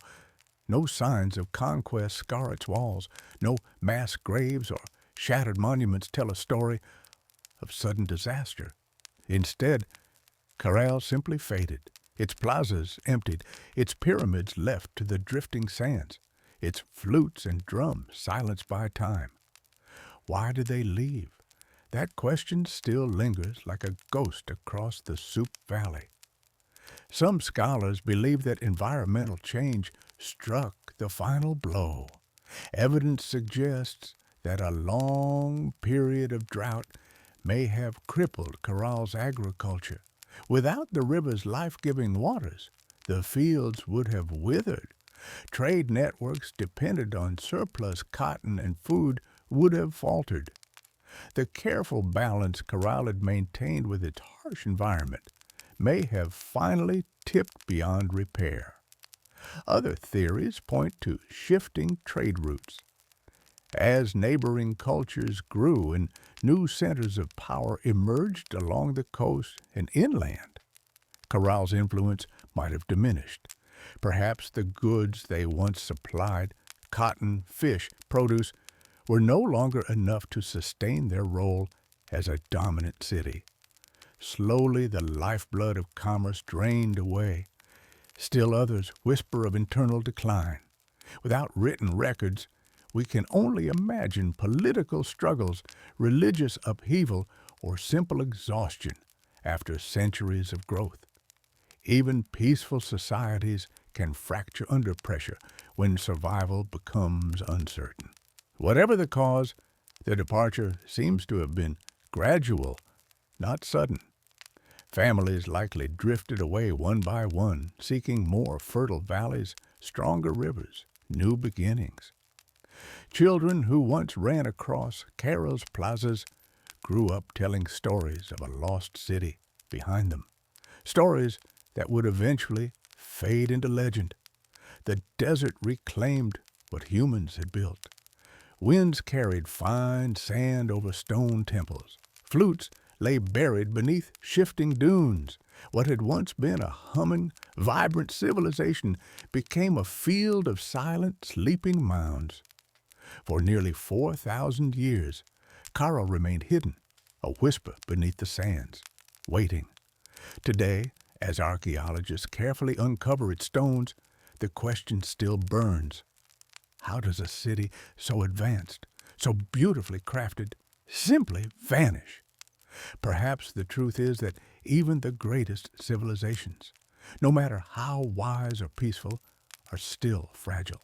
no signs of conquest scar its walls, no mass graves or shattered monuments tell a story of sudden disaster. Instead, Corral simply faded, its plazas emptied, its pyramids left to the drifting sands, its flutes and drums silenced by time. Why did they leave? That question still lingers like a ghost across the Soup Valley. Some scholars believe that environmental change struck the final blow. Evidence suggests that a long period of drought may have crippled Corral's agriculture. Without the river's life-giving waters, the fields would have withered. Trade networks dependent on surplus cotton and food would have faltered. The careful balance Corral had maintained with its harsh environment may have finally tipped beyond repair. Other theories point to shifting trade routes. As neighboring cultures grew and new centers of power emerged along the coast and inland, Corral's influence might have diminished. Perhaps the goods they once supplied, cotton, fish, produce, were no longer enough to sustain their role as a dominant city. Slowly the lifeblood of commerce drained away. Still others whisper of internal decline. Without written records, we can only imagine political struggles, religious upheaval, or simple exhaustion after centuries of growth. Even peaceful societies can fracture under pressure when survival becomes uncertain. Whatever the cause, the departure seems to have been gradual, not sudden. Families likely drifted away one by one, seeking more fertile valleys, stronger rivers, new beginnings. Children who once ran across Carol's plazas grew up telling stories of a lost city behind them, stories that would eventually fade into legend. The desert reclaimed what humans had built. Winds carried fine sand over stone temples. Flutes lay buried beneath shifting dunes. What had once been a humming, vibrant civilization became a field of silent, sleeping mounds. For nearly 4,000 years, Cairo remained hidden, a whisper beneath the sands, waiting. Today, as archaeologists carefully uncover its stones, the question still burns. How does a city so advanced, so beautifully crafted, simply vanish? Perhaps the truth is that even the greatest civilizations, no matter how wise or peaceful, are still fragile.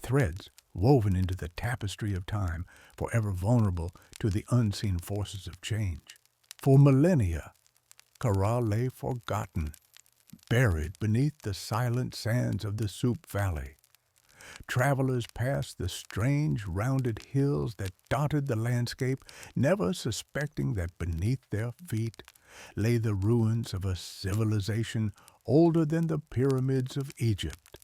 Threads woven into the tapestry of time, forever vulnerable to the unseen forces of change. For millennia, Corral lay forgotten, buried beneath the silent sands of the Soup Valley. Travelers passed the strange rounded hills that dotted the landscape, never suspecting that beneath their feet lay the ruins of a civilization older than the pyramids of Egypt.